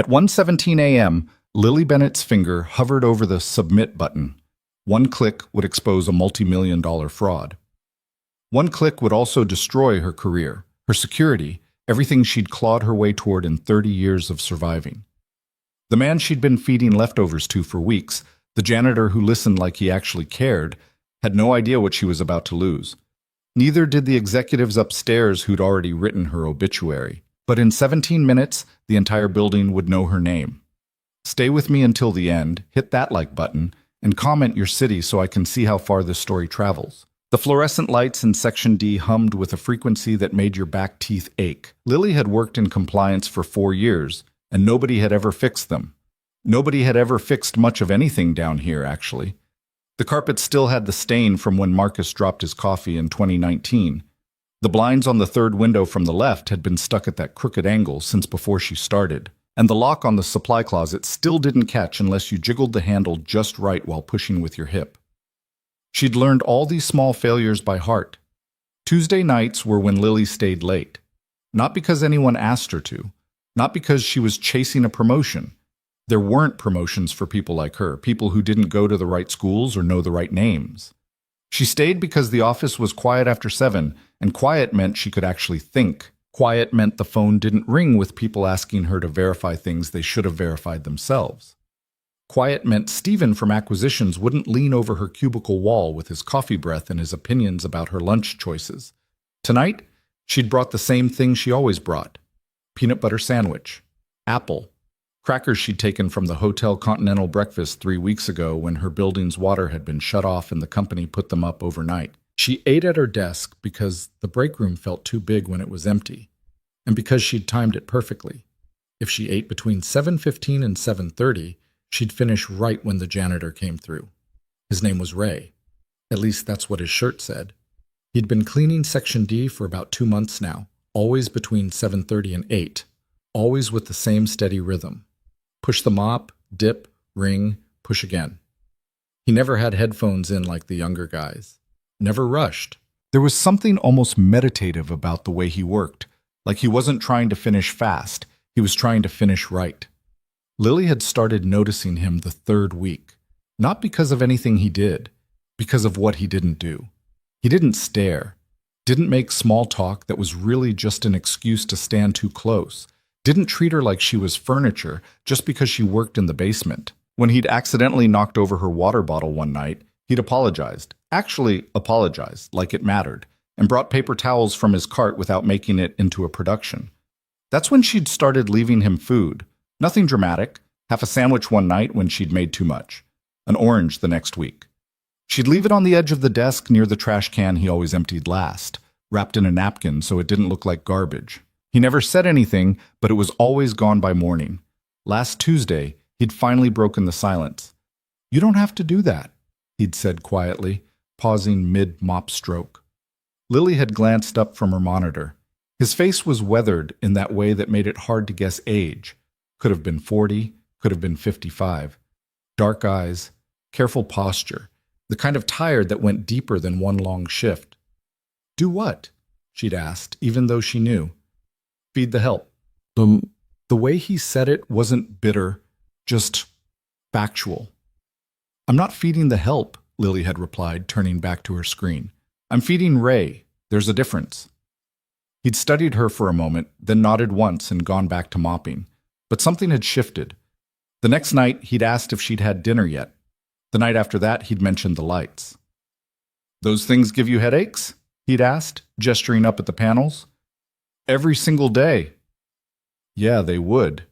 At 1:17 a.m., Lily Bennett's finger hovered over the Submit button. One click would expose a multi-million-dollar fraud. One click would also destroy her career, her security, everything she'd clawed her way toward in 30 years of surviving. The man she'd been feeding leftovers to for weeks, the janitor who listened like he actually cared, had no idea what she was about to lose. Neither did the executives upstairs who'd already written her obituary. But in 17 minutes, the entire building would know her name. Stay with me until the end, hit that like button, and comment your city so I can see how far this story travels. The fluorescent lights in Section D hummed with a frequency that made your back teeth ache. Lily had worked in compliance for 4 years, and nobody had ever fixed them. Nobody had ever fixed much of anything down here, actually. The carpet still had the stain from when Marcus dropped his coffee in 2019. The blinds on the third window from the left had been stuck at that crooked angle since before she started, and the lock on the supply closet still didn't catch unless you jiggled the handle just right while pushing with your hip. She'd learned all these small failures by heart. Tuesday nights were when Lily stayed late. Not because anyone asked her to, not because she was chasing a promotion. There weren't promotions for people like her, people who didn't go to the right schools or know the right names. She stayed because the office was quiet after 7, and quiet meant she could actually think. Quiet meant the phone didn't ring with people asking her to verify things they should have verified themselves. Quiet meant Stephen from acquisitions wouldn't lean over her cubicle wall with his coffee breath and his opinions about her lunch choices. Tonight, she'd brought the same thing she always brought: peanut butter sandwich, apple, crackers she'd taken from the Hotel Continental breakfast 3 weeks ago when her building's water had been shut off and the company put them up overnight. She ate at her desk because the break room felt too big when it was empty, and because she'd timed it perfectly. If she ate between 7:15 and 7:30, she'd finish right when the janitor came through. His name was Ray. At least that's what his shirt said. He'd been cleaning Section D for about 2 months now, always between 7:30 and 8, always with the same steady rhythm. Push the mop, dip, ring, push again. He never had headphones in like the younger guys. Never rushed. There was something almost meditative about the way he worked, like he wasn't trying to finish fast, he was trying to finish right. Lily had started noticing him the 3rd week, not because of anything he did, because of what he didn't do. He didn't stare, didn't make small talk that was really just an excuse to stand too close, didn't treat her like she was furniture just because she worked in the basement. When he'd accidentally knocked over her water bottle one night, he'd apologized, actually apologized like it mattered, and brought paper towels from his cart without making it into a production. That's when she'd started leaving him food. Nothing dramatic, half a sandwich one night when she'd made too much, an orange the next week. She'd leave it on the edge of the desk near the trash can he always emptied last, wrapped in a napkin so it didn't look like garbage. He never said anything, but it was always gone by morning. Last Tuesday, he'd finally broken the silence. "You don't have to do that," he'd said quietly, pausing mid-mop stroke. Lily had glanced up from her monitor. His face was weathered in that way that made it hard to guess age. Could have been 40, could have been 55. Dark eyes, careful posture, the kind of tired that went deeper than one long shift. "Do what?" she'd asked, even though she knew. "Feed the help." The way he said it wasn't bitter, just factual. "I'm not feeding the help," Lily had replied, turning back to her screen. "I'm feeding Ray. There's a difference." He'd studied her for a moment, then nodded once and gone back to mopping. But something had shifted. The next night, he'd asked if she'd had dinner yet. The night after that, he'd mentioned the lights. "Those things give you headaches?" he'd asked, gesturing up at the panels. "Every single day." "Yeah, they would."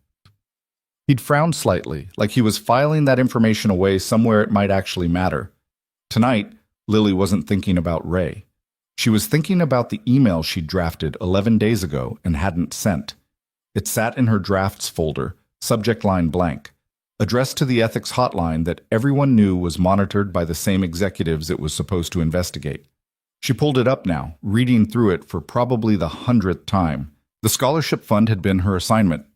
He'd frowned slightly, like he was filing that information away somewhere it might actually matter. Tonight, Lily wasn't thinking about Ray. She was thinking about the email she'd drafted 11 days ago and hadn't sent. It sat in her drafts folder, subject line blank, addressed to the ethics hotline that everyone knew was monitored by the same executives it was supposed to investigate. She pulled it up now, reading through it for probably the 100th time. The scholarship fund had been her assignment.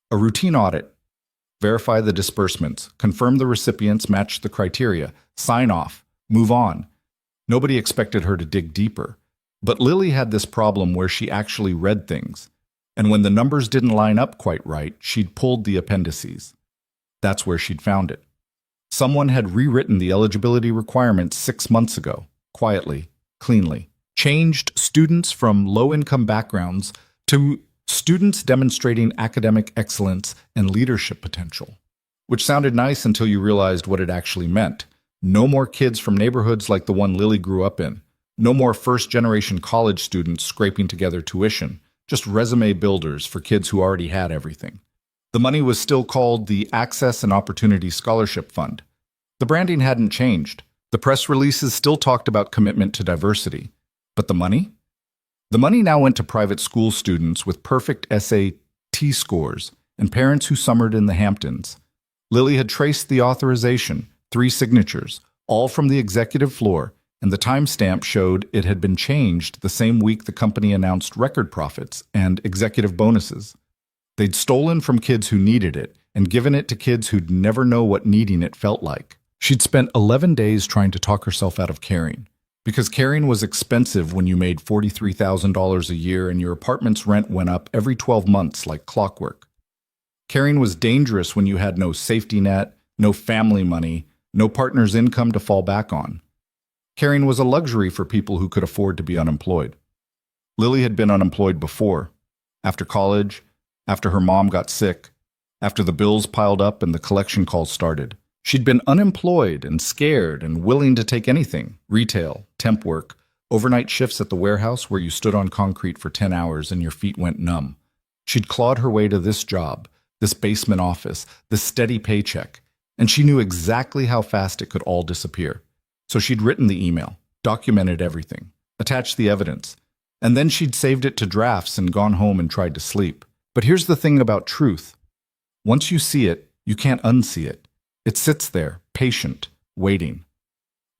A routine audit. Verify the disbursements, confirm the recipients matched the criteria, sign off, move on. Nobody expected her to dig deeper. But Lily had this problem where she actually read things. And when the numbers didn't line up quite right, she'd pulled the appendices. That's where she'd found it. Someone had rewritten the eligibility requirements 6 months ago, quietly, cleanly, changed students from low-income backgrounds to students demonstrating academic excellence and leadership potential. Which sounded nice until you realized what it actually meant. No more kids from neighborhoods like the one Lily grew up in. No more first-generation college students scraping together tuition. Just resume builders for kids who already had everything. The money was still called the Access and Opportunity Scholarship Fund. The branding hadn't changed. The press releases still talked about commitment to diversity. But the money? The money now went to private school students with perfect SAT scores and parents who summered in the Hamptons. Lily had traced the authorization, 3 signatures, all from the executive floor, and the timestamp showed it had been changed the same week the company announced record profits and executive bonuses. They'd stolen from kids who needed it and given it to kids who'd never know what needing it felt like. She'd spent 11 days trying to talk herself out of caring. Because caring was expensive when you made $43,000 a year and your apartment's rent went up every 12 months like clockwork. Caring was dangerous when you had no safety net, no family money, no partner's income to fall back on. Caring was a luxury for people who could afford to be unemployed. Lily had been unemployed before, after college, after her mom got sick, after the bills piled up and the collection calls started. She'd been unemployed and scared and willing to take anything, retail, temp work, overnight shifts at the warehouse where you stood on concrete for 10 hours and your feet went numb. She'd clawed her way to this job, this basement office, this steady paycheck, and she knew exactly how fast it could all disappear. So she'd written the email, documented everything, attached the evidence, and then she'd saved it to drafts and gone home and tried to sleep. But here's the thing about truth. Once you see it, you can't unsee it. It sits there, patient, waiting.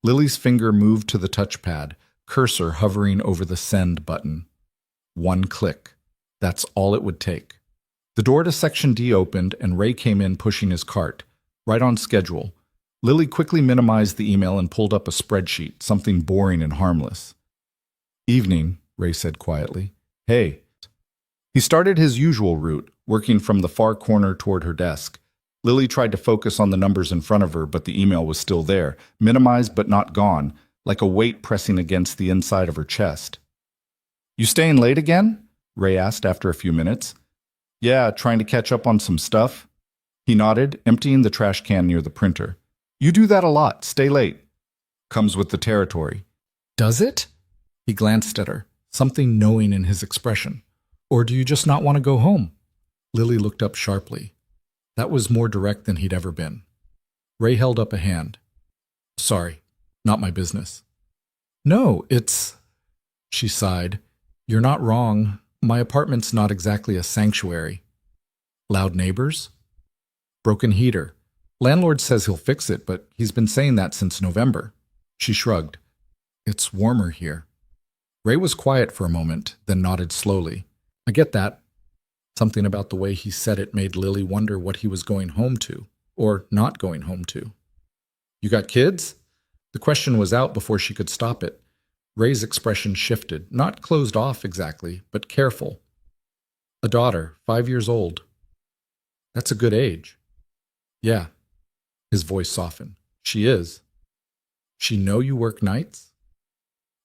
Lily's finger moved to the touchpad, cursor hovering over the send button. 1 click. That's all it would take. The door to Section D opened and Ray came in pushing his cart, right on schedule. Lily quickly minimized the email and pulled up a spreadsheet, something boring and harmless. Evening, Ray said quietly. Hey. He started his usual route, working from the far corner toward her desk. Lily tried to focus on the numbers in front of her, but the email was still there, minimized but not gone, like a weight pressing against the inside of her chest. You staying late again? Ray asked after a few minutes. Yeah, trying to catch up on some stuff. He nodded, emptying the trash can near the printer. You do that a lot, stay late. Comes with the territory. Does it? He glanced at her, something knowing in his expression. Or do you just not want to go home? Lily looked up sharply. That was more direct than he'd ever been. Ray held up a hand. Sorry, not my business. No, it's... She sighed. You're not wrong. My apartment's not exactly a sanctuary. Loud neighbors? Broken heater. Landlord says he'll fix it, but he's been saying that since November. She shrugged. It's warmer here. Ray was quiet for a moment, then nodded slowly. I get that. Something about the way he said it made Lily wonder what he was going home to, or not going home to. You got kids? The question was out before she could stop it. Ray's expression shifted, not closed off exactly, but careful. A daughter, 5 years old. That's a good age. Yeah. His voice softened. She is. She know you work nights?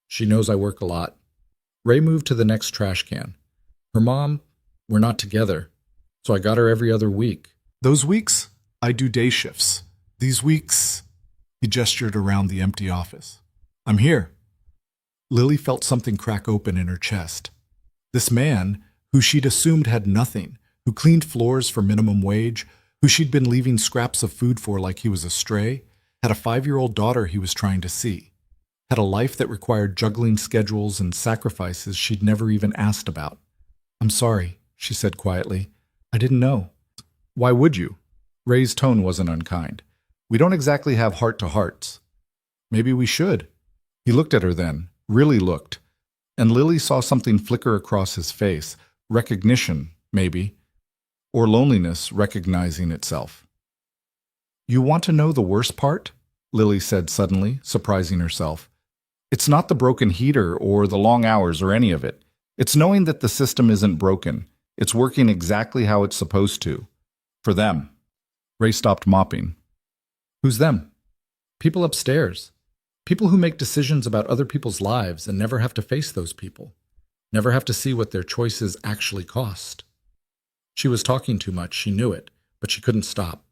She knows I work a lot. Ray moved to the next trash can. Her mom... We're not together, so I got her every other week. Those weeks, I do day shifts. These weeks, he gestured around the empty office. I'm here. Lily felt something crack open in her chest. This man, who she'd assumed had nothing, who cleaned floors for minimum wage, who she'd been leaving scraps of food for like he was a stray, had a 5-year-old daughter he was trying to see, had a life that required juggling schedules and sacrifices she'd never even asked about. I'm sorry, she said quietly. I didn't know. Why would you? Ray's tone wasn't unkind. We don't exactly have heart-to-hearts. Maybe we should. He looked at her then, really looked, and Lily saw something flicker across his face, recognition, maybe, or loneliness recognizing itself. You want to know the worst part? Lily said suddenly, surprising herself. It's not the broken heater or the long hours or any of it. It's knowing that the system isn't broken. It's working exactly how it's supposed to. For them. Ray stopped mopping. Who's them? People upstairs. People who make decisions about other people's lives and never have to face those people. Never have to see what their choices actually cost. She was talking too much, she knew it, but she couldn't stop.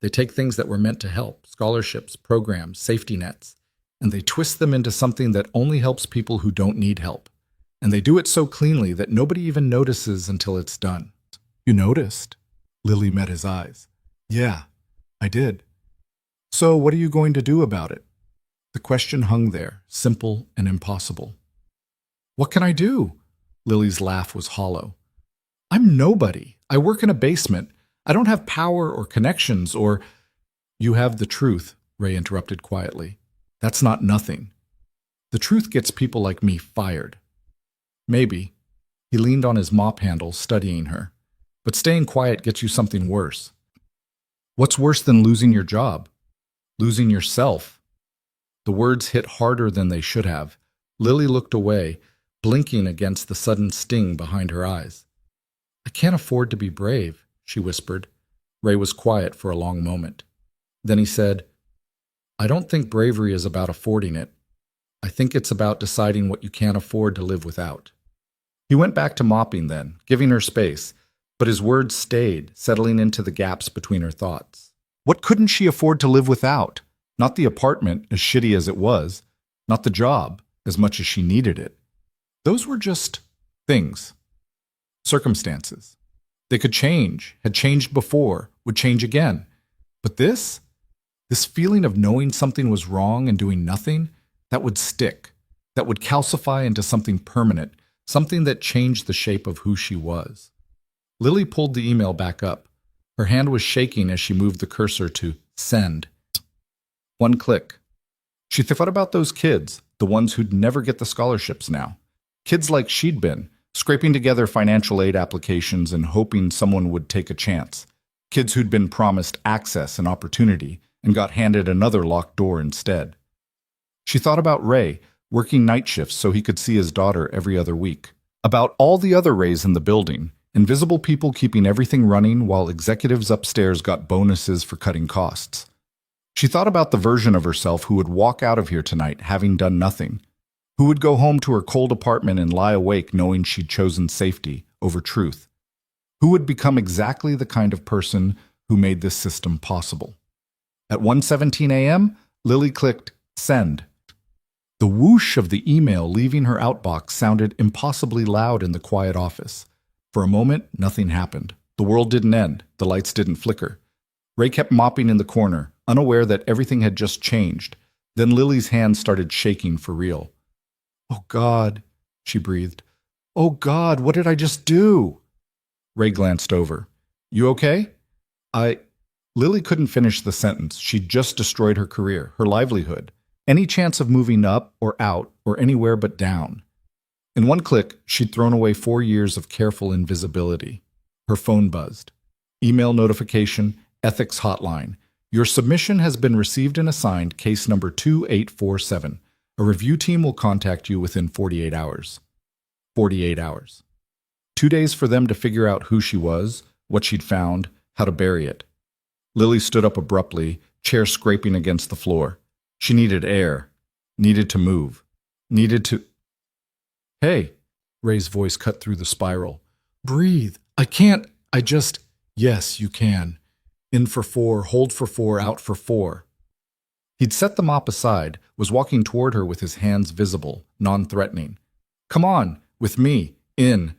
They take things that were meant to help, scholarships, programs, safety nets, and they twist them into something that only helps people who don't need help. And they do it so cleanly that nobody even notices until it's done. You noticed? Lily met his eyes. Yeah, I did. So what are you going to do about it? The question hung there, simple and impossible. What can I do? Lily's laugh was hollow. I'm nobody. I work in a basement. I don't have power or connections or… You have the truth, Ray interrupted quietly. That's not nothing. The truth gets people like me fired. Maybe. He leaned on his mop handle, studying her. But staying quiet gets you something worse. What's worse than losing your job? Losing yourself. The words hit harder than they should have. Lily looked away, blinking against the sudden sting behind her eyes. I can't afford to be brave, she whispered. Ray was quiet for a long moment. Then he said, I don't think bravery is about affording it. I think it's about deciding what you can't afford to live without. He went back to mopping then, giving her space, but his words stayed, settling into the gaps between her thoughts. What couldn't she afford to live without? Not the apartment, as shitty as it was. Not the job, as much as she needed it. Those were just things. Circumstances. They could change, had changed before, would change again. But this feeling of knowing something was wrong and doing nothing, that would stick, that would calcify into something permanent, something that changed the shape of who she was. Lily pulled the email back up. Her hand was shaking as she moved the cursor to send. One click. She thought about those kids, the ones who'd never get the scholarships now. Kids like she'd been, scraping together financial aid applications and hoping someone would take a chance. Kids who'd been promised access and opportunity and got handed another locked door instead. She thought about Ray, working night shifts so he could see his daughter every other week. About all the other Rays in the building, invisible people keeping everything running while executives upstairs got bonuses for cutting costs. She thought about the version of herself who would walk out of here tonight having done nothing, who would go home to her cold apartment and lie awake knowing she'd chosen safety over truth, who would become exactly the kind of person who made this system possible. At 1:17 a.m., Lily clicked send. The whoosh of the email leaving her outbox sounded impossibly loud in the quiet office. For a moment, nothing happened. The world didn't end. The lights didn't flicker. Ray kept mopping in the corner, unaware that everything had just changed. Then Lily's hand started shaking for real. Oh, God, she breathed. Oh, God, what did I just do? Ray glanced over. You okay? Lily couldn't finish the sentence. She'd just destroyed her career, her livelihood, any chance of moving up or out or anywhere but down. In one click, she'd thrown away 4 years of careful invisibility. Her phone buzzed. Email notification, ethics hotline. Your submission has been received and assigned, case number 2847. A review team will contact you within 48 hours. 48 hours. 2 days for them to figure out who she was, what she'd found, how to bury it. Lily stood up abruptly, chair scraping against the floor. She needed air, needed to move, needed to… Hey, Ray's voice cut through the spiral. Breathe. I can't, Yes, you can. In for 4, hold for 4, out for 4. He'd set the mop aside, was walking toward her with his hands visible, non-threatening. Come on, with me, in.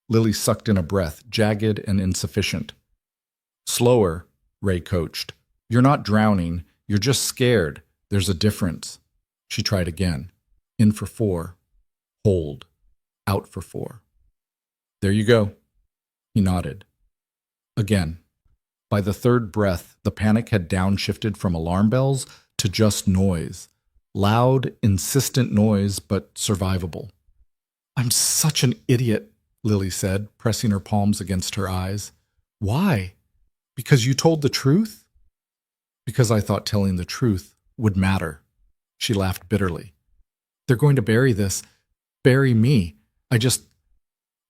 Lily sucked in a breath, jagged and insufficient. Slower, Ray coached. You're not drowning, you're just scared. There's a difference. She tried again. In for 4. Hold. Out for 4. There you go. He nodded. Again. By the third breath, the panic had downshifted from alarm bells to just noise. Loud, insistent noise, but survivable. I'm such an idiot, Lily said, pressing her palms against her eyes. Why? Because you told the truth? Because I thought telling the truth would matter. She laughed bitterly. They're going to bury this. Bury me.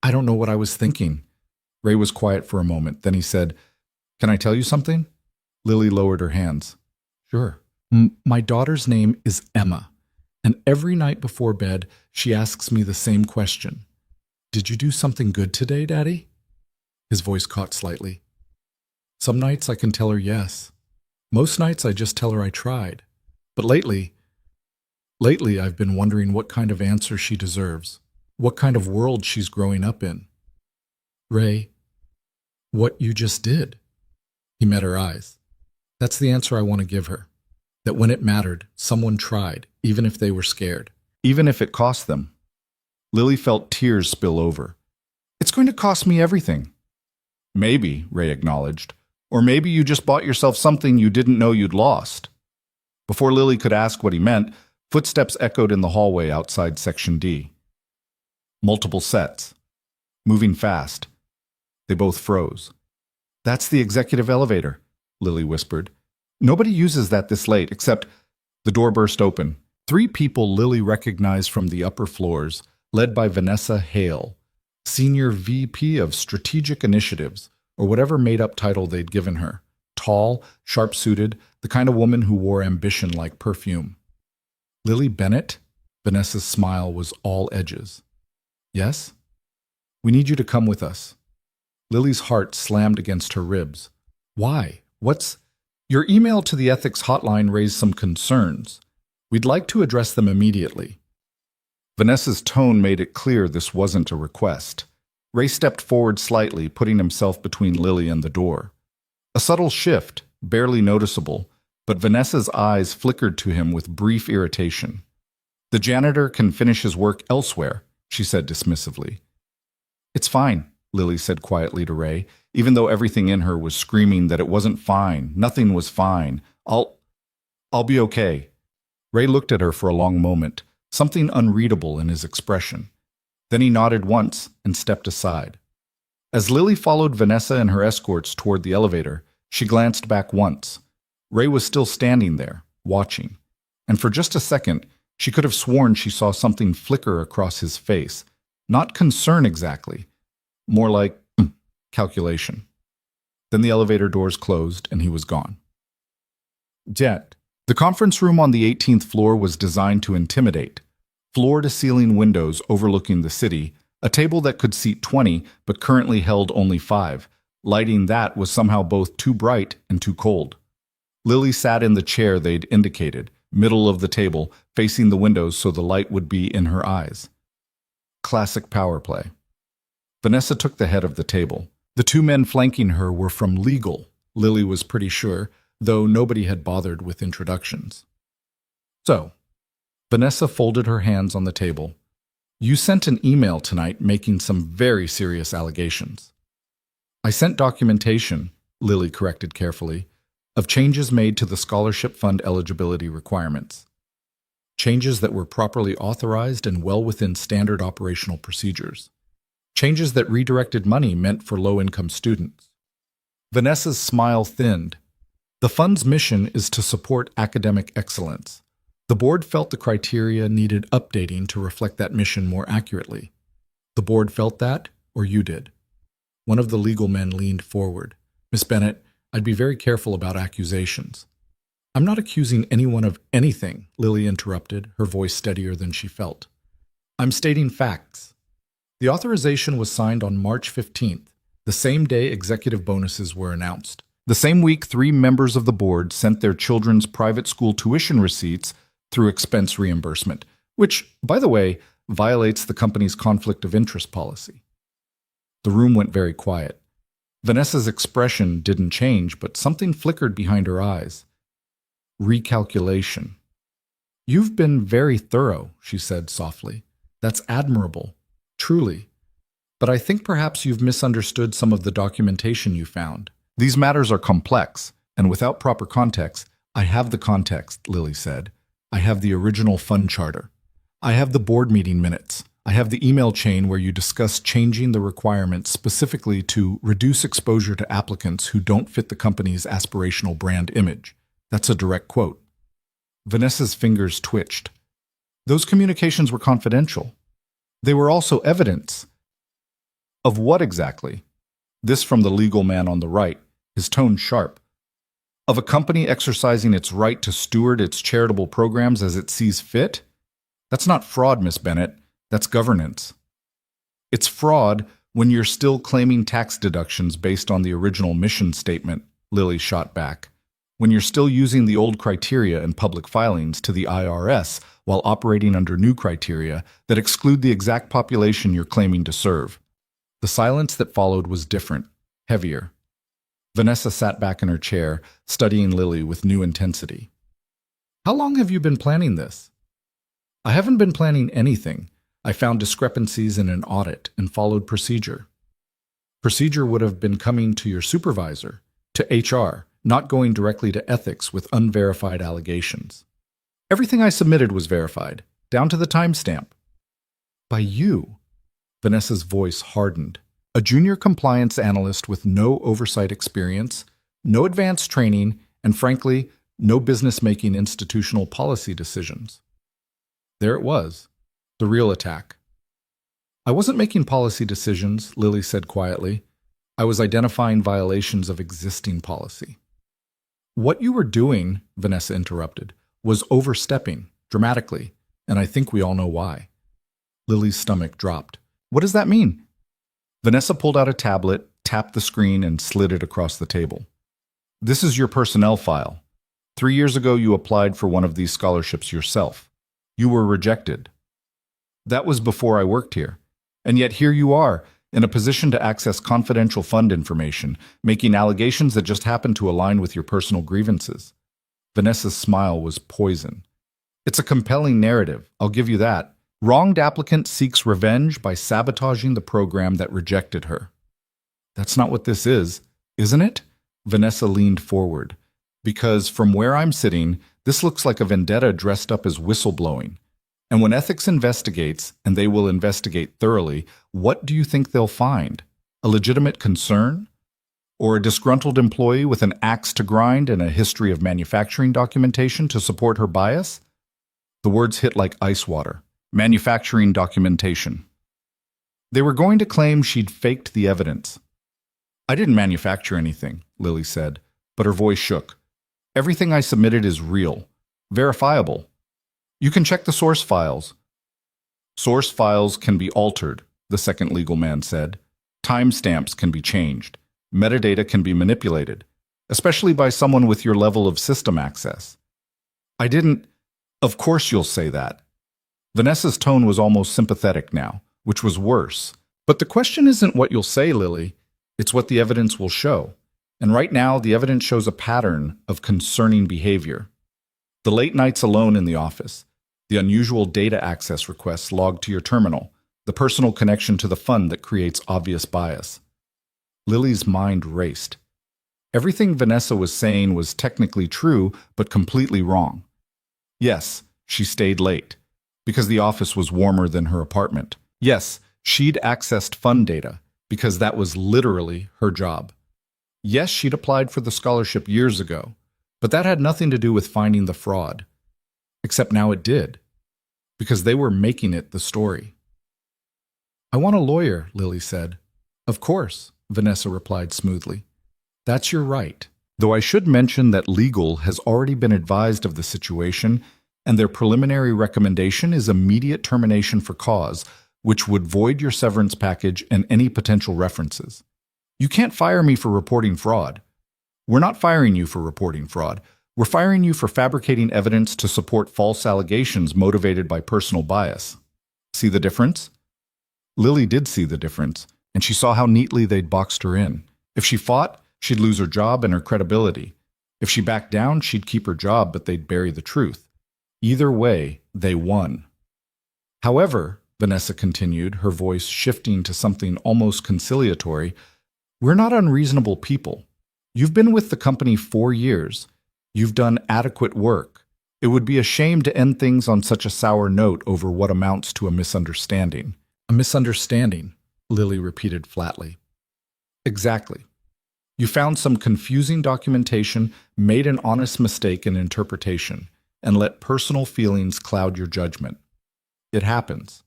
I don't know what I was thinking. Ray was quiet for a moment. Then he said, "Can I tell you something?" Lily lowered her hands. "Sure." My daughter's name is Emma, and every night before bed, she asks me the same question. Did you do something good today, Daddy? His voice caught slightly. Some nights I can tell her yes. Most nights I just tell her I tried. But lately I've been wondering what kind of answer she deserves, what kind of world she's growing up in. Ray, what you just did. He met her eyes. That's the answer I want to give her. That when it mattered, someone tried, even if they were scared. Even if it cost them. Lily felt tears spill over. It's going to cost me everything. Maybe, Ray acknowledged. Or maybe you just bought yourself something you didn't know you'd lost. Before Lily could ask what he meant, footsteps echoed in the hallway outside Section D. Multiple sets. Moving fast. They both froze. That's the executive elevator, Lily whispered. Nobody uses that this late, except the door burst open. 3 people Lily recognized from the upper floors, led by Vanessa Hale, Senior VP of Strategic Initiatives, or whatever made-up title they'd given her. Tall, sharp-suited, the kind of woman who wore ambition like perfume. Lily Bennett? Vanessa's smile was all edges. Yes? We need you to come with us. Lily's heart slammed against her ribs. Why? Your email to the ethics hotline raised some concerns. We'd like to address them immediately. Vanessa's tone made it clear this wasn't a request. Ray stepped forward slightly, putting himself between Lily and the door. A subtle shift, barely noticeable, but Vanessa's eyes flickered to him with brief irritation. The janitor can finish his work elsewhere, she said dismissively. It's fine, Lily said quietly to Ray, even though everything in her was screaming that it wasn't fine, nothing was fine. I'll be okay. Ray looked at her for a long moment, something unreadable in his expression. Then he nodded once and stepped aside. As Lily followed Vanessa and her escorts toward the elevator, she glanced back once. Ray was still standing there, watching. And for just a second, she could have sworn she saw something flicker across his face. Not concern exactly. More like calculation. Then the elevator doors closed and he was gone. Jet. The conference room on the 18th floor was designed to intimidate. Floor-to-ceiling windows overlooking the city, a table that could seat 20 but currently held only 5. Lighting that was somehow both too bright and too cold. Lily sat in the chair they'd indicated, middle of the table, facing the windows so the light would be in her eyes. Classic power play. Vanessa took the head of the table. The 2 men flanking her were from legal, Lily was pretty sure, though nobody had bothered with introductions. So, Vanessa folded her hands on the table. You sent an email tonight making some very serious allegations. I sent documentation, Lily corrected carefully, of changes made to the scholarship fund eligibility requirements. Changes that were properly authorized and well within standard operational procedures. Changes that redirected money meant for low-income students. Vanessa's smile thinned. The fund's mission is to support academic excellence. The board felt the criteria needed updating to reflect that mission more accurately. The board felt that, or you did? One of the legal men leaned forward. Miss Bennett, I'd be very careful about accusations. I'm not accusing anyone of anything, Lily interrupted, her voice steadier than she felt. I'm stating facts. The authorization was signed on March 15th, the same day executive bonuses were announced. The same week, 3 members of the board sent their children's private school tuition receipts through expense reimbursement, which, by the way, violates the company's conflict of interest policy. The room went very quiet. Vanessa's expression didn't change, but something flickered behind her eyes. Recalculation. You've been very thorough, she said softly. That's admirable, truly. But I think perhaps you've misunderstood some of the documentation you found. These matters are complex, and without proper context, I have the context, Lily said. I have the original fund charter. I have the board meeting minutes. I have the email chain where you discuss changing the requirements specifically to reduce exposure to applicants who don't fit the company's aspirational brand image. That's a direct quote. Vanessa's fingers twitched. Those communications were confidential. They were also evidence. Of what exactly? This from the legal man on the right, his tone sharp. Of a company exercising its right to steward its charitable programs as it sees fit? That's not fraud, Miss Bennett. That's governance. It's fraud when you're still claiming tax deductions based on the original mission statement, Lily shot back. When you're still using the old criteria in public filings to the IRS while operating under new criteria that exclude the exact population you're claiming to serve. The silence that followed was different, heavier. Vanessa sat back in her chair, studying Lily with new intensity. How long have you been planning this? I haven't been planning anything. I found discrepancies in an audit and followed procedure. Procedure would have been coming to your supervisor, to HR, not going directly to ethics with unverified allegations. Everything I submitted was verified, down to the timestamp. By you. Vanessa's voice hardened. A junior compliance analyst with no oversight experience, no advanced training, and frankly, no business-making institutional policy decisions. There it was, the real attack. I wasn't making policy decisions, Lily said quietly. I was identifying violations of existing policy. What you were doing, Vanessa interrupted, was overstepping, dramatically, and I think we all know why. Lily's stomach dropped. What does that mean? Vanessa pulled out a tablet, tapped the screen, and slid it across the table. This is your personnel file. 3 years ago, you applied for one of these scholarships yourself. You were rejected. That was before I worked here. And yet here you are, in a position to access confidential fund information, making allegations that just happen to align with your personal grievances. Vanessa's smile was poison. It's a compelling narrative, I'll give you that. Wronged applicant seeks revenge by sabotaging the program that rejected her. That's not what this is, isn't it? Vanessa leaned forward. Because from where I'm sitting, this looks like a vendetta dressed up as whistleblowing. And when ethics investigates, and they will investigate thoroughly, what do you think they'll find? A legitimate concern? Or a disgruntled employee with an axe to grind and a history of manufacturing documentation to support her bias? The words hit like ice water. Manufacturing documentation. They were going to claim she'd faked the evidence. I didn't manufacture anything, Lily said, but her voice shook. Everything I submitted is real, verifiable. You can check the source files. Source files can be altered, the second legal man said. Timestamps can be changed. Metadata can be manipulated, especially by someone with your level of system access. I didn't. Of course you'll say that. Vanessa's tone was almost sympathetic now, which was worse. But the question isn't what you'll say, Lily. It's what the evidence will show. And right now, the evidence shows a pattern of concerning behavior. The late nights alone in the office, the unusual data access requests logged to your terminal, the personal connection to the fund that creates obvious bias. Lily's mind raced. Everything Vanessa was saying was technically true, but completely wrong. Yes, she stayed late, because the office was warmer than her apartment. Yes, she'd accessed fund data, because that was literally her job. Yes, she'd applied for the scholarship years ago, but that had nothing to do with finding the fraud. Except now it did, because they were making it the story. I want a lawyer, Lily said. Of course, Vanessa replied smoothly. That's your right. Though I should mention that legal has already been advised of the situation, and their preliminary recommendation is immediate termination for cause, which would void your severance package and any potential references. You can't fire me for reporting fraud. We're not firing you for reporting fraud. We're firing you for fabricating evidence to support false allegations motivated by personal bias. See the difference? Lily did see the difference, and she saw how neatly they'd boxed her in. If she fought, she'd lose her job and her credibility. If she backed down, she'd keep her job, but they'd bury the truth. Either way, they won. However, Vanessa continued, her voice shifting to something almost conciliatory, we're not unreasonable people. You've been with the company 4 years. You've done adequate work. It would be a shame to end things on such a sour note over what amounts to a misunderstanding. A misunderstanding, Lily repeated flatly. Exactly. You found some confusing documentation, made an honest mistake in interpretation, and let personal feelings cloud your judgment. It happens.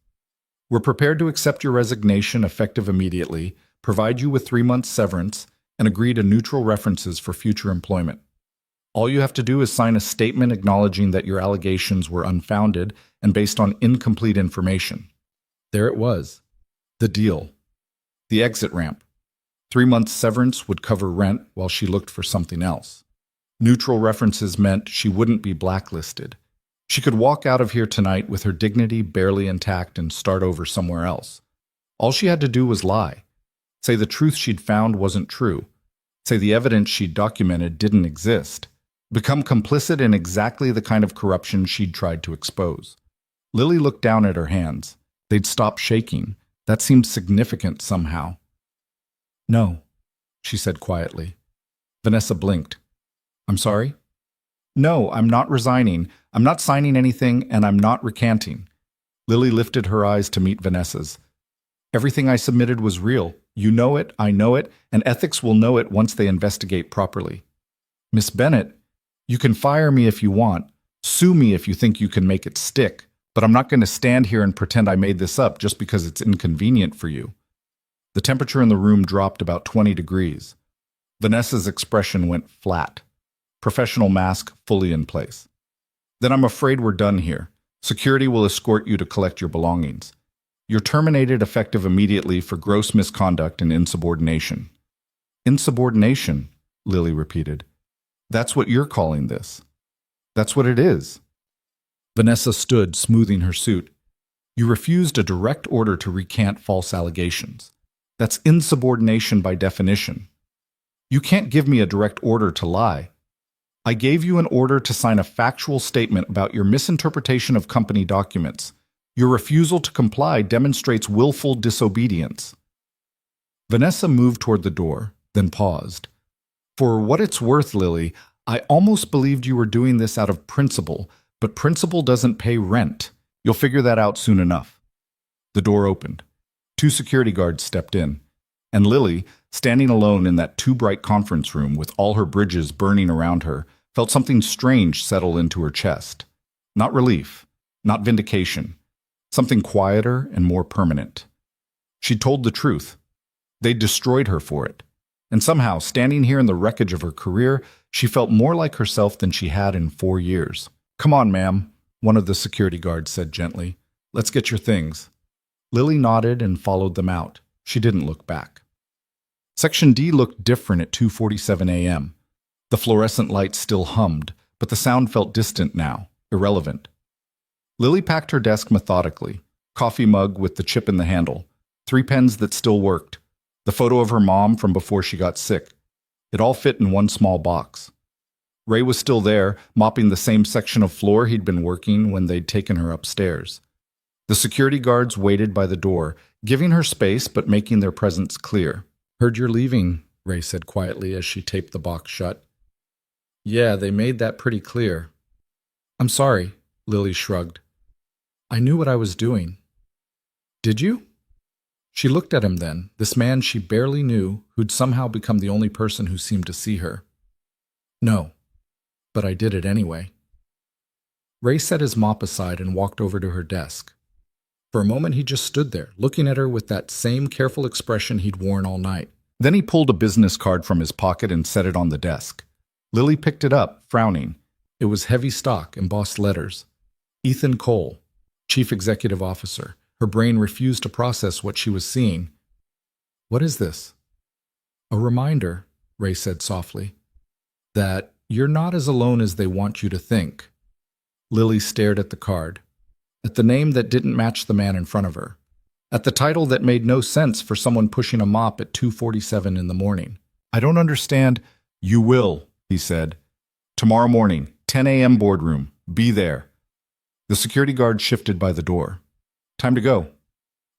We're prepared to accept your resignation effective immediately, provide you with 3 months severance, and agree to neutral references for future employment. All you have to do is sign a statement acknowledging that your allegations were unfounded and based on incomplete information. There it was. The deal. The exit ramp. 3 months severance would cover rent while she looked for something else. Neutral references meant she wouldn't be blacklisted. She could walk out of here tonight with her dignity barely intact and start over somewhere else. All she had to do was lie. Say the truth she'd found wasn't true. Say the evidence she'd documented didn't exist. Become complicit in exactly the kind of corruption she'd tried to expose. Lily looked down at her hands. They'd stopped shaking. That seemed significant somehow. No, she said quietly. Vanessa blinked. I'm sorry? No, I'm not resigning. I'm not signing anything, and I'm not recanting. Lily lifted her eyes to meet Vanessa's. Everything I submitted was real. You know it, I know it, and ethics will know it once they investigate properly. Miss Bennett, you can fire me if you want, sue me if you think you can make it stick, but I'm not going to stand here and pretend I made this up just because it's inconvenient for you. The temperature in the room dropped about 20 degrees. Vanessa's expression went flat. Professional mask fully in place. Then I'm afraid we're done here. Security will escort you to collect your belongings. You're terminated effective immediately for gross misconduct and insubordination. Insubordination, Lily repeated. That's what you're calling this. That's what it is. Vanessa stood, smoothing her suit. You refused a direct order to recant false allegations. That's insubordination by definition. You can't give me a direct order to lie. I gave you an order to sign a factual statement about your misinterpretation of company documents. Your refusal to comply demonstrates willful disobedience. Vanessa moved toward the door, then paused. For what it's worth, Lily, I almost believed you were doing this out of principle, but principle doesn't pay rent. You'll figure that out soon enough. The door opened. 2 security guards stepped in, and Lily, standing alone in that too-bright conference room with all her bridges burning around her, felt something strange settle into her chest. Not relief, not vindication, something quieter and more permanent. She told the truth. They'd destroyed her for it. And somehow, standing here in the wreckage of her career, she felt more like herself than she had in 4 years. Come on, ma'am, one of the security guards said gently. Let's get your things. Lily nodded and followed them out. She didn't look back. Section D looked different at 2:47 a.m. The fluorescent lights still hummed, but the sound felt distant now, irrelevant. Lily packed her desk methodically, coffee mug with the chip in the handle, 3 pens that still worked, the photo of her mom from before she got sick. It all fit in one small box. Ray was still there, mopping the same section of floor he'd been working when they'd taken her upstairs. The security guards waited by the door, giving her space but making their presence clear. Heard you're leaving, Ray said quietly as she taped the box shut. Yeah, they made that pretty clear. I'm sorry, Lily shrugged. I knew what I was doing. Did you? She looked at him then, this man she barely knew, who'd somehow become the only person who seemed to see her. No, but I did it anyway. Ray set his mop aside and walked over to her desk. For a moment he just stood there, looking at her with that same careful expression he'd worn all night. Then he pulled a business card from his pocket and set it on the desk. Lily picked it up, frowning. It was heavy stock, embossed letters. Ethan Cole, Chief Executive Officer. Her brain refused to process what she was seeing. What is this? A reminder, Ray said softly, that you're not as alone as they want you to think. Lily stared at the card, at the name that didn't match the man in front of her, at the title that made no sense for someone pushing a mop at 2:47 in the morning. I don't understand. You will, he said. Tomorrow morning, 10 a.m. boardroom. Be there. The security guard shifted by the door. Time to go.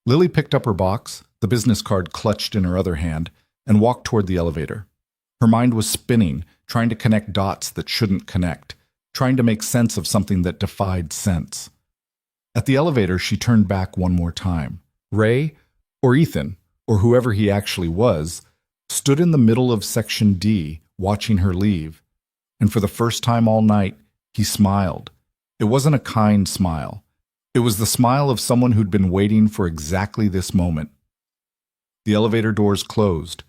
Lily picked up her box, the business card clutched in her other hand, and walked toward the elevator. Her mind was spinning, trying to connect dots that shouldn't connect, trying to make sense of something that defied sense. At the elevator, she turned back one more time. Ray, or Ethan, or whoever he actually was, stood in the middle of Section D, watching her leave. And for the first time all night, he smiled. It wasn't a kind smile. It was the smile of someone who'd been waiting for exactly this moment. The elevator doors closed,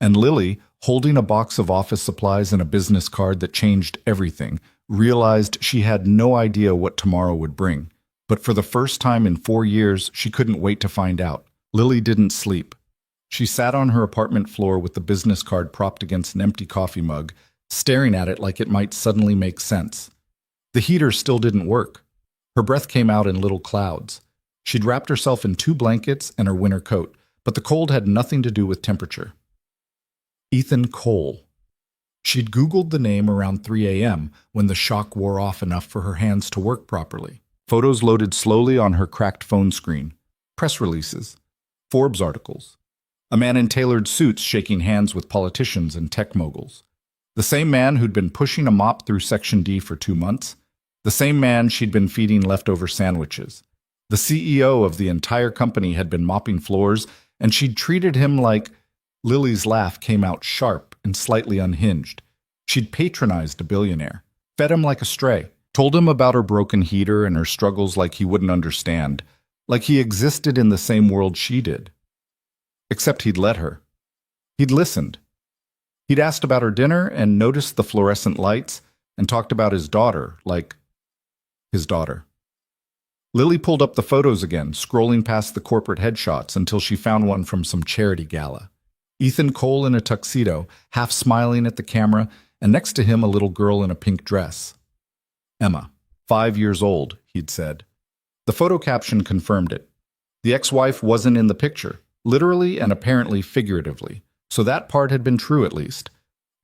and Lily, holding a box of office supplies and a business card that changed everything, realized she had no idea what tomorrow would bring. But for the first time in 4 years, she couldn't wait to find out. Lily didn't sleep. She sat on her apartment floor with the business card propped against an empty coffee mug, staring at it like it might suddenly make sense. The heater still didn't work. Her breath came out in little clouds. She'd wrapped herself in 2 blankets and her winter coat, but the cold had nothing to do with temperature. Ethan Cole. She'd Googled the name around 3 a.m. when the shock wore off enough for her hands to work properly. Photos loaded slowly on her cracked phone screen. Press releases. Forbes articles. A man in tailored suits shaking hands with politicians and tech moguls. The same man who'd been pushing a mop through Section D for 2 months. The same man she'd been feeding leftover sandwiches. The CEO of the entire company had been mopping floors, and she'd treated him like... Lily's laugh came out sharp and slightly unhinged. She'd patronized a billionaire, fed him like a stray, told him about her broken heater and her struggles like he wouldn't understand, like he existed in the same world she did. Except he'd let her. He'd listened. He'd asked about her dinner and noticed the fluorescent lights and talked about his daughter, like his daughter. Lily pulled up the photos again, scrolling past the corporate headshots until she found one from some charity gala. Ethan Cole in a tuxedo, half smiling at the camera, and next to him a little girl in a pink dress. Emma, 5 years old, he'd said. The photo caption confirmed it. The ex-wife wasn't in the picture, literally and apparently figuratively, so that part had been true at least.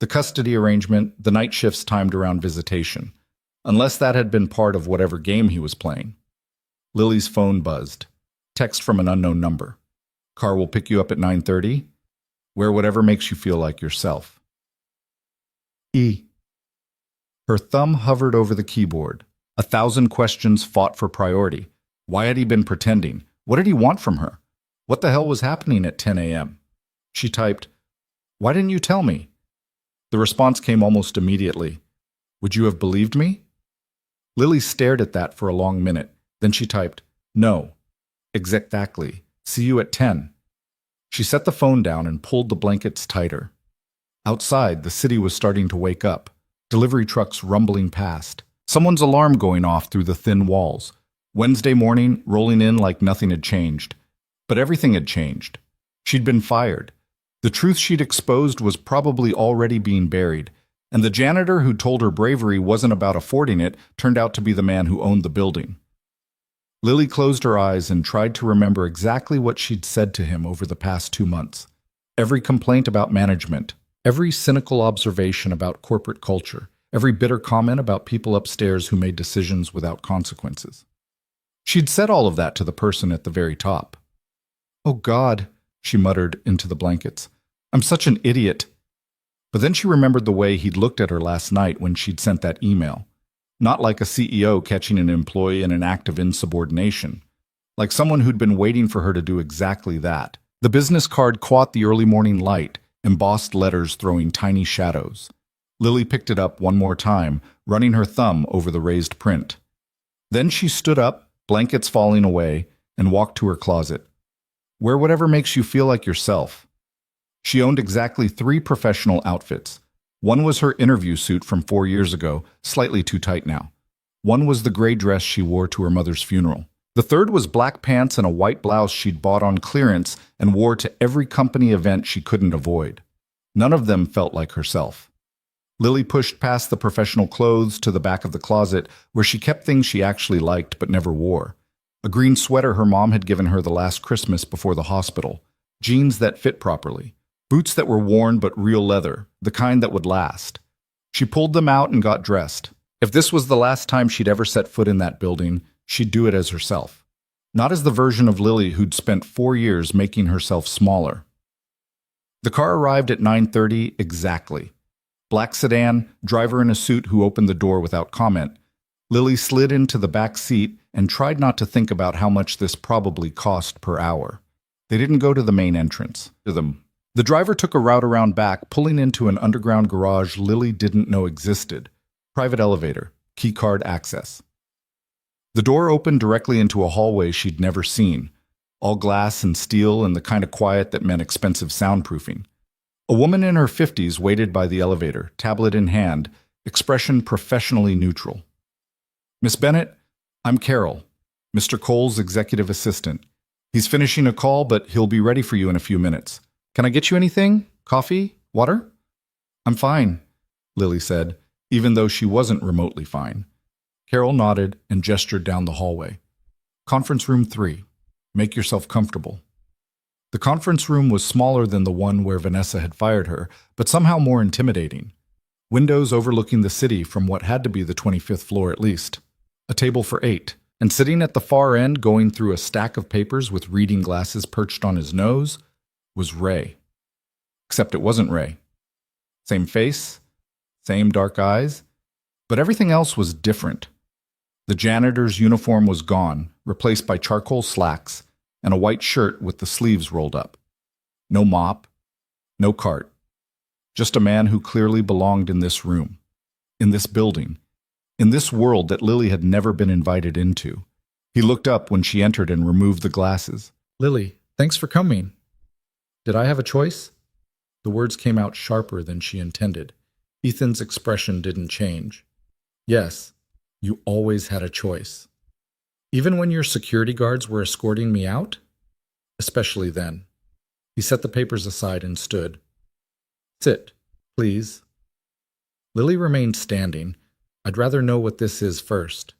The custody arrangement, the night shifts timed around visitation. Unless that had been part of whatever game he was playing. Lily's phone buzzed. Text from an unknown number. Car will pick you up at 9:30. Wear whatever makes you feel like yourself. E. Her thumb hovered over the keyboard. 1,000 questions fought for priority. Why had he been pretending? What did he want from her? What the hell was happening at 10 a.m.? She typed, "Why didn't you tell me?" The response came almost immediately. "Would you have believed me?" Lily stared at that for a long minute. Then she typed, "No. Exactly. See you at 10. She set the phone down and pulled the blankets tighter. Outside, the city was starting to wake up. Delivery trucks rumbling past. Someone's alarm going off through the thin walls. Wednesday morning, rolling in like nothing had changed. But everything had changed. She'd been fired. The truth she'd exposed was probably already being buried. And the janitor who told her bravery wasn't about affording it turned out to be the man who owned the building. Lily closed her eyes and tried to remember exactly what she'd said to him over the past 2 months. Every complaint about management, every cynical observation about corporate culture, every bitter comment about people upstairs who made decisions without consequences. She'd said all of that to the person at the very top. "Oh God," she muttered into the blankets. "I'm such an idiot." But then she remembered the way he'd looked at her last night when she'd sent that email. Not like a CEO catching an employee in an act of insubordination. Like someone who'd been waiting for her to do exactly that. The business card caught the early morning light, embossed letters throwing tiny shadows. Lily picked it up one more time, running her thumb over the raised print. Then she stood up, blankets falling away, and walked to her closet. Wear whatever makes you feel like yourself. She owned exactly 3 professional outfits. One was her interview suit from 4 years ago, slightly too tight now. One was the gray dress she wore to her mother's funeral. The third was black pants and a white blouse she'd bought on clearance and wore to every company event she couldn't avoid. None of them felt like herself. Lily pushed past the professional clothes to the back of the closet, where she kept things she actually liked but never wore. A green sweater her mom had given her the last Christmas before the hospital. Jeans that fit properly. Boots that were worn but real leather, the kind that would last. She pulled them out and got dressed. If this was the last time she'd ever set foot in that building, she'd do it as herself. Not as the version of Lily who'd spent 4 years making herself smaller. The car arrived at 9:30 exactly. Black sedan, driver in a suit who opened the door without comment. Lily slid into the back seat and tried not to think about how much this probably cost per hour. They didn't go to the main entrance. The driver took a route around back, pulling into an underground garage Lily didn't know existed. Private elevator, keycard access. The door opened directly into a hallway she'd never seen, all glass and steel and the kind of quiet that meant expensive soundproofing. A woman in her 50s waited by the elevator, tablet in hand, expression professionally neutral. "Miss Bennett, I'm Carol, Mr. Cole's executive assistant. He's finishing a call, but he'll be ready for you in a few minutes. Can I get you anything? Coffee? Water?" "I'm fine," Lily said, even though she wasn't remotely fine. Carol nodded and gestured down the hallway. "Conference room 3. Make yourself comfortable." The conference room was smaller than the one where Vanessa had fired her, but somehow more intimidating. Windows overlooking the city from what had to be the 25th floor at least. A table for 8, and sitting at the far end going through a stack of papers with reading glasses perched on his nose was Ray. Except it wasn't Ray. Same face, same dark eyes, but everything else was different. The janitor's uniform was gone, replaced by charcoal slacks and a white shirt with the sleeves rolled up. No mop, no cart. Just a man who clearly belonged in this room, in this building, in this world that Lily had never been invited into. He looked up when she entered and removed the glasses. "Lily, thanks for coming. Did I have a choice?" The words came out sharper than she intended. Ethan's expression didn't change. "Yes, you always had a choice. Even when your security guards were escorting me out? Especially then." He set the papers aside and stood. "Sit, please." Lily remained standing. "I'd rather know what this is first."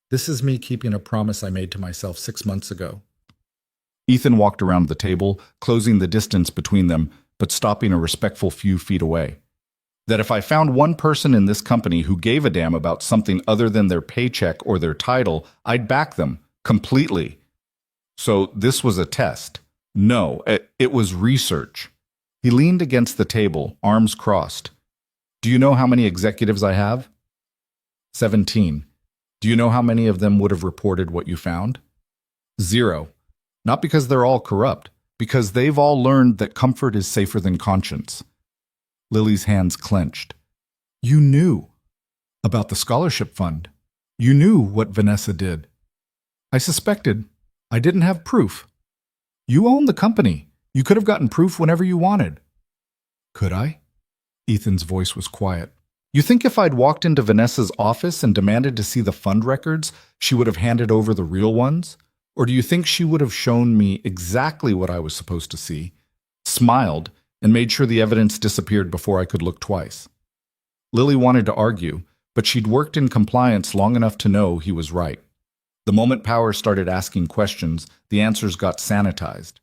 "This is me keeping a promise I made to myself 6 months ago." Ethan walked around the table, closing the distance between them, but stopping a respectful few feet away. "That if I found one person in this company who gave a damn about something other than their paycheck or their title, I'd back them, completely. So this was a test. No, it was research." He leaned against the table, arms crossed. "Do you know how many executives I have?" 17. "Do you know how many of them would have reported what you found?" 0. Not because they're all corrupt, because they've all learned that comfort is safer than conscience. Lily's hands clenched. "You knew about the scholarship fund. You knew what Vanessa did." "I suspected. I didn't have proof." "You own the company. You could have gotten proof whenever you wanted." "Could I?" Ethan's voice was quiet. "You think if I'd walked into Vanessa's office and demanded to see the fund records, she would have handed over the real ones? Or do you think she would have shown me exactly what I was supposed to see, smiled, and made sure the evidence disappeared before I could look twice?" Lily wanted to argue, but she'd worked in compliance long enough to know he was right. The moment Power started asking questions, the answers got sanitized.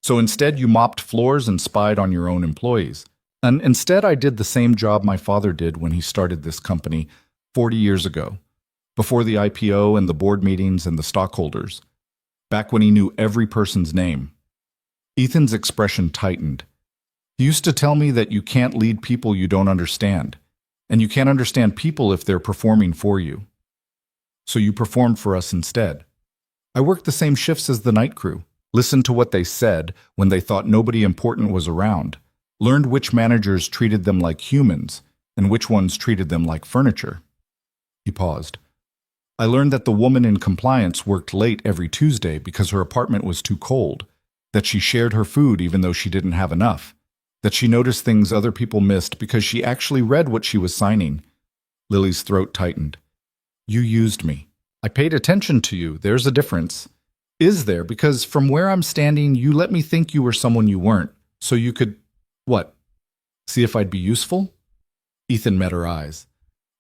"So instead you mopped floors and spied on your own employees. And instead I did the same job my father did when he started this company 40 years ago, before the IPO and the board meetings and the stockholders, back when he knew every person's name." Ethan's expression tightened. "He used to tell me that you can't lead people you don't understand, and you can't understand people if they're performing for you. So you performed for us instead. I worked the same shifts as the night crew, listened to what they said when they thought nobody important was around, learned which managers treated them like humans and which ones treated them like furniture." He paused. "I learned that the woman in compliance worked late every Tuesday because her apartment was too cold, that she shared her food even though she didn't have enough, that she noticed things other people missed because she actually read what she was signing." Lily's throat tightened. "You used me. I paid attention to you. There's a difference." "Is there? Because from where I'm standing, you let me think you were someone you weren't, so you could, what, see if I'd be useful?" Ethan met her eyes.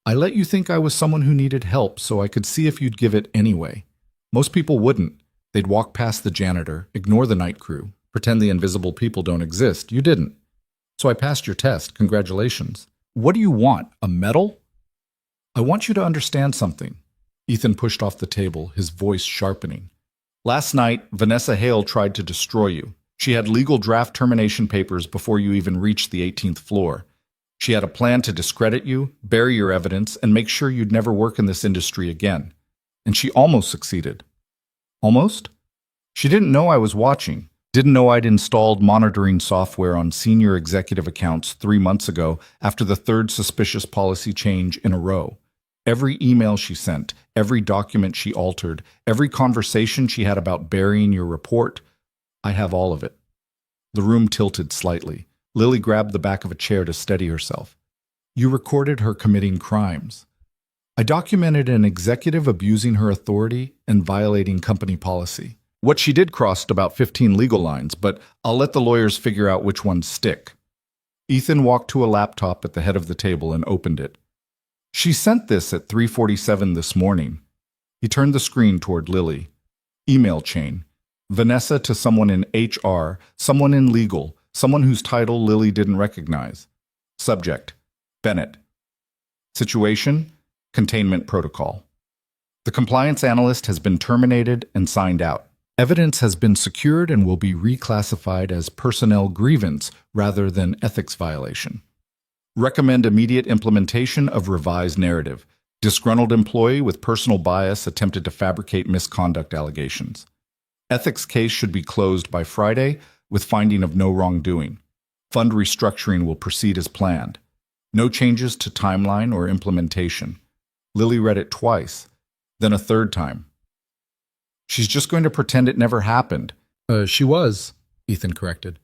"I let you think I was someone who needed help so I could see if you'd give it anyway. Most people wouldn't. They'd walk past the janitor, ignore the night crew, pretend the invisible people don't exist. You didn't. So I passed your test. Congratulations. What do you want? A medal?" "I want you to understand something." Ethan pushed off the table, his voice sharpening. "Last night, Vanessa Hale tried to destroy you. She had legal draft termination papers before you even reached the 18th floor. She had a plan to discredit you, bury your evidence, and make sure you'd never work in this industry again. And she almost succeeded." "Almost?" "She didn't know I was watching, didn't know I'd installed monitoring software on senior executive accounts 3 months ago after the third suspicious policy change in a row. Every email she sent, every document she altered, every conversation she had about burying your report. I have all of it. The room tilted slightly. Lily grabbed the back of a chair to steady herself. You recorded her committing crimes. I documented an executive abusing her authority and violating company policy. What she did crossed about 15 legal lines, but I'll let the lawyers figure out which ones stick. Ethan walked to a laptop at the head of the table and opened it. She sent this at 3:47 this morning. He turned the screen toward Lily. Email chain. Vanessa to someone in HR, someone in legal, someone whose title Lily didn't recognize. Subject. Bennett. Situation. Containment protocol. The compliance analyst has been terminated and signed out. Evidence has been secured and will be reclassified as personnel grievance rather than ethics violation. Recommend immediate implementation of revised narrative. Disgruntled employee with personal bias attempted to fabricate misconduct allegations. Ethics case should be closed by Friday with finding of no wrongdoing. Fund restructuring will proceed as planned. No changes to timeline or implementation. Lily read it twice, then a third time. She's just going to pretend it never happened. She was, Ethan corrected.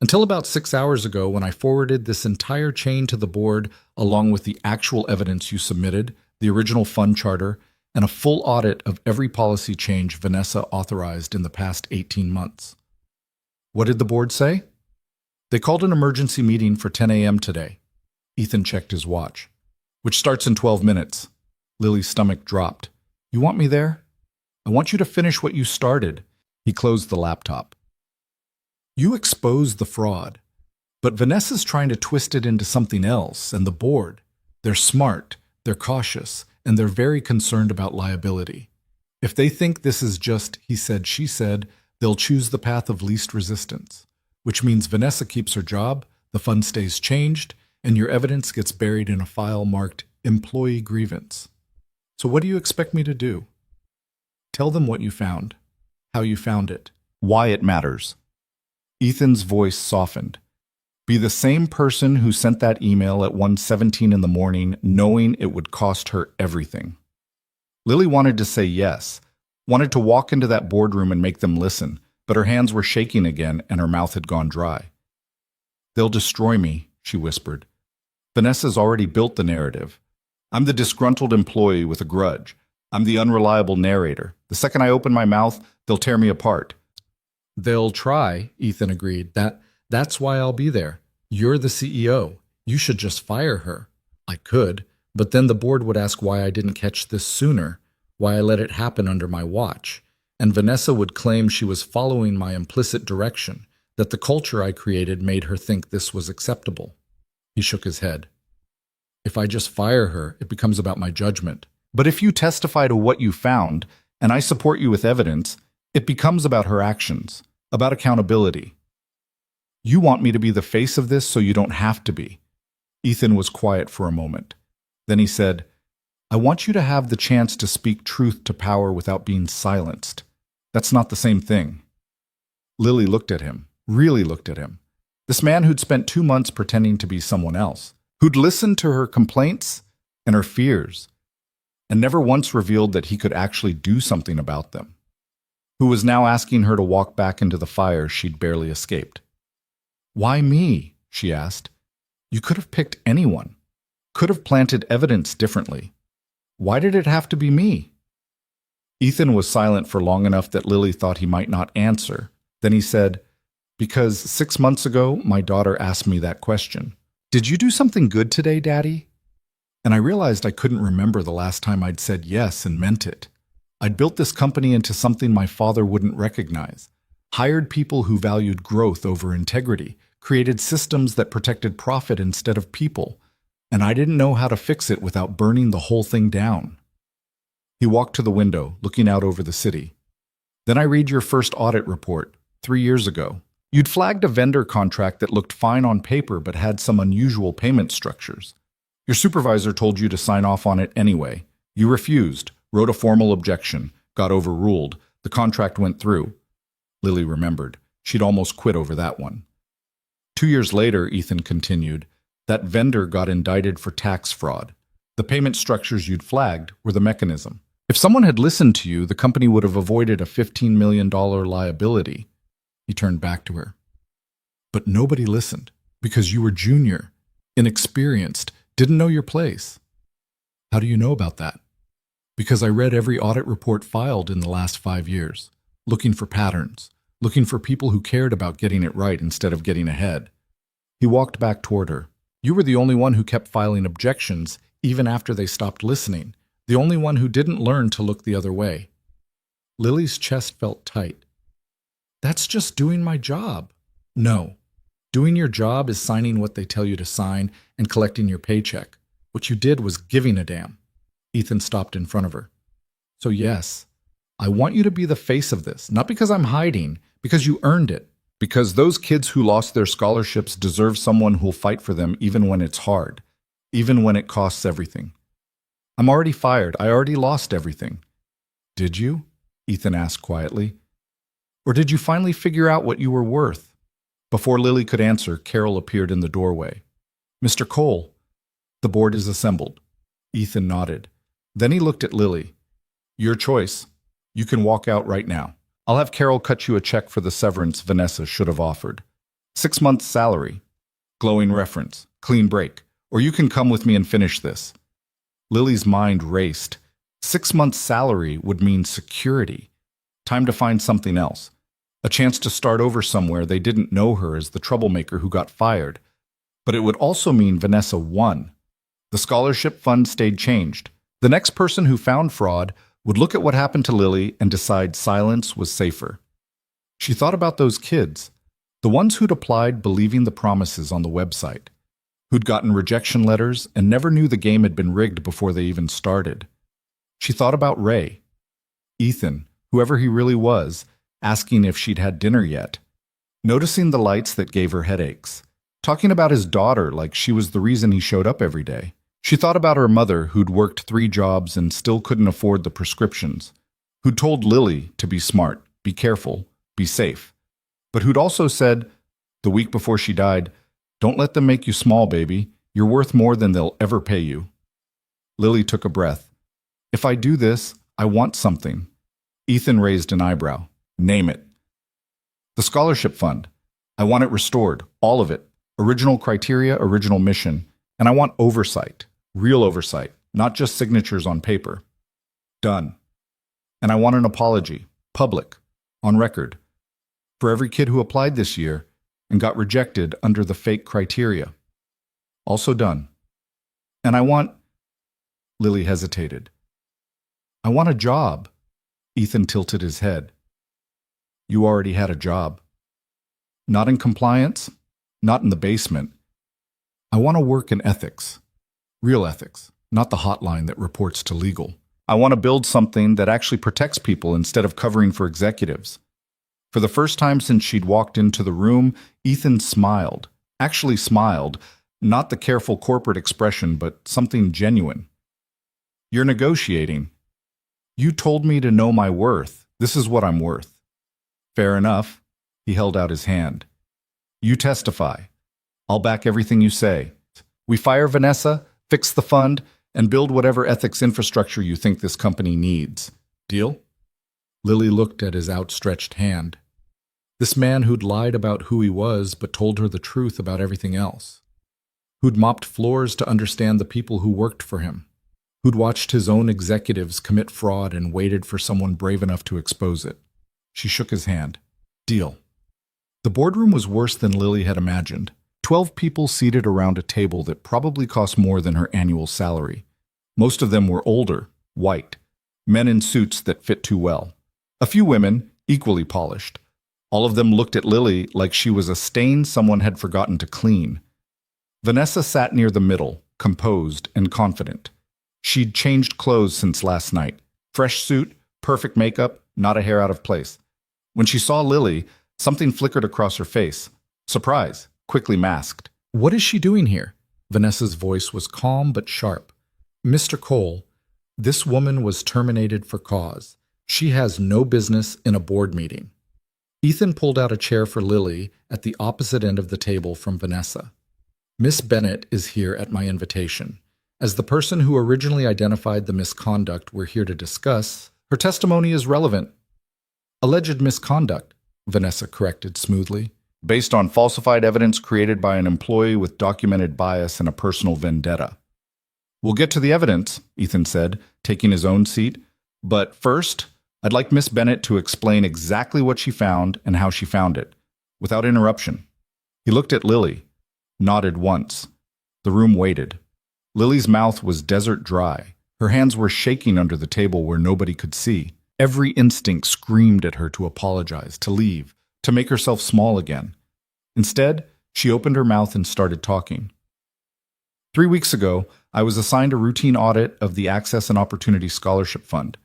Until about 6 hours ago when I forwarded this entire chain to the board along with the actual evidence you submitted, the original fund charter, and a full audit of every policy change Vanessa authorized in the past 18 months. What did the board say? They called an emergency meeting for 10 a.m. today. Ethan checked his watch. Which starts in 12 minutes. Lily's stomach dropped. You want me there? I want you to finish what you started. He closed the laptop. You exposed the fraud, but Vanessa's trying to twist it into something else, and the board. They're smart, they're cautious, and they're very concerned about liability. If they think this is just he said, she said, they'll choose the path of least resistance, which means Vanessa keeps her job, the fund stays changed, and your evidence gets buried in a file marked employee grievance. So what do you expect me to do? Tell them what you found, how you found it, why it matters. Ethan's voice softened. Be the same person who sent that email at 1:17 in the morning, knowing it would cost her everything. Lily wanted to say yes, wanted to walk into that boardroom and make them listen, but her hands were shaking again and her mouth had gone dry. They'll destroy me, she whispered. Vanessa's already built the narrative. I'm the disgruntled employee with a grudge. I'm the unreliable narrator. The second I open my mouth, they'll tear me apart. They'll try, Ethan agreed. That's why I'll be there. You're the CEO. You should just fire her. I could, but then the board would ask why I didn't catch this sooner, why I let it happen under my watch. And Vanessa would claim she was following my implicit direction, that the culture I created made her think this was acceptable. He shook his head. If I just fire her, it becomes about my judgment. But if you testify to what you found, and I support you with evidence, it becomes about her actions, about accountability. You want me to be the face of this so you don't have to be. Ethan was quiet for a moment. Then he said, I want you to have the chance to speak truth to power without being silenced. That's not the same thing. Lily looked at him, really looked at him. This man who'd spent 2 months pretending to be someone else, who'd listened to her complaints and her fears, and never once revealed that he could actually do something about them, who was now asking her to walk back into the fire she'd barely escaped. Why me? She asked. You could have picked anyone, could have planted evidence differently. Why did it have to be me? Ethan was silent for long enough that Lily thought he might not answer. Then he said, Because 6 months ago, my daughter asked me that question. Did you do something good today, Daddy? And I realized I couldn't remember the last time I'd said yes and meant it. I'd built this company into something my father wouldn't recognize, hired people who valued growth over integrity, created systems that protected profit instead of people, and I didn't know how to fix it without burning the whole thing down. He walked to the window, looking out over the city. Then I read your first audit report, 3 years ago. You'd flagged a vendor contract that looked fine on paper but had some unusual payment structures. Your supervisor told you to sign off on it anyway. You refused, wrote a formal objection, got overruled. The contract went through. Lily remembered. She'd almost quit over that one. 2 years later, Ethan continued, that vendor got indicted for tax fraud. The payment structures you'd flagged were the mechanism. If someone had listened to you, the company would have avoided a $15 million liability. He turned back to her. But nobody listened, because you were junior, inexperienced, didn't know your place. How do you know about that? Because I read every audit report filed in the last 5 years, looking for patterns, looking for people who cared about getting it right instead of getting ahead. He walked back toward her. You were the only one who kept filing objections even after they stopped listening, the only one who didn't learn to look the other way. Lily's chest felt tight. That's just doing my job. No. Doing your job is signing what they tell you to sign and collecting your paycheck. What you did was giving a damn. Ethan stopped in front of her. So yes, I want you to be the face of this, not because I'm hiding, because you earned it. Because those kids who lost their scholarships deserve someone who'll fight for them even when it's hard, even when it costs everything. I'm already fired. I already lost everything. Did you? Ethan asked quietly. Or did you finally figure out what you were worth? Before Lily could answer, Carol appeared in the doorway. Mr. Cole, the board is assembled. Ethan nodded. Then he looked at Lily. Your choice. You can walk out right now. I'll have Carol cut you a check for the severance Vanessa should have offered. 6 months' salary. Glowing reference. Clean break. Or you can come with me and finish this. Lily's mind raced. 6 months' salary would mean security. Time to find something else. A chance to start over somewhere they didn't know her as the troublemaker who got fired. But it would also mean Vanessa won. The scholarship fund stayed changed. The next person who found fraud would look at what happened to Lily and decide silence was safer. She thought about those kids, the ones who'd applied believing the promises on the website, who'd gotten rejection letters and never knew the game had been rigged before they even started. She thought about Ray, Ethan, whoever he really was, asking if she'd had dinner yet, noticing the lights that gave her headaches, talking about his daughter like she was the reason he showed up every day. She thought about her mother who'd worked 3 jobs and still couldn't afford the prescriptions, who'd told Lily to be smart, be careful, be safe, but who'd also said, the week before she died, don't let them make you small, baby. You're worth more than they'll ever pay you. Lily took a breath. If I do this, I want something. Ethan raised an eyebrow. Name it. The scholarship fund. I want it restored, all of it. Original criteria, original mission. And I want oversight. Real oversight, not just signatures on paper. Done. And I want an apology, public, on record, for every kid who applied this year and got rejected under the fake criteria. Also done. And I want... Lily hesitated. I want a job. Ethan tilted his head. You already had a job. Not in compliance, not in the basement. I want to work in ethics. Real ethics, not the hotline that reports to legal. I want to build something that actually protects people instead of covering for executives. For the first time since she'd walked into the room, Ethan smiled. Actually smiled, not the careful corporate expression, but something genuine. You're negotiating. You told me to know my worth. This is what I'm worth. Fair enough. He held out his hand. You testify. I'll back everything you say. We fire Vanessa, fix the fund, and build whatever ethics infrastructure you think this company needs. Deal? Lily looked at his outstretched hand. This man who'd lied about who he was but told her the truth about everything else. Who'd mopped floors to understand the people who worked for him. Who'd watched his own executives commit fraud and waited for someone brave enough to expose it. She shook his hand. Deal. The boardroom was worse than Lily had imagined. 12 people seated around a table that probably cost more than her annual salary. Most of them were older, white, men in suits that fit too well. A few women, equally polished. All of them looked at Lily like she was a stain someone had forgotten to clean. Vanessa sat near the middle, composed and confident. She'd changed clothes since last night. Fresh suit, perfect makeup, not a hair out of place. When she saw Lily, something flickered across her face. Surprise. Quickly masked. What is she doing here? Vanessa's voice was calm but sharp. Mr. Cole, this woman was terminated for cause. She has no business in a board meeting. Ethan pulled out a chair for Lily at the opposite end of the table from Vanessa. Miss Bennett is here at my invitation. As the person who originally identified the misconduct we're here to discuss, her testimony is relevant. Alleged misconduct, Vanessa corrected smoothly, based on falsified evidence created by an employee with documented bias and a personal vendetta. We'll get to the evidence, Ethan said, taking his own seat. But first, I'd like Miss Bennett to explain exactly what she found and how she found it, without interruption. He looked at Lily, nodded once. The room waited. Lily's mouth was desert dry. Her hands were shaking under the table where nobody could see. Every instinct screamed at her to apologize, to leave, to make herself small again. Instead, she opened her mouth and started talking. 3 weeks ago, I was assigned a routine audit of the Access and Opportunity Scholarship Fund.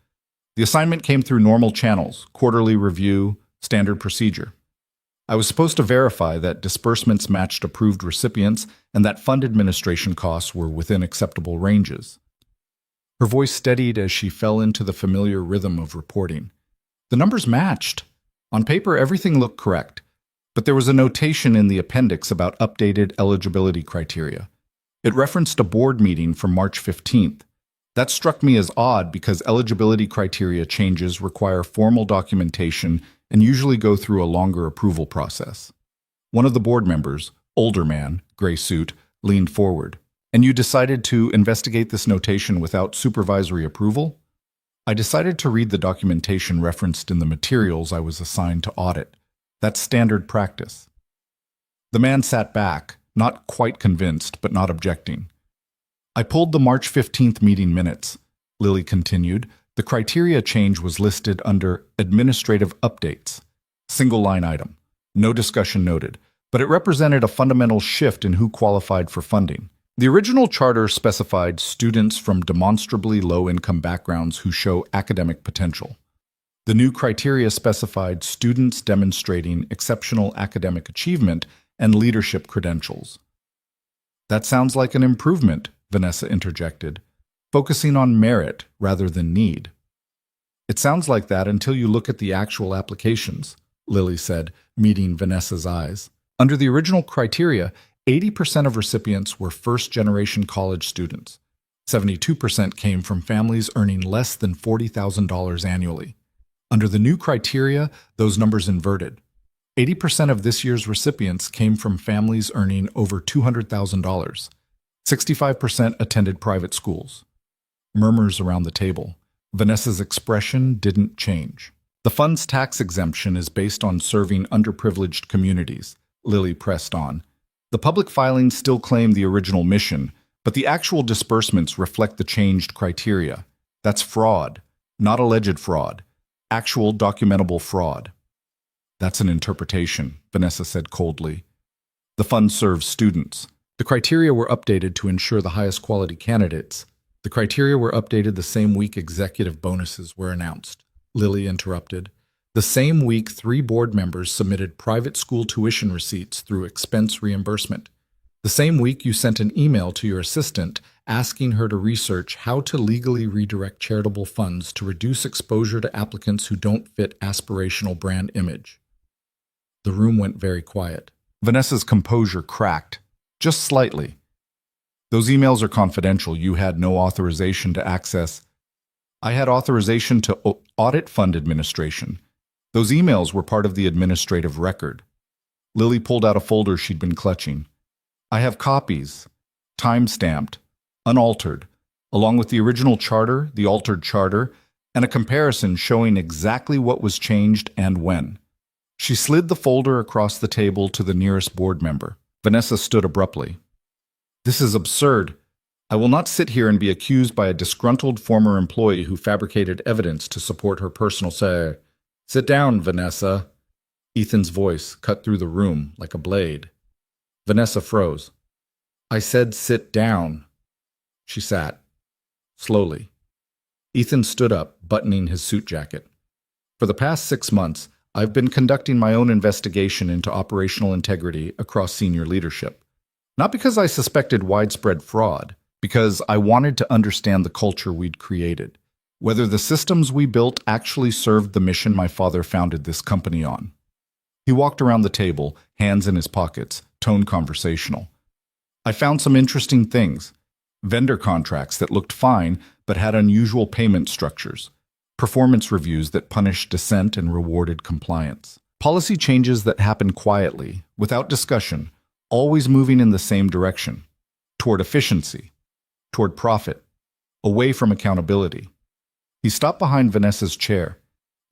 The assignment came through normal channels, quarterly review, standard procedure. I was supposed to verify that disbursements matched approved recipients and that fund administration costs were within acceptable ranges. Her voice steadied as she fell into the familiar rhythm of reporting. The numbers matched. On paper, everything looked correct, but there was a notation in the appendix about updated eligibility criteria. It referenced a board meeting from March 15th. That struck me as odd because eligibility criteria changes require formal documentation and usually go through a longer approval process. One of the board members, older man, gray suit, leaned forward. And you decided to investigate this notation without supervisory approval? I decided to read the documentation referenced in the materials I was assigned to audit. That's standard practice. The man sat back, not quite convinced, but not objecting. I pulled the March 15th meeting minutes. Lily continued. The criteria change was listed under Administrative Updates. Single line item. No discussion noted. But it represented a fundamental shift in who qualified for funding. The original charter specified students from demonstrably low-income backgrounds who show academic potential. The new criteria specified students demonstrating exceptional academic achievement and leadership credentials. That sounds like an improvement, Vanessa interjected, focusing on merit rather than need. It sounds like that until you look at the actual applications, Lily said, meeting Vanessa's eyes. Under the original criteria, 80% of recipients were first-generation college students. 72% came from families earning less than $40,000 annually. Under the new criteria, those numbers inverted. 80% of this year's recipients came from families earning over $200,000. 65% attended private schools. Murmurs around the table. Vanessa's expression didn't change. The fund's tax exemption is based on serving underprivileged communities, Lily pressed on. The public filings still claim the original mission, but the actual disbursements reflect the changed criteria. That's fraud, not alleged fraud. Actual documentable fraud. That's an interpretation, Vanessa said coldly. The fund serves students. The criteria were updated to ensure the highest quality candidates. The criteria were updated the same week executive bonuses were announced. Lily interrupted. The same week, 3 board members submitted private school tuition receipts through expense reimbursement. The same week, you sent an email to your assistant asking her to research how to legally redirect charitable funds to reduce exposure to applicants who don't fit aspirational brand image. The room went very quiet. Vanessa's composure cracked, just slightly. Those emails are confidential. You had no authorization to access. I had authorization to audit fund administration. Those emails were part of the administrative record. Lily pulled out a folder she'd been clutching. I have copies, time-stamped, unaltered, along with the original charter, the altered charter, and a comparison showing exactly what was changed and when. She slid the folder across the table to the nearest board member. Vanessa stood abruptly. This is absurd. I will not sit here and be accused by a disgruntled former employee who fabricated evidence to support her personal say. Sit down, Vanessa. Ethan's voice cut through the room like a blade. Vanessa froze. I said sit down. She sat, slowly. Ethan stood up, buttoning his suit jacket. For the past 6 months, I've been conducting my own investigation into operational integrity across senior leadership. Not because I suspected widespread fraud, because I wanted to understand the culture we'd created, whether the systems we built actually served the mission my father founded this company on. He walked around the table, hands in his pockets, tone conversational. I found some interesting things. vendor contracts that looked fine but had unusual payment structures, performance reviews that punished dissent and rewarded compliance, policy changes that happened quietly, without discussion, always moving in the same direction, toward efficiency, toward profit, away from accountability. He stopped behind Vanessa's chair,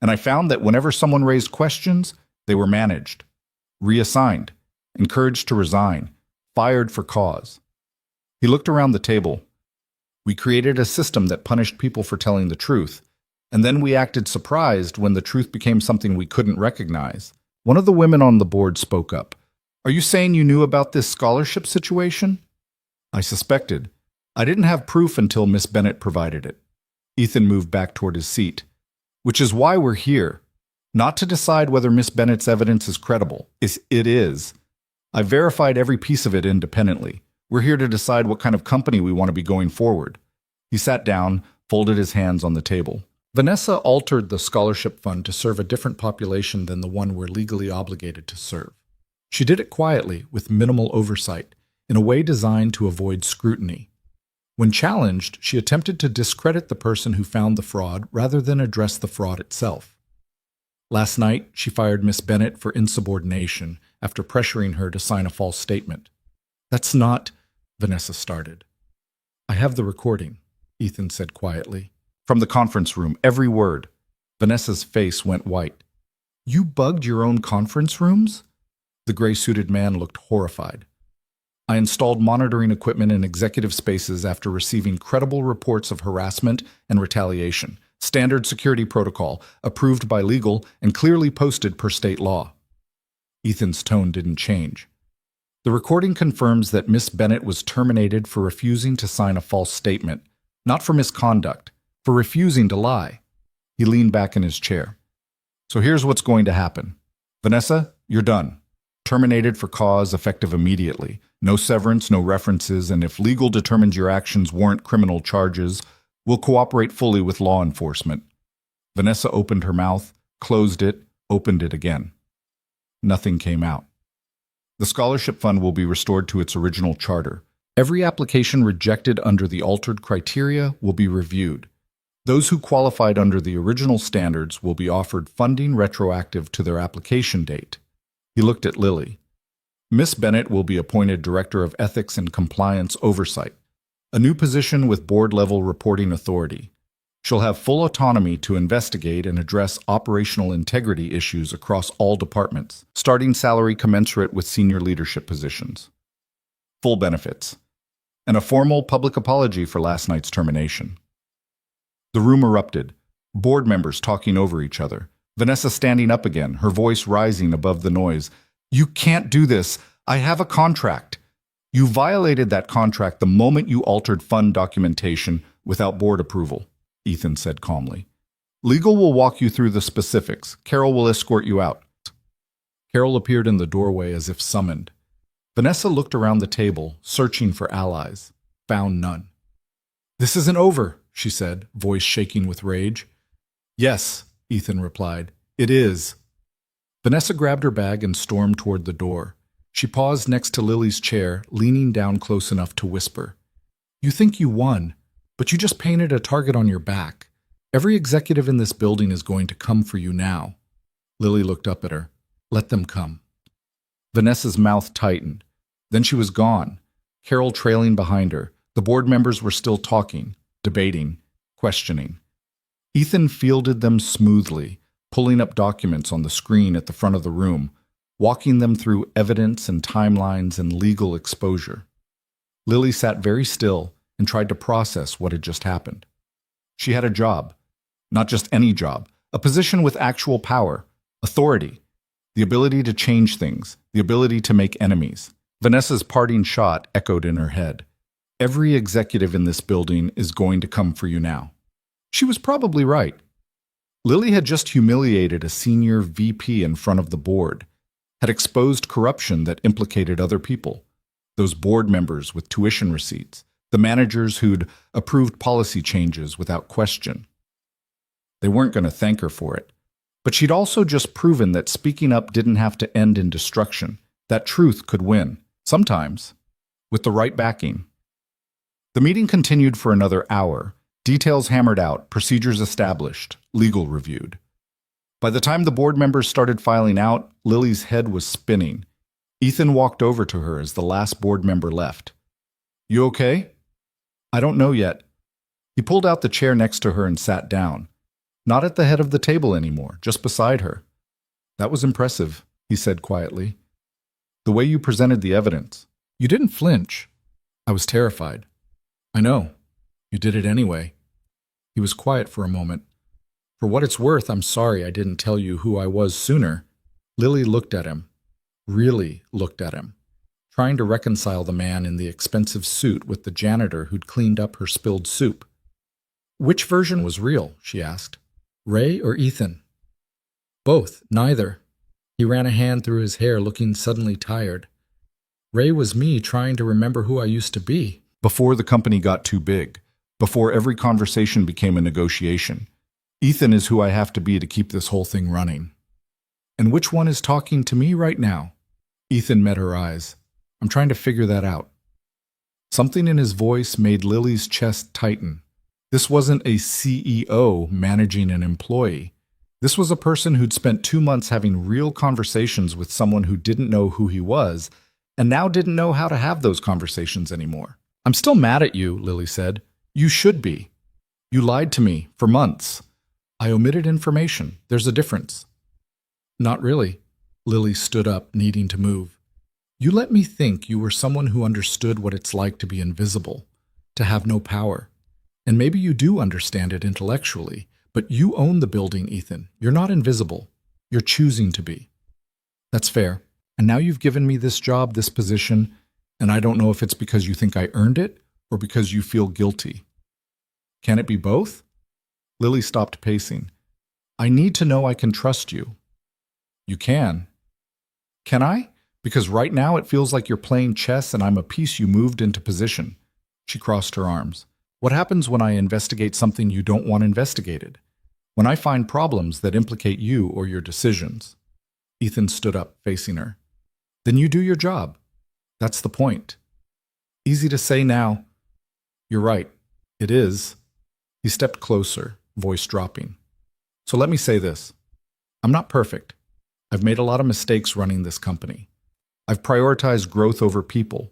and I found that whenever someone raised questions, they were managed, reassigned, encouraged to resign, fired for cause. He looked around the table. We created a system that punished people for telling the truth, and then we acted surprised when the truth became something we couldn't recognize. One of the women on the board spoke up. "Are you saying you knew about this scholarship situation?" I suspected. I didn't have proof until Miss Bennett provided it. Ethan moved back toward his seat. "Which is why we're here. Not to decide whether Miss Bennett's evidence is credible. It is. I verified every piece of it independently. We're here to decide what kind of company we want to be going forward." He sat down, folded his hands on the table. "Vanessa altered the scholarship fund to serve a different population than the one we're legally obligated to serve. She did it quietly, with minimal oversight, in a way designed to avoid scrutiny. When challenged, she attempted to discredit the person who found the fraud rather than address the fraud itself. Last night, she fired Miss Bennett for insubordination after pressuring her to sign a false statement. "That's not," Vanessa started. "I have the recording," Ethan said quietly. From the conference room, every word. Vanessa's face went white. "You bugged your own conference rooms?" The gray-suited man looked horrified. "I installed monitoring equipment in executive spaces after receiving credible reports of harassment and retaliation. Standard security protocol, approved by legal and clearly posted per state law." Ethan's tone didn't change. "The recording confirms that Miss Bennett was terminated for refusing to sign a false statement, not for misconduct, for refusing to lie." He leaned back in his chair. "So here's what's going to happen. Vanessa, you're done. Terminated for cause, effective immediately. No severance, no references, and if legal determines your actions warrant criminal charges, we'll cooperate fully with law enforcement." Vanessa opened her mouth, closed it, opened it again. Nothing came out. "The scholarship fund will be restored to its original charter. Every application rejected under the altered criteria will be reviewed. Those who qualified under the original standards will be offered funding retroactive to their application date." He looked at Lily. "Miss Bennett will be appointed Director of Ethics and Compliance Oversight, a new position with board-level reporting authority. She'll have full autonomy to investigate and address operational integrity issues across all departments, starting salary commensurate with senior leadership positions. Full benefits. And a formal public apology for last night's termination." The room erupted, board members talking over each other. Vanessa standing up again, her voice rising above the noise. "You can't do this. I have a contract. You violated that contract the moment you altered fund documentation without board approval," Ethan said calmly. "Legal will walk you through the specifics. Carol will escort you out." Carol appeared in the doorway as if summoned. Vanessa looked around the table, searching for allies. Found none. "This isn't over," she said, voice shaking with rage. "Yes," Ethan replied. "It is." Vanessa grabbed her bag and stormed toward the door. She paused next to Lily's chair, leaning down close enough to whisper. "You think you won, but you just painted a target on your back. Every executive in this building is going to come for you now." Lily looked up at her. "Let them come." Vanessa's mouth tightened. Then she was gone, Carol trailing behind her. The board members were still talking, debating, questioning. Ethan fielded them smoothly, pulling up documents on the screen at the front of the room, walking them through evidence and timelines and legal exposure. Lily sat very still and tried to process what had just happened. She had a job, not just any job, a position with actual power, authority, the ability to change things, the ability to make enemies. Vanessa's parting shot echoed in her head. Every executive in this building is going to come for you now. She was probably right. Lily had just humiliated a senior VP in front of the board, had exposed corruption that implicated other people, those board members with tuition receipts, the managers who'd approved policy changes without question. They weren't going to thank her for it. But she'd also just proven that speaking up didn't have to end in destruction, that truth could win, sometimes, with the right backing. The meeting continued for another hour, details hammered out, procedures established, legal reviewed. By the time the board members started filing out, Lily's head was spinning. Ethan walked over to her as the last board member left. "You okay?" "I don't know yet." He pulled out the chair next to her and sat down. Not at the head of the table anymore, just beside her. "That was impressive," he said quietly. "The way you presented the evidence. You didn't flinch." "I was terrified." "I know. You did it anyway." He was quiet for a moment. "For what it's worth, I'm sorry I didn't tell you who I was sooner." Lily looked at him. Really looked at him, trying to reconcile the man in the expensive suit with the janitor who'd cleaned up her spilled soup. "Which version was real?" she asked. "Ray or Ethan?" "Both, neither." He ran a hand through his hair, looking suddenly tired. "Ray was me trying to remember who I used to be. Before the company got too big, before every conversation became a negotiation. Ethan is who I have to be to keep this whole thing running." "And which one is talking to me right now?" Ethan met her eyes. "I'm trying to figure that out." Something in his voice made Lily's chest tighten. This wasn't a CEO managing an employee. This was a person who'd spent 2 months having real conversations with someone who didn't know who he was, and now didn't know how to have those conversations anymore. "I'm still mad at you," Lily said. "You should be. You lied to me for months. I omitted information. There's a difference." "Not really." Lily stood up, needing to move. "You let me think you were someone who understood what it's like to be invisible, to have no power. And maybe you do understand it intellectually, but you own the building, Ethan. You're not invisible. You're choosing to be." "That's fair. And now you've given me this job, this position, and I don't know if it's because you think I earned it or because you feel guilty. Can it be both?" Lily stopped pacing. "I need to know I can trust you." "You can." "Can I? Because right now it feels like you're playing chess and I'm a piece you moved into position." She crossed her arms. "What happens when I investigate something you don't want investigated? When I find problems that implicate you or your decisions?" Ethan stood up, facing her. "Then you do your job. That's the point." "Easy to say now." "You're right. It is." He stepped closer, voice dropping. "So let me say this. I'm not perfect. I've made a lot of mistakes running this company. I've prioritized growth over people,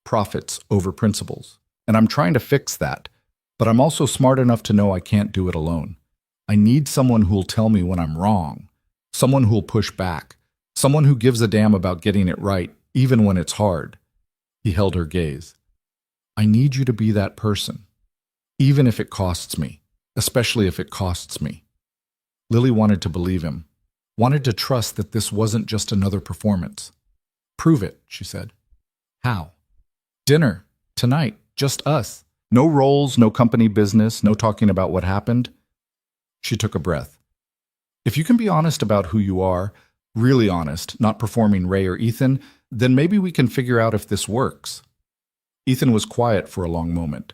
profits over principles, and I'm trying to fix that, but I'm also smart enough to know I can't do it alone. I need someone who'll tell me when I'm wrong, someone who'll push back, someone who gives a damn about getting it right, even when it's hard." He held her gaze. "I need you to be that person, even if it costs me, especially if it costs me." Lily wanted to believe him, wanted to trust that this wasn't just another performance. "Prove it," she said. "How?" "Dinner. Tonight. Just us. No roles, no company business, no talking about what happened." She took a breath. "If you can be honest about who you are, really honest, not performing Ray or Ethan, then maybe we can figure out if this works." Ethan was quiet for a long moment.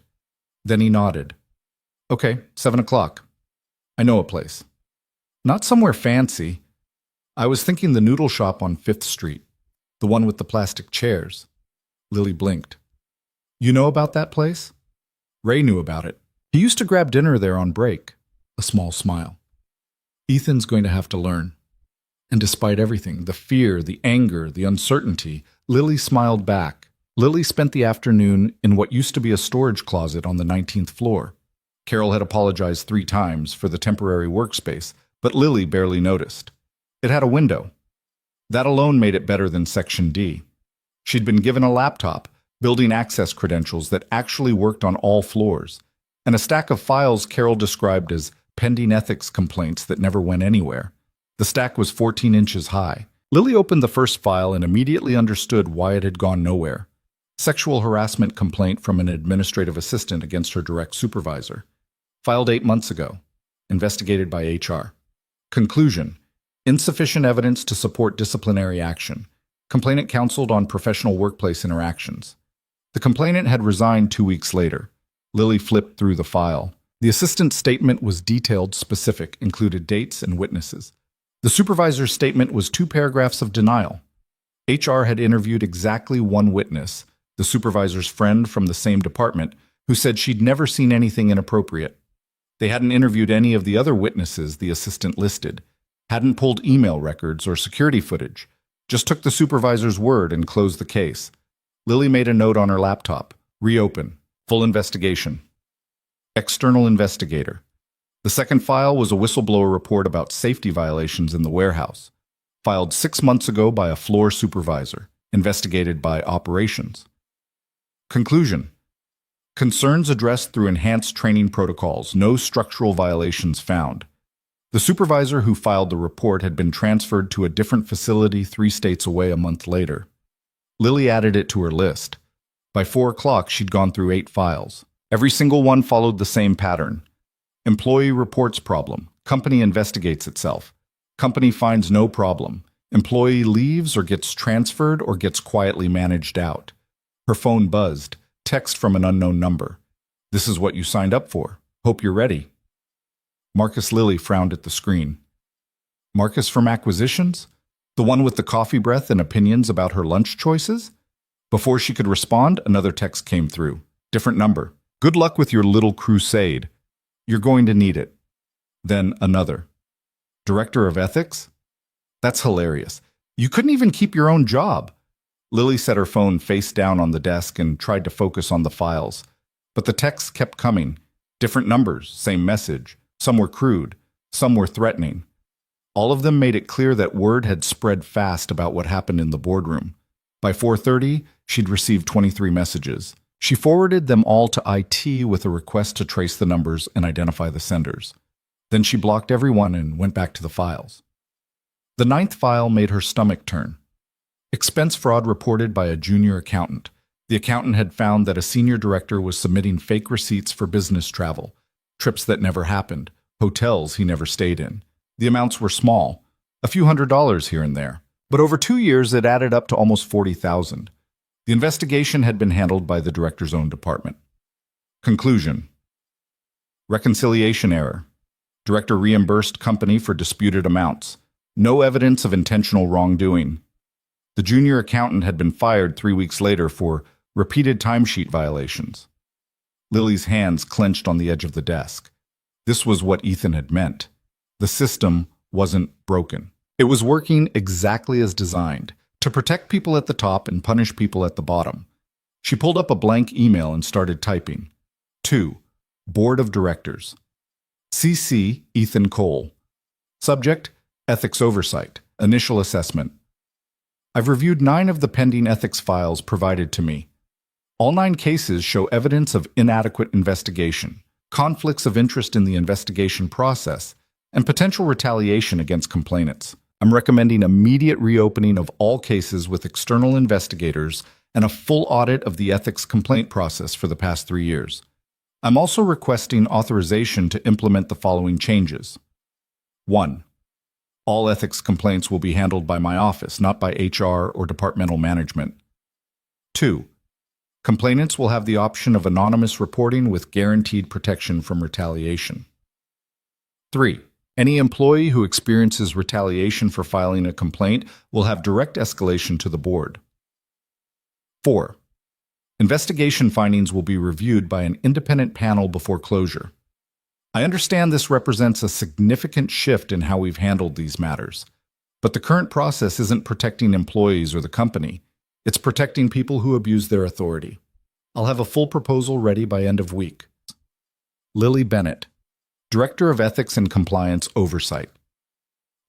Then he nodded. "Okay, 7 o'clock. I know a place. Not somewhere fancy. I was thinking the noodle shop on 5th Street, the one with the plastic chairs." Lily blinked. "You know about that place?" "Ray knew about it. He used to grab dinner there on break." A small smile. "Ethan's going to have to learn." And despite everything, the fear, the anger, the uncertainty, Lily smiled back. Lily spent the afternoon in what used to be a storage closet on the 19th floor. Carol had apologized 3 times for the temporary workspace, but Lily barely noticed. It had a window. That alone made it better than Section D. She'd been given a laptop, building access credentials that actually worked on all floors, and a stack of files Carol described as pending ethics complaints that never went anywhere. The stack was 14 inches high. Lily opened the first file and immediately understood why it had gone nowhere. Sexual harassment complaint from an administrative assistant against her direct supervisor. Filed 8 months ago. Investigated by HR. Conclusion: insufficient evidence to support disciplinary action. Complainant counseled on professional workplace interactions. The complainant had resigned 2 weeks later. Lily flipped through the file. The assistant's statement was detailed, specific, included dates and witnesses. The supervisor's statement was 2 paragraphs of denial. HR had interviewed exactly 1 witness, the supervisor's friend from the same department, who said she'd never seen anything inappropriate. They hadn't interviewed any of the other witnesses the assistant listed, hadn't pulled email records or security footage, just took the supervisor's word and closed the case. Lily made a note on her laptop. Reopen. Full investigation. External investigator. The second file was a whistleblower report about safety violations in the warehouse, filed 6 months ago by a floor supervisor, investigated by operations. Conclusion. Concerns addressed through enhanced training protocols, no structural violations found. The supervisor who filed the report had been transferred to a different facility 3 states away a month later. Lily added it to her list. By 4 o'clock, she'd gone through 8 files. Every single one followed the same pattern. Employee reports problem. Company investigates itself. Company finds no problem. Employee leaves or gets transferred or gets quietly managed out. Her phone buzzed. Text from an unknown number. This is what you signed up for. Hope you're ready. Marcus Lilly frowned at the screen. Marcus from Acquisitions? The one with the coffee breath and opinions about her lunch choices? Before she could respond, another text came through. Different number. Good luck with your little crusade. You're going to need it. Then another. Director of Ethics? That's hilarious. You couldn't even keep your own job. Lily set her phone face down on the desk and tried to focus on the files. But the texts kept coming. Different numbers, same message. Some were crude, some were threatening. All of them made it clear that word had spread fast about what happened in the boardroom. By 4:30, she'd received 23 messages. She forwarded them all to IT with a request to trace the numbers and identify the senders. Then she blocked everyone and went back to the files. The 9th file made her stomach turn. Expense fraud reported by a junior accountant. The accountant had found that a senior director was submitting fake receipts for business travel, trips that never happened, hotels he never stayed in. The amounts were small, a few $100s here and there, but over 2 years it added up to almost $40,000. The investigation had been handled by the director's own department. Conclusion. Reconciliation error. Director reimbursed company for disputed amounts. No evidence of intentional wrongdoing. The junior accountant had been fired 3 weeks later for repeated timesheet violations. Lily's hands clenched on the edge of the desk. This was what Ethan had meant. The system wasn't broken. It was working exactly as designed, to protect people at the top and punish people at the bottom. She pulled up a blank email and started typing. 2. Board of Directors. CC Ethan Cole. Subject, Ethics Oversight. Initial assessment. I've reviewed 9 of the pending ethics files provided to me. All 9 cases show evidence of inadequate investigation, conflicts of interest in the investigation process, and potential retaliation against complainants. I'm recommending immediate reopening of all cases with external investigators and a full audit of the ethics complaint process for the past 3 years. I'm also requesting authorization to implement the following changes. 1. All ethics complaints will be handled by my office, not by HR or departmental management. 2. Complainants will have the option of anonymous reporting with guaranteed protection from retaliation. 3. Any employee who experiences retaliation for filing a complaint will have direct escalation to the board. 4. Investigation findings will be reviewed by an independent panel before closure. I understand this represents a significant shift in how we've handled these matters, but the current process isn't protecting employees or the company. It's protecting people who abuse their authority. I'll have a full proposal ready by end of week. Lily Bennett, Director of Ethics and Compliance Oversight.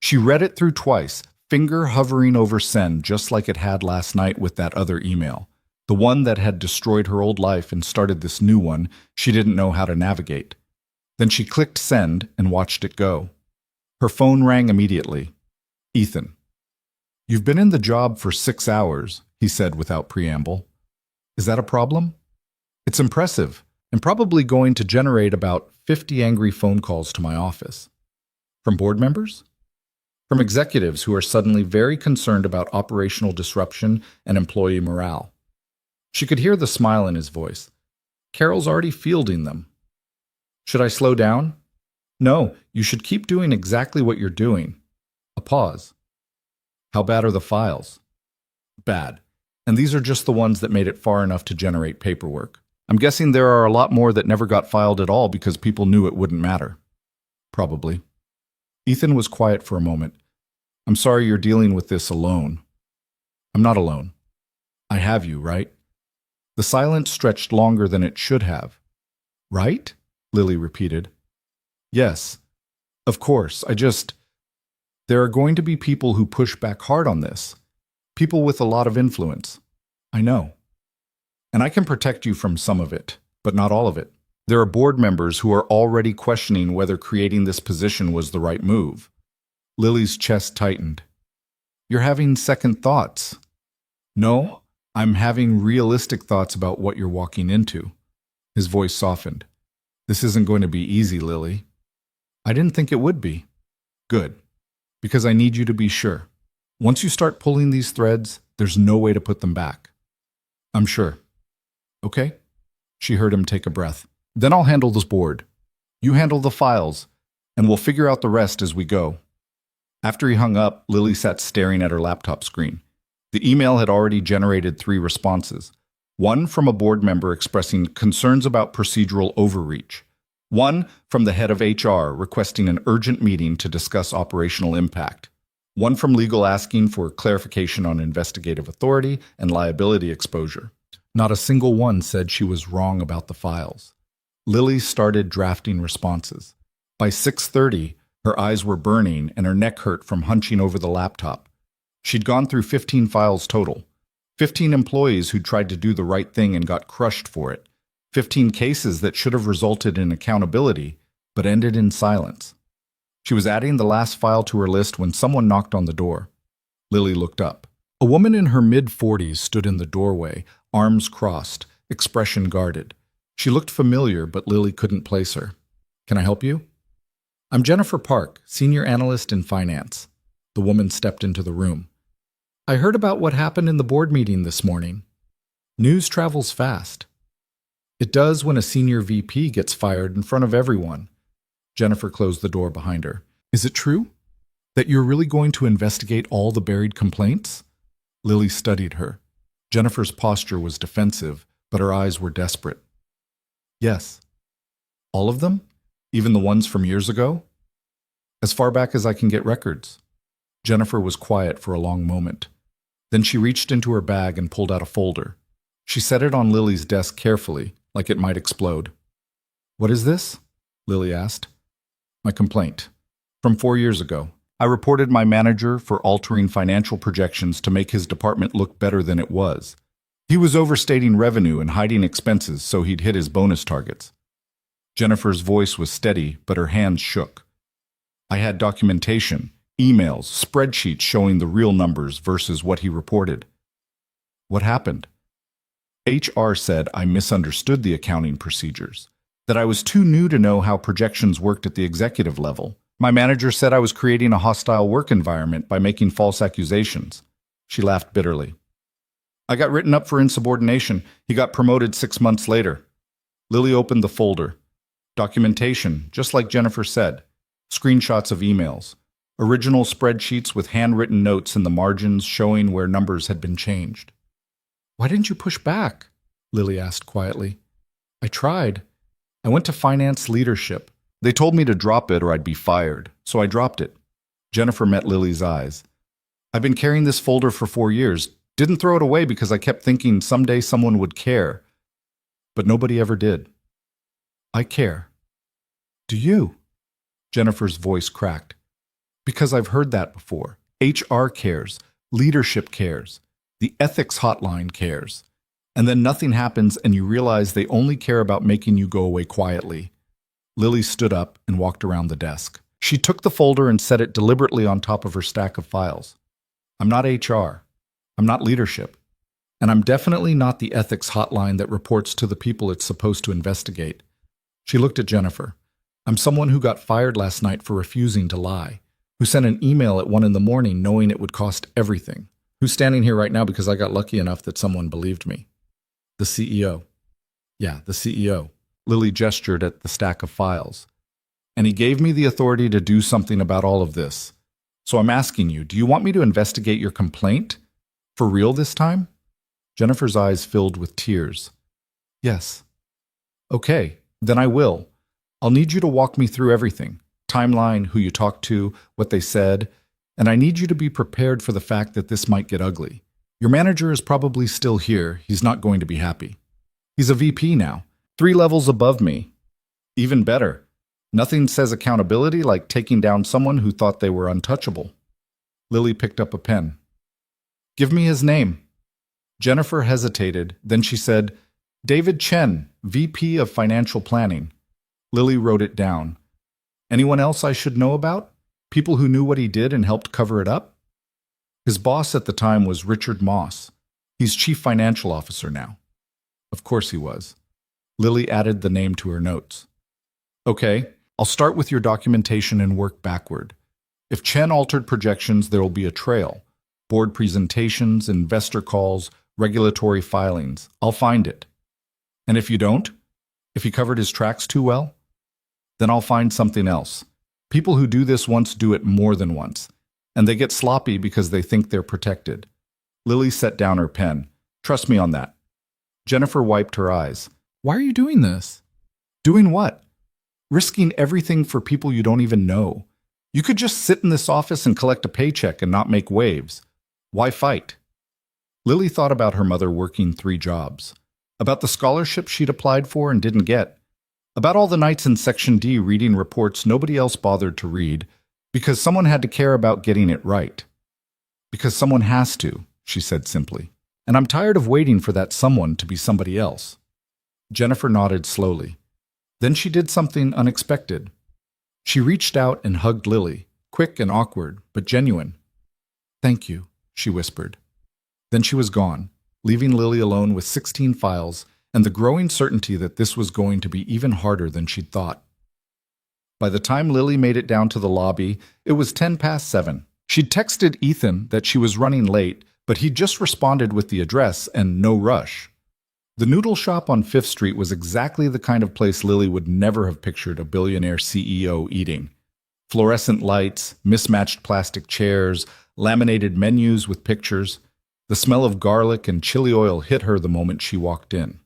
She read it through twice, finger hovering over send just like it had last night with that other email, the one that had destroyed her old life and started this new one she didn't know how to navigate. Then she clicked send and watched it go. Her phone rang immediately. Ethan. You've been in the job for 6 hours, he said without preamble. Is that a problem? It's impressive, and probably going to generate about 50 angry phone calls to my office. From board members? From executives who are suddenly very concerned about operational disruption and employee morale. She could hear the smile in his voice. Carol's already fielding them. Should I slow down? No, you should keep doing exactly what you're doing. A pause. How bad are the files? Bad. And these are just the ones that made it far enough to generate paperwork. I'm guessing there are a lot more that never got filed at all because people knew it wouldn't matter. Probably. Ethan was quiet for a moment. I'm sorry you're dealing with this alone. I'm not alone. I have you, right? The silence stretched longer than it should have. Right? Lily repeated. Yes. Of course. There are going to be people who push back hard on this. People with a lot of influence. I know. And I can protect you from some of it, but not all of it. There are board members who are already questioning whether creating this position was the right move. Lily's chest tightened. You're having second thoughts. No, I'm having realistic thoughts about what you're walking into. His voice softened. This isn't going to be easy, Lily. I didn't think it would be. Good. Because I need you to be sure. Once you start pulling these threads, there's no way to put them back. I'm sure. Okay? She heard him take a breath. Then I'll handle this board. You handle the files, and we'll figure out the rest as we go. After he hung up, Lily sat staring at her laptop screen. The email had already generated 3 responses. One from a board member expressing concerns about procedural overreach. One from the head of HR requesting an urgent meeting to discuss operational impact. One from legal asking for clarification on investigative authority and liability exposure. Not a single one said she was wrong about the files. Lily started drafting responses. By 6:30, her eyes were burning and her neck hurt from hunching over the laptop. She'd gone through 15 files total. 15 employees who tried to do the right thing and got crushed for it. 15 cases that should have resulted in accountability, but ended in silence. She was adding the last file to her list when someone knocked on the door. Lily looked up. A woman in her mid-40s stood in the doorway, arms crossed, expression guarded. She looked familiar, but Lily couldn't place her. Can I help you? I'm Jennifer Park, Senior Analyst in Finance. The woman stepped into the room. I heard about what happened in the board meeting this morning. News travels fast. It does when a senior VP gets fired in front of everyone. Jennifer closed the door behind her. Is it true? That you're really going to investigate all the buried complaints? Lily studied her. Jennifer's posture was defensive, but her eyes were desperate. Yes. All of them? Even the ones from years ago? As far back as I can get records. Jennifer was quiet for a long moment. Then she reached into her bag and pulled out a folder. She set it on Lily's desk carefully, like it might explode. What is this? Lily asked. My complaint. From 4 years ago. I reported my manager for altering financial projections to make his department look better than it was. He was overstating revenue and hiding expenses so he'd hit his bonus targets. Jennifer's voice was steady, but her hands shook. I had documentation, emails, spreadsheets showing the real numbers versus what he reported. What happened? HR said I misunderstood the accounting procedures, that I was too new to know how projections worked at the executive level. My manager said I was creating a hostile work environment by making false accusations. She laughed bitterly. I got written up for insubordination. He got promoted 6 months later. Lily opened the folder. Documentation, just like Jennifer said. Screenshots of emails. Original spreadsheets with handwritten notes in the margins showing where numbers had been changed. Why didn't you push back? Lily asked quietly. I tried. I went to finance leadership. They told me to drop it or I'd be fired, so I dropped it. Jennifer met Lily's eyes. I've been carrying this folder for 4 years. Didn't throw it away because I kept thinking someday someone would care. But nobody ever did. I care. Do you? Jennifer's voice cracked. Because I've heard that before. HR cares. Leadership cares. The ethics hotline cares. And then nothing happens and you realize they only care about making you go away quietly. Lily stood up and walked around the desk. She took the folder and set it deliberately on top of her stack of files. I'm not HR. I'm not leadership. And I'm definitely not the ethics hotline that reports to the people it's supposed to investigate. She looked at Jennifer. I'm someone who got fired last night for refusing to lie, who sent an email at 1 a.m. knowing it would cost everything, who's standing here right now because I got lucky enough that someone believed me. The CEO. Yeah, the CEO. Lily gestured at the stack of files. And he gave me the authority to do something about all of this. So I'm asking you, do you want me to investigate your complaint? For real this time? Jennifer's eyes filled with tears. Yes. Okay, then I will. I'll need you to walk me through everything. Timeline, who you talked to, what they said, and I need you to be prepared for the fact that this might get ugly. Your manager is probably still here. He's not going to be happy. He's a VP now, 3 levels above me. Even better. Nothing says accountability like taking down someone who thought they were untouchable. Lily picked up a pen. Give me his name. Jennifer hesitated, then she said, David Chen, VP of Financial Planning. Lily wrote it down. Anyone else I should know about? People who knew what he did and helped cover it up? His boss at the time was Richard Moss. He's Chief Financial Officer now. Of course he was. Lily added the name to her notes. Okay, I'll start with your documentation and work backward. If Chen altered projections, there will be a trail. Board presentations, investor calls, regulatory filings. I'll find it. And if you don't? If he covered his tracks too well? Then I'll find something else. People who do this once do it more than once, and they get sloppy because they think they're protected. Lily set down her pen. Trust me on that. Jennifer wiped her eyes. Why are you doing this? Doing what? Risking everything for people you don't even know. You could just sit in this office and collect a paycheck and not make waves. Why fight? Lily thought about her mother working 3 jobs, about the scholarship she'd applied for and didn't get, about all the nights in Section D reading reports nobody else bothered to read because someone had to care about getting it right. Because someone has to, she said simply. And I'm tired of waiting for that someone to be somebody else. Jennifer nodded slowly. Then she did something unexpected. She reached out and hugged Lily, quick and awkward, but genuine. Thank you, she whispered. Then she was gone, leaving Lily alone with 16 files and the growing certainty that this was going to be even harder than she'd thought. By the time Lily made it down to the lobby, it was 7:10. She'd texted Ethan that she was running late, but he'd just responded with the address and no rush. The noodle shop on 5th Street was exactly the kind of place Lily would never have pictured a billionaire CEO eating. Fluorescent lights, mismatched plastic chairs, laminated menus with pictures. The smell of garlic and chili oil hit her the moment she walked in.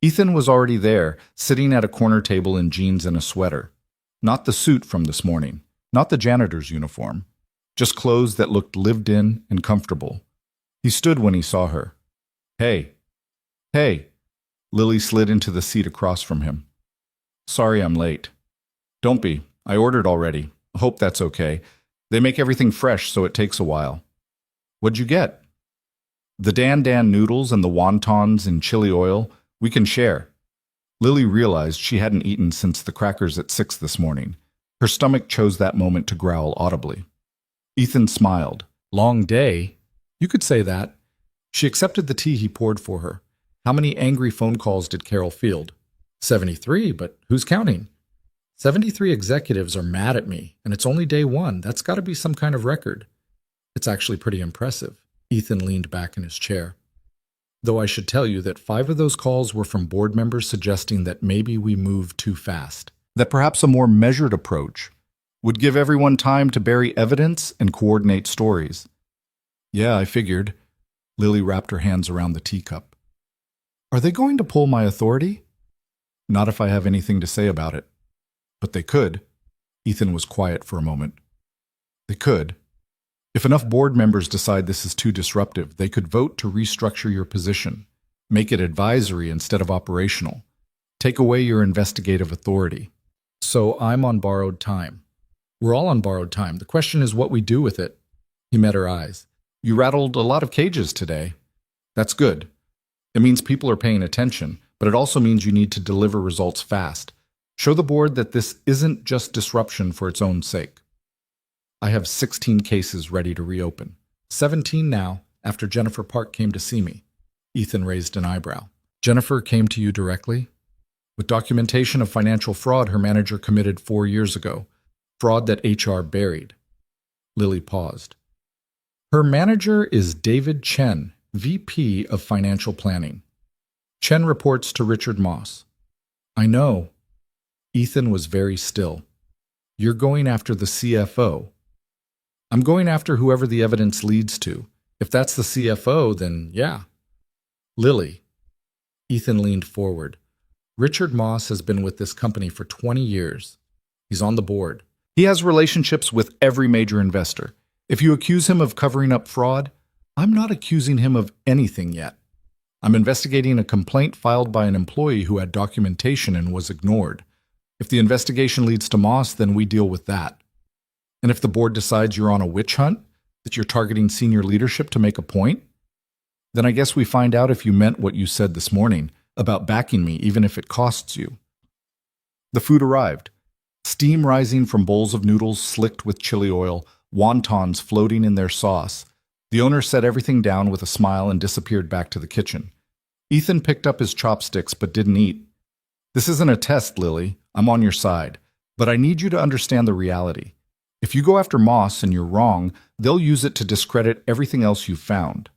Ethan was already there, sitting at a corner table in jeans and a sweater. Not the suit from this morning, not the janitor's uniform. Just clothes that looked lived in and comfortable. He stood when he saw her. Hey. Hey. Lily slid into the seat across from him. Sorry I'm late. Don't be. I ordered already. Hope that's okay. They make everything fresh, so it takes a while. What'd you get? The Dan Dan noodles and the wontons in chili oil. We can share. Lily realized she hadn't eaten since the crackers at 6 this morning. Her stomach chose that moment to growl audibly. Ethan smiled. Long day? You could say that. She accepted the tea he poured for her. How many angry phone calls did Carol field? 73, but who's counting? 73 executives are mad at me, and it's only day 1. That's got to be some kind of record. It's actually pretty impressive. Ethan leaned back in his chair. Though I should tell you that 5 of those calls were from board members suggesting that maybe we moved too fast. That perhaps a more measured approach would give everyone time to bury evidence and coordinate stories. Yeah, I figured. Lily wrapped her hands around the teacup. Are they going to pull my authority? Not if I have anything to say about it. But they could. Ethan was quiet for a moment. They could. If enough board members decide this is too disruptive, they could vote to restructure your position, make it advisory instead of operational, take away your investigative authority. So I'm on borrowed time. We're all on borrowed time. The question is what we do with it. He met her eyes. You rattled a lot of cages today. That's good. It means people are paying attention, but it also means you need to deliver results fast. Show the board that this isn't just disruption for its own sake. I have 16 cases ready to reopen. 17 now, after Jennifer Park came to see me. Ethan raised an eyebrow. Jennifer came to you directly? With documentation of financial fraud her manager committed 4 years ago. Fraud that HR buried. Lily paused. Her manager is David Chen, VP of Financial Planning. Chen reports to Richard Moss. I know. Ethan was very still. You're going after the CFO. I'm going after whoever the evidence leads to. If that's the CFO, then yeah. Lily. Ethan leaned forward. Richard Moss has been with this company for 20 years. He's on the board. He has relationships with every major investor. If you accuse him of covering up fraud, I'm not accusing him of anything yet. I'm investigating a complaint filed by an employee who had documentation and was ignored. If the investigation leads to Moss, then we deal with that. And if the board decides you're on a witch hunt, that you're targeting senior leadership to make a point, then I guess we find out if you meant what you said this morning about backing me, even if it costs you. The food arrived. Steam rising from bowls of noodles slicked with chili oil, wontons floating in their sauce. The owner set everything down with a smile and disappeared back to the kitchen. Ethan picked up his chopsticks but didn't eat. This isn't a test, Lily. I'm on your side. But I need you to understand the reality. If you go after Moss and you're wrong, they'll use it to discredit everything else you've found.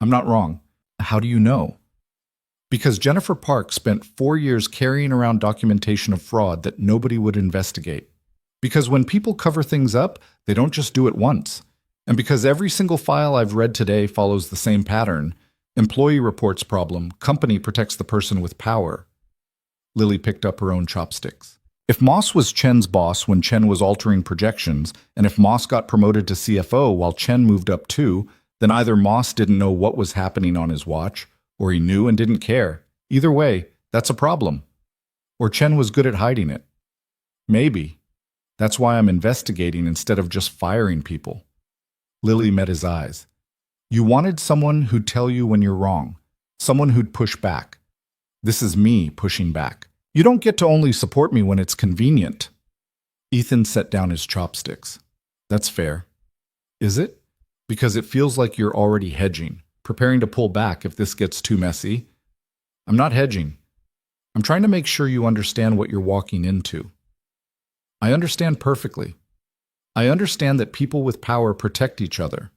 I'm not wrong. How do you know? Because Jennifer Park spent 4 years carrying around documentation of fraud that nobody would investigate. Because when people cover things up, they don't just do it once. And because every single file I've read today follows the same pattern: employee reports problem, company protects the person with power. Lily picked up her own chopsticks. If Moss was Chen's boss when Chen was altering projections, and if Moss got promoted to CFO while Chen moved up too, then either Moss didn't know what was happening on his watch, or he knew and didn't care. Either way, that's a problem. Or Chen was good at hiding it. Maybe. That's why I'm investigating instead of just firing people. Lily met his eyes. You wanted someone who'd tell you when you're wrong. Someone who'd push back. This is me pushing back. You don't get to only support me when it's convenient. Ethan set down his chopsticks. That's fair. Is it? Because it feels like you're already hedging, preparing to pull back if this gets too messy. I'm not hedging. I'm trying to make sure you understand what you're walking into. I understand perfectly. I understand that people with power protect each other.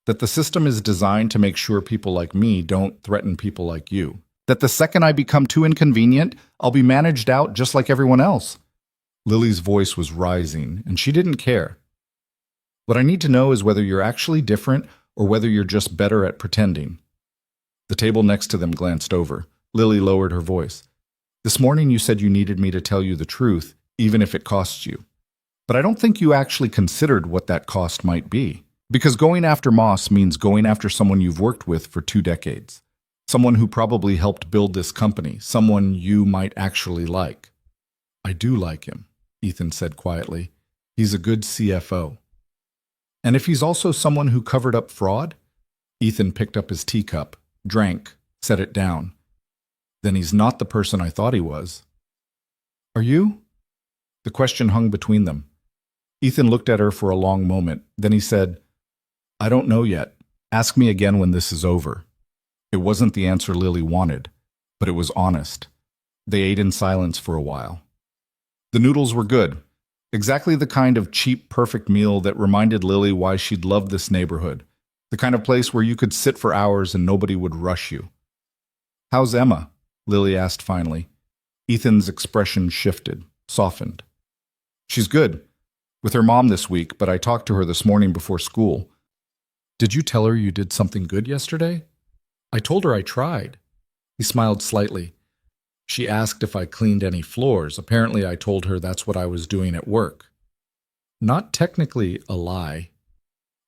That the system is designed to make sure people like me don't threaten people like you. That the second I become too inconvenient, I'll be managed out just like everyone else. Lily's voice was rising, and she didn't care. What I need to know is whether you're actually different or whether you're just better at pretending. The table next to them glanced over. Lily lowered her voice. This morning you said you needed me to tell you the truth, even if it costs you. But I don't think you actually considered what that cost might be. Because going after Moss means going after someone you've worked with for 2 decades. Someone who probably helped build this company. Someone you might actually like. I do like him, Ethan said quietly. He's a good CFO. And if he's also someone who covered up fraud? Ethan picked up his teacup, drank, set it down. Then he's not the person I thought he was. Are you? The question hung between them. Ethan looked at her for a long moment. Then he said, I don't know yet. Ask me again when this is over. It wasn't the answer Lily wanted, but it was honest. They ate in silence for a while. The noodles were good. Exactly the kind of cheap, perfect meal that reminded Lily why she'd loved this neighborhood. The kind of place where you could sit for hours and nobody would rush you. How's Emma? Lily asked finally. Ethan's expression shifted, softened. She's good. With her mom this week, but I talked to her this morning before school. Did you tell her you did something good yesterday? I told her I tried. He smiled slightly. She asked if I cleaned any floors. Apparently I told her that's what I was doing at work. Not technically a lie.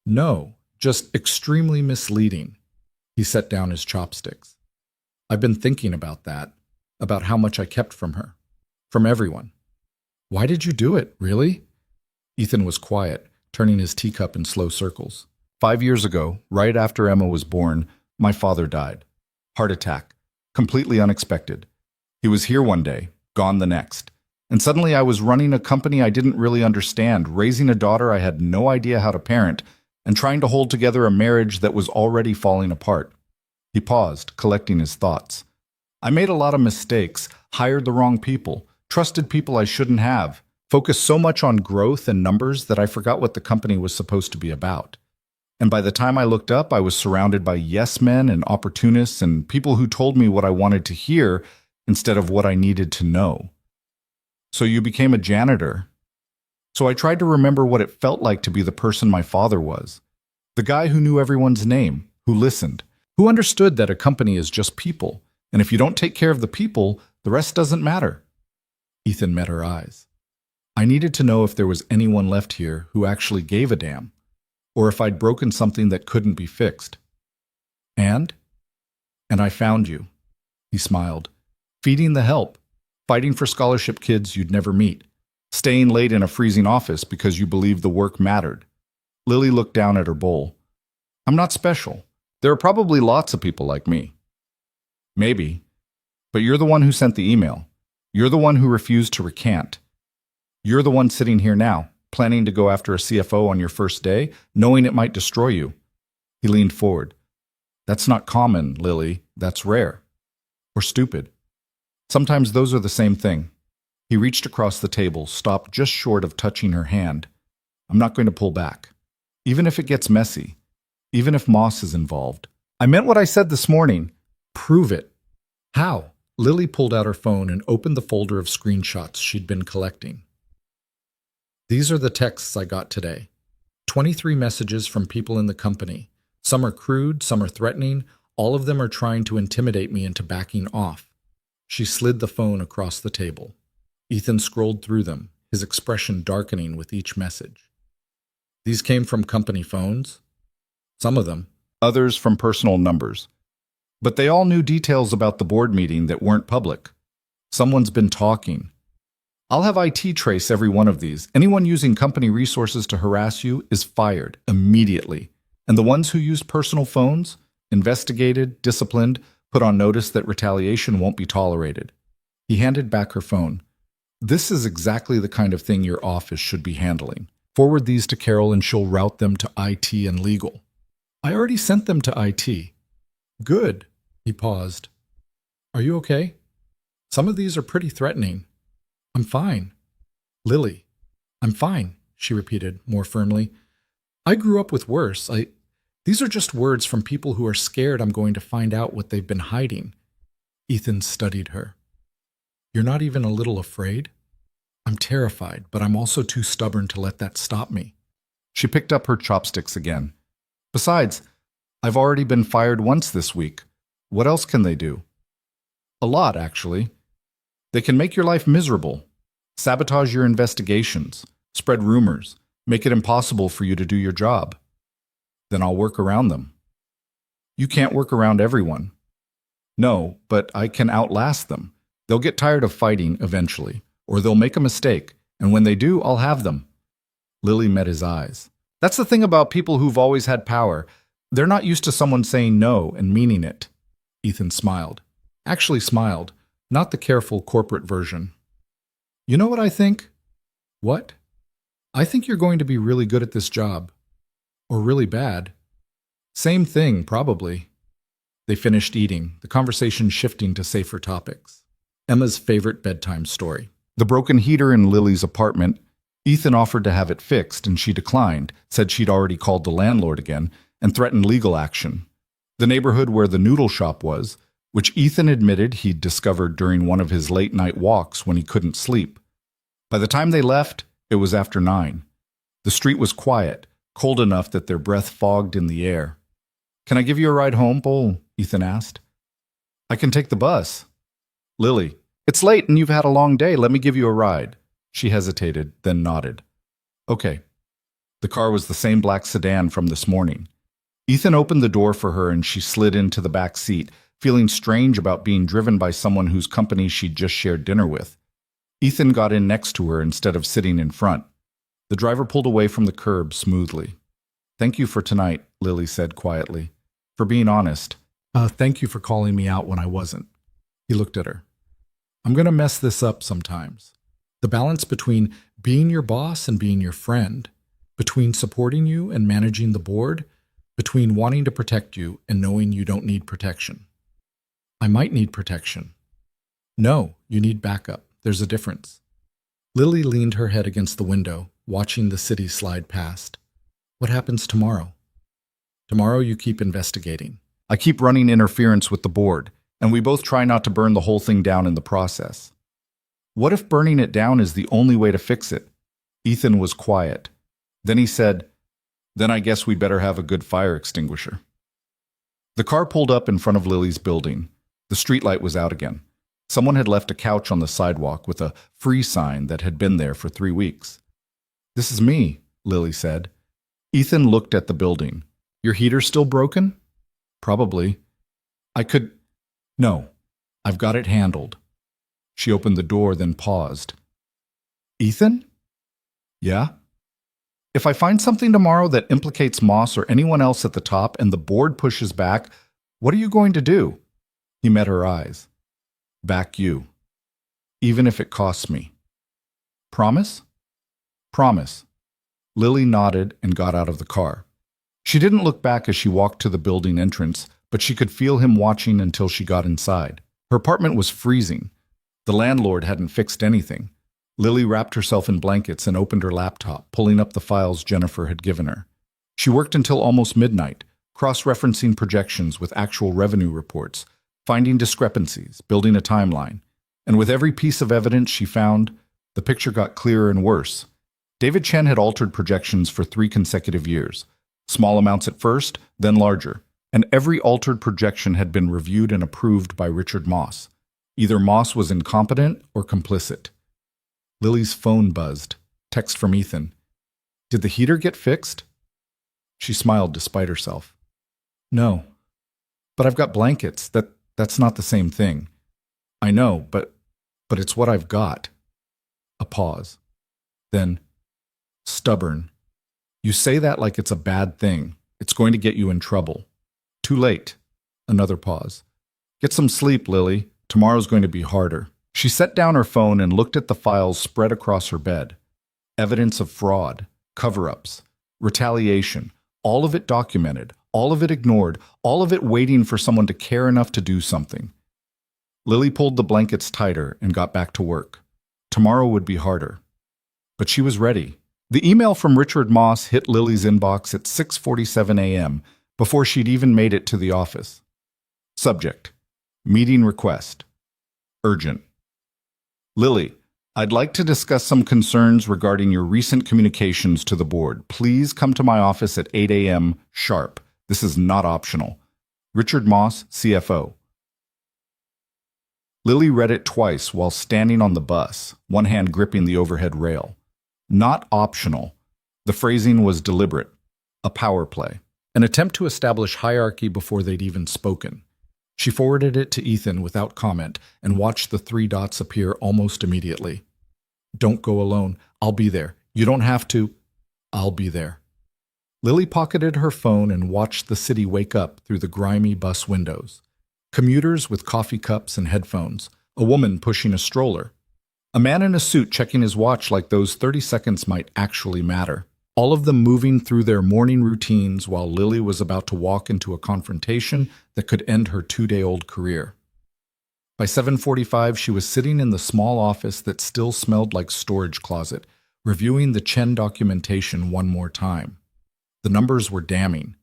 No, just extremely misleading. He set down his chopsticks. I've been thinking about that, about how much I kept from her, from everyone. Why did you do it, really? Ethan was quiet, turning his teacup in slow circles. 5 years ago, right after Emma was born, my father died. Heart attack. Completely unexpected. He was here one day, gone the next. And suddenly I was running a company I didn't really understand, raising a daughter I had no idea how to parent, and trying to hold together a marriage that was already falling apart. He paused, collecting his thoughts. I made a lot of mistakes, hired the wrong people, trusted people I shouldn't have, focused so much on growth and numbers that I forgot what the company was supposed to be about. And by the time I looked up, I was surrounded by yes men and opportunists and people who told me what I wanted to hear instead of what I needed to know. So you became a janitor. So I tried to remember what it felt like to be the person my father was. The guy who knew everyone's name, who listened, who understood that a company is just people. And if you don't take care of the people, The rest doesn't matter. Ethan met her eyes. I needed to know if there was anyone left here who actually gave a damn, or if I'd broken something that couldn't be fixed. And? And I found you. He smiled. Feeding the help, fighting for scholarship kids you'd never meet, staying late in a freezing office because you believed the work mattered. Lily looked down at her bowl. I'm not special. There are probably lots of people like me. Maybe. But you're the one who sent the email. You're the one who refused to recant. You're the one sitting here now, planning to go after a CFO on your first day, knowing it might destroy you. He leaned forward. That's not common, Lily. That's rare. Or stupid. Sometimes those are the same thing. He reached across the table, stopped just short of touching her hand. I'm not going to pull back. Even if it gets messy. Even if Moss is involved. I meant what I said this morning. Prove it. How? Lily pulled out her phone and opened the folder of screenshots she'd been collecting. These are the texts I got today. 23 messages from people in the company. Some are crude, some are threatening. All of them are trying to intimidate me into backing off. She slid the phone across the table. Ethan scrolled through them, his expression darkening with each message. These came from company phones. Some of them. Others from personal numbers. But they all knew details about the board meeting that weren't public. Someone's been talking. I'll have IT trace every one of these. Anyone using company resources to harass you is fired immediately. And the ones who used personal phones, investigated, disciplined, put on notice that retaliation won't be tolerated. He handed back her phone. This is exactly the kind of thing your office should be handling. Forward these to Carol and she'll route them to IT and legal. I already sent them to IT. Good. He paused. Are you okay? Some of these are pretty threatening. I'm fine. Lily, I'm fine, she repeated more firmly. I grew up with worse. These are just words from people who are scared I'm going to find out what they've been hiding. Ethan studied her. You're not even a little afraid? I'm terrified, but I'm also too stubborn to let that stop me. She picked up her chopsticks again. Besides, I've already been fired once this week. What else can they do? A lot, actually. They can make your life miserable, sabotage your investigations, spread rumors, make it impossible for you to do your job. Then I'll work around them. You can't work around everyone. No, but I can outlast them. They'll get tired of fighting eventually, or they'll make a mistake, and when they do, I'll have them. Lily met his eyes. That's the thing about people who've always had power. They're not used to someone saying no and meaning it. Ethan smiled. Actually smiled, not the careful corporate version. You know what I think? What? I think you're going to be really good at this job. Or really bad. Same thing, probably. They finished eating, the conversation shifting to safer topics. Emma's favorite bedtime story. The broken heater in Lily's apartment. Ethan offered to have it fixed, and she declined, said she'd already called the landlord again, and threatened legal action. The neighborhood where the noodle shop was, which Ethan admitted he'd discovered during one of his late-night walks when he couldn't sleep. By the time they left, it was after 9. The street was quiet, cold enough that their breath fogged in the air. Can I give you a ride home, Paul? Ethan asked. I can take the bus. Lily, it's late and you've had a long day. Let me give you a ride. She hesitated, then nodded. Okay. The car was the same black sedan from this morning. Ethan opened the door for her and she slid into the back seat, feeling strange about being driven by someone whose company she'd just shared dinner with. Ethan got in next to her instead of sitting in front. The driver pulled away from the curb smoothly. Thank you for tonight, Lily said quietly. For being honest. Thank you for calling me out when I wasn't. He looked at her. I'm going to mess this up sometimes. The balance between being your boss and being your friend, between supporting you and managing the board, between wanting to protect you and knowing you don't need protection. I might need protection. No, you need backup. There's a difference. Lily leaned her head against the window, watching the city slide past. What happens tomorrow? Tomorrow you keep investigating. I keep running interference with the board, and we both try not to burn the whole thing down in the process. What if burning it down is the only way to fix it? Ethan was quiet. Then he said, Then I guess we'd better have a good fire extinguisher. The car pulled up in front of Lily's building. The streetlight was out again. Someone had left a couch on the sidewalk with a free sign that had been there for 3 weeks. "This is me," Lily said. Ethan looked at the building. "Your heater still broken?" "Probably." "I could—" "No, I've got it handled." She opened the door, then paused. "Ethan?" "Yeah?" "If I find something tomorrow that implicates Moss or anyone else at the top and the board pushes back, what are you going to do?" He met her eyes. "Back you. Even if it costs me." "Promise?" "Promise." Lily nodded and got out of the car. She didn't look back as she walked to the building entrance, but she could feel him watching until she got inside. Her apartment was freezing. The landlord hadn't fixed anything. Lily wrapped herself in blankets and opened her laptop, pulling up the files Jennifer had given her. She worked until almost midnight, cross-referencing projections with actual revenue reports, finding discrepancies, building a timeline. And with every piece of evidence she found, the picture got clearer and worse. David Chen had altered projections for 3 consecutive years. Small amounts at first, then larger. And every altered projection had been reviewed and approved by Richard Moss. Either Moss was incompetent or complicit. Lily's phone buzzed. Text from Ethan. "Did the heater get fixed?" She smiled despite herself. "No. But I've got blankets. That's not the same thing." "I know, but it's what I've got." A pause. Then, "Stubborn. You say that like it's a bad thing. It's going to get you in trouble." "Too late." Another pause. "Get some sleep, Lily. Tomorrow's going to be harder." She set down her phone and looked at the files spread across her bed. Evidence of fraud, cover-ups, retaliation, all of it documented, all of it ignored, all of it waiting for someone to care enough to do something. Lily pulled the blankets tighter and got back to work. Tomorrow would be harder. But she was ready. The email from Richard Moss hit Lily's inbox at 6:47 a.m. before she'd even made it to the office. Subject: Meeting request. Urgent. "Lily, I'd like to discuss some concerns regarding your recent communications to the board. Please come to my office at 8 a.m. sharp. This is not optional. Richard Moss, CFO." Lily read it twice while standing on the bus, one hand gripping the overhead rail. Not optional. The phrasing was deliberate. A power play. An attempt to establish hierarchy before they'd even spoken. She forwarded it to Ethan without comment and watched the 3 dots appear almost immediately. "Don't go alone. I'll be there. You don't have to." "I'll be there." Lily pocketed her phone and watched the city wake up through the grimy bus windows. Commuters with coffee cups and headphones. A woman pushing a stroller. A man in a suit checking his watch like those 30 seconds might actually matter. All of them moving through their morning routines while Lily was about to walk into a confrontation that could end her 2-day-old career. By 7:45, she was sitting in the small office that still smelled like storage closet, reviewing the Chen documentation one more time. The numbers were damning.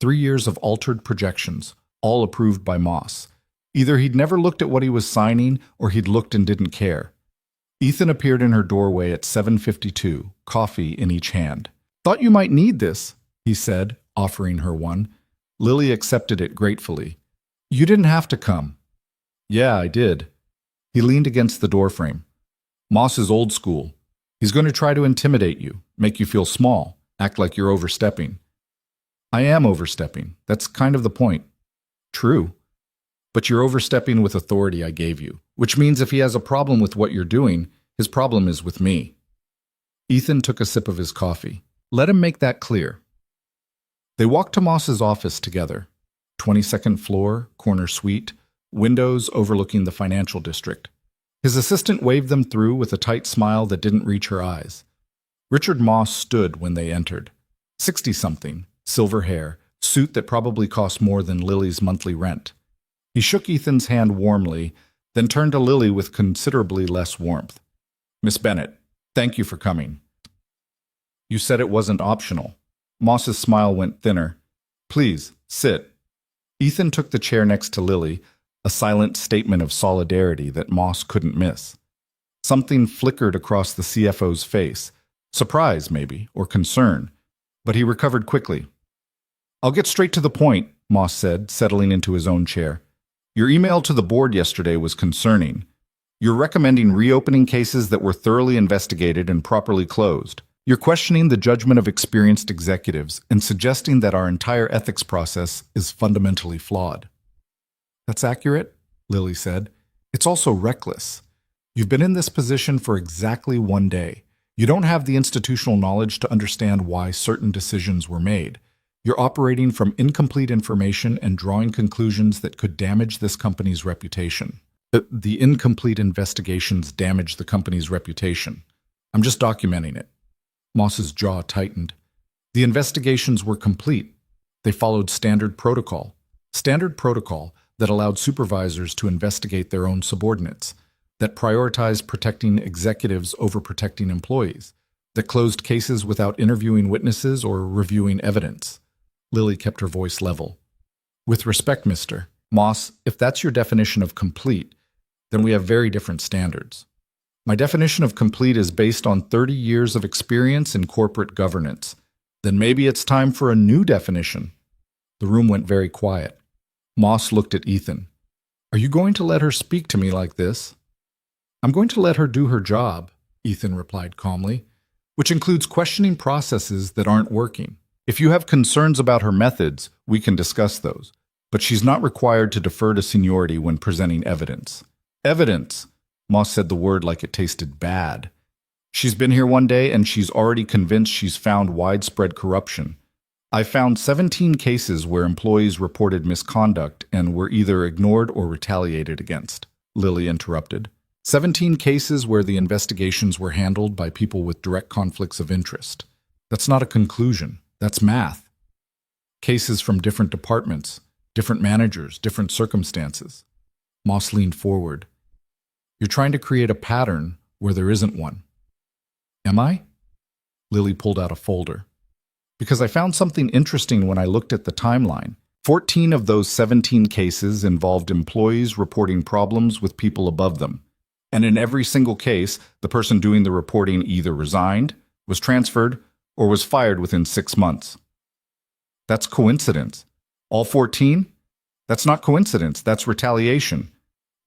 3 years of altered projections, all approved by Moss. Either he'd never looked at what he was signing, or he'd looked and didn't care. Ethan appeared in her doorway at 7:52, coffee in each hand. "Thought you might need this," he said, offering her one. Lily accepted it gratefully. "You didn't have to come." "Yeah, I did." He leaned against the doorframe. "Moss is old school. He's going to try to intimidate you, make you feel small, act like you're overstepping." "I am overstepping. That's kind of the point." "True. But you're overstepping with authority I gave you, which means if he has a problem with what you're doing, his problem is with me." Ethan took a sip of his coffee. Let him make that clear. They walked to Moss's office together. 22nd floor, corner suite, windows overlooking the financial district. His assistant waved them through with a tight smile that didn't reach her eyes. Richard Moss stood when they entered. 60-something, silver hair, suit that probably cost more than Lily's monthly rent. He shook Ethan's hand warmly, then turned to Lily with considerably less warmth. "Miss Bennett, thank you for coming." "You said it wasn't optional." Moss's smile went thinner. "Please, sit." Ethan took the chair next to Lily, a silent statement of solidarity that Moss couldn't miss. Something flickered across the CFO's face. Surprise, maybe, or concern. But he recovered quickly. "I'll get straight to the point," Moss said, settling into his own chair. Your email to the board yesterday was concerning. You're recommending reopening cases that were thoroughly investigated and properly closed. You're questioning the judgment of experienced executives and suggesting that our entire ethics process is fundamentally flawed. That's accurate, Lily said. It's also reckless. You've been in this position for exactly 1 day. You don't have the institutional knowledge to understand why certain decisions were made. You're operating from incomplete information and drawing conclusions that could damage this company's reputation. The incomplete investigations damage the company's reputation. I'm just documenting it. Moss's jaw tightened. The investigations were complete. They followed standard protocol. Standard protocol that allowed supervisors to investigate their own subordinates, that prioritized protecting executives over protecting employees, that closed cases without interviewing witnesses or reviewing evidence. Lily kept her voice level. With respect, Mr. Moss, if that's your definition of complete, then we have very different standards. My definition of complete is based on 30 years of experience in corporate governance. Then maybe it's time for a new definition. The room went very quiet. Moss looked at Ethan. Are you going to let her speak to me like this? I'm going to let her do her job, Ethan replied calmly, which includes questioning processes that aren't working. If you have concerns about her methods, we can discuss those. But she's not required to defer to seniority when presenting evidence. Evidence! Moss said the word like it tasted bad. She's been here 1 day and she's already convinced she's found widespread corruption. I found 17 cases where employees reported misconduct and were either ignored or retaliated against, Lily interrupted. 17 cases where the investigations were handled by people with direct conflicts of interest. That's not a conclusion. That's math. Cases from different departments, different managers, different circumstances. Moss leaned forward. You're trying to create a pattern where there isn't one. Am I? Lily pulled out a folder. Because I found something interesting when I looked at the timeline. 14 of those 17 cases involved employees reporting problems with people above them. And in every single case, the person doing the reporting either resigned, was transferred, or was fired within 6 months. That's coincidence. All 14? That's not coincidence, that's retaliation.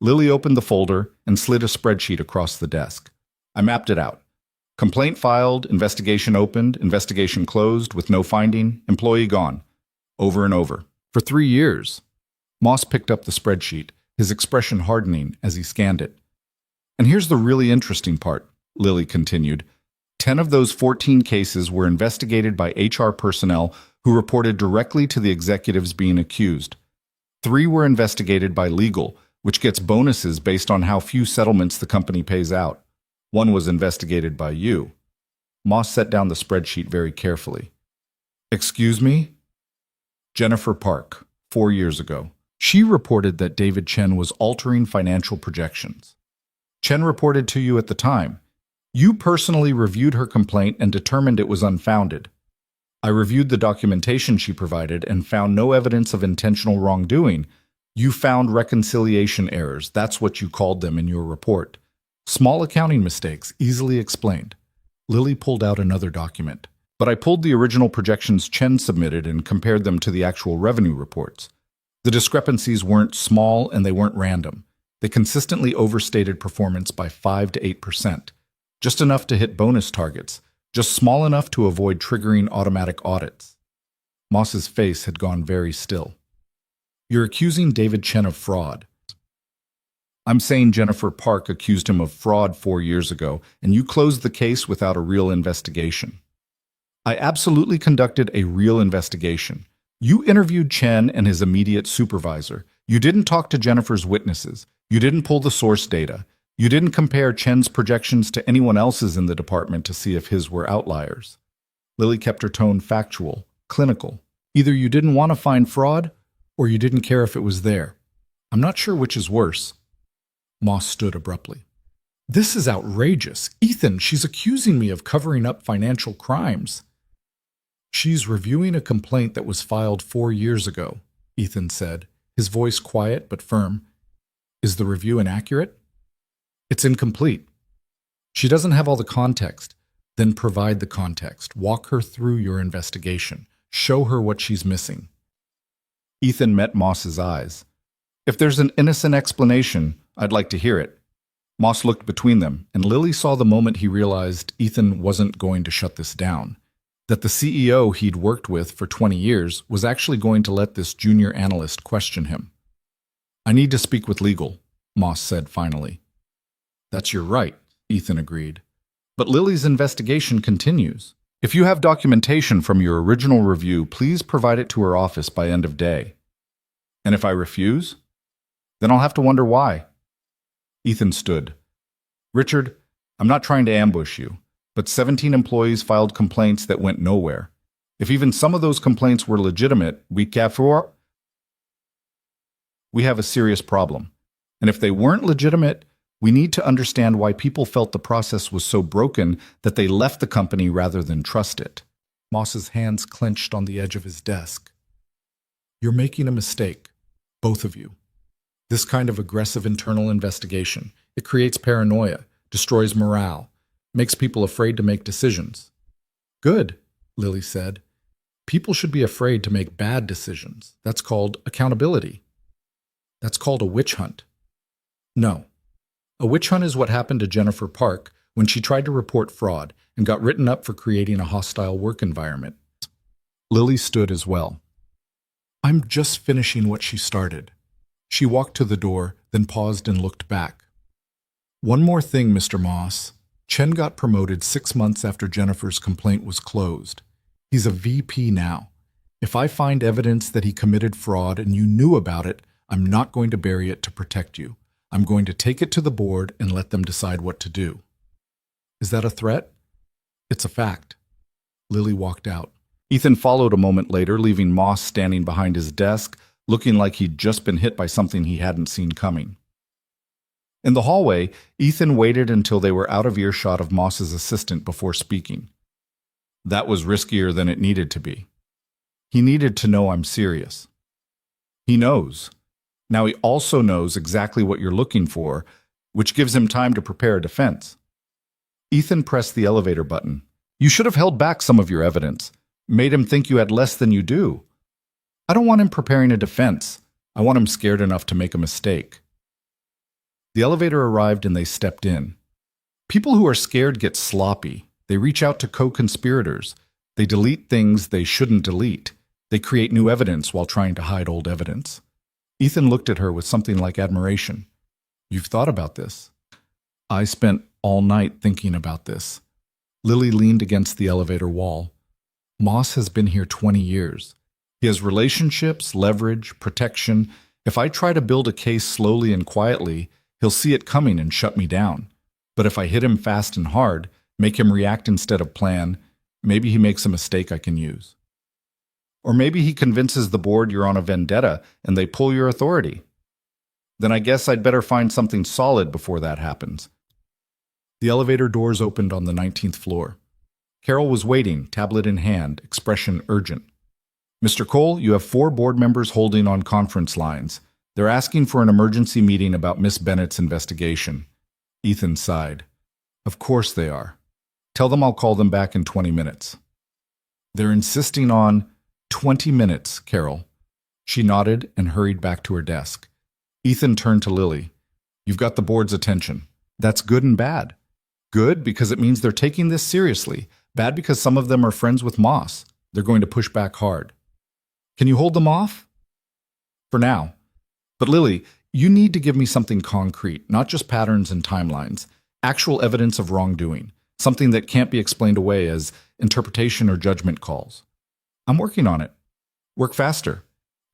Lily opened the folder and slid a spreadsheet across the desk. I mapped it out. Complaint filed, investigation opened, investigation closed with no finding, employee gone. Over and over. For 3 years. Moss picked up the spreadsheet, his expression hardening as he scanned it. And here's the really interesting part, Lily continued. 10 of those 14 cases were investigated by HR personnel who reported directly to the executives being accused. 3 were investigated by legal, which gets bonuses based on how few settlements the company pays out. 1 was investigated by you. Moss set down the spreadsheet very carefully. Excuse me? Jennifer Park, 4 years ago. She reported that David Chen was altering financial projections. Chen reported to you at the time. You personally reviewed her complaint and determined it was unfounded. I reviewed the documentation she provided and found no evidence of intentional wrongdoing. You found reconciliation errors, that's what you called them in your report. Small accounting mistakes, easily explained. Lily pulled out another document. But I pulled the original projections Chen submitted and compared them to the actual revenue reports. The discrepancies weren't small and they weren't random. They consistently overstated performance by 5 to 8%. Just enough to hit bonus targets, just small enough to avoid triggering automatic audits. Moss's face had gone very still. You're accusing David Chen of fraud. I'm saying Jennifer Park accused him of fraud 4 years ago, and you closed the case without a real investigation. I absolutely conducted a real investigation. You interviewed Chen and his immediate supervisor. You didn't talk to Jennifer's witnesses. You didn't pull the source data. You didn't compare Chen's projections to anyone else's in the department to see if his were outliers. Lily kept her tone factual, clinical. Either you didn't want to find fraud, or you didn't care if it was there. I'm not sure which is worse. Moss stood abruptly. This is outrageous. Ethan, she's accusing me of covering up financial crimes. She's reviewing a complaint that was filed 4 years ago, Ethan said, his voice quiet but firm. Is the review inaccurate? It's incomplete. She doesn't have all the context. Then provide the context. Walk her through your investigation. Show her what she's missing. Ethan met Moss's eyes. If there's an innocent explanation, I'd like to hear it. Moss looked between them, and Lily saw the moment he realized Ethan wasn't going to shut this down. That the CEO he'd worked with for 20 years was actually going to let this junior analyst question him. I need to speak with legal, Moss said finally. That's your right, Ethan agreed. But Lily's investigation continues. If you have documentation from your original review, please provide it to her office by end of day. And if I refuse? Then I'll have to wonder why. Ethan stood. Richard, I'm not trying to ambush you, but 17 employees filed complaints that went nowhere. If even some of those complaints were legitimate, we have a serious problem. And if they weren't legitimate, we need to understand why people felt the process was so broken that they left the company rather than trust it. Moss's hands clenched on the edge of his desk. You're making a mistake, both of you. This kind of aggressive internal investigation, it creates paranoia, destroys morale, makes people afraid to make decisions. Good, Lily said. People should be afraid to make bad decisions. That's called accountability. That's called a witch hunt. No. A witch hunt is what happened to Jennifer Park when she tried to report fraud and got written up for creating a hostile work environment. Lily stood as well. I'm just finishing what she started. She walked to the door, then paused and looked back. One more thing, Mr. Moss. Chen got promoted 6 months after Jennifer's complaint was closed. He's a VP now. If I find evidence that he committed fraud and you knew about it, I'm not going to bury it to protect you. I'm going to take it to the board and let them decide what to do. Is that a threat? It's a fact. Lily walked out. Ethan followed a moment later, leaving Moss standing behind his desk, looking like he'd just been hit by something he hadn't seen coming. In the hallway, Ethan waited until they were out of earshot of Moss's assistant before speaking. That was riskier than it needed to be. He needed to know I'm serious. He knows. Now he also knows exactly what you're looking for, which gives him time to prepare a defense. Ethan pressed the elevator button. You should have held back some of your evidence, made him think you had less than you do. I don't want him preparing a defense. I want him scared enough to make a mistake. The elevator arrived and they stepped in. People who are scared get sloppy. They reach out to co-conspirators. They delete things they shouldn't delete. They create new evidence while trying to hide old evidence. Ethan looked at her with something like admiration. You've thought about this. I spent all night thinking about this. Lily leaned against the elevator wall. Moss has been here 20 years. He has relationships, leverage, protection. If I try to build a case slowly and quietly, he'll see it coming and shut me down. But if I hit him fast and hard, make him react instead of plan, maybe he makes a mistake I can use. Or maybe he convinces the board you're on a vendetta and they pull your authority. Then I guess I'd better find something solid before that happens. The elevator doors opened on the 19th floor. Carol was waiting, tablet in hand, expression urgent. Mr. Cole, you have 4 board members holding on conference lines. They're asking for an emergency meeting about Miss Bennett's investigation. Ethan sighed. Of course they are. Tell them I'll call them back in 20 minutes. They're insisting on 20 minutes, Carol. She nodded and hurried back to her desk. Ethan turned to Lily. You've got the board's attention. That's good and bad. Good because it means they're taking this seriously. Bad because some of them are friends with Moss. They're going to push back hard. Can you hold them off? For now. But Lily, you need to give me something concrete, not just patterns and timelines. Actual evidence of wrongdoing. Something that can't be explained away as interpretation or judgment calls. I'm working on it. Work faster.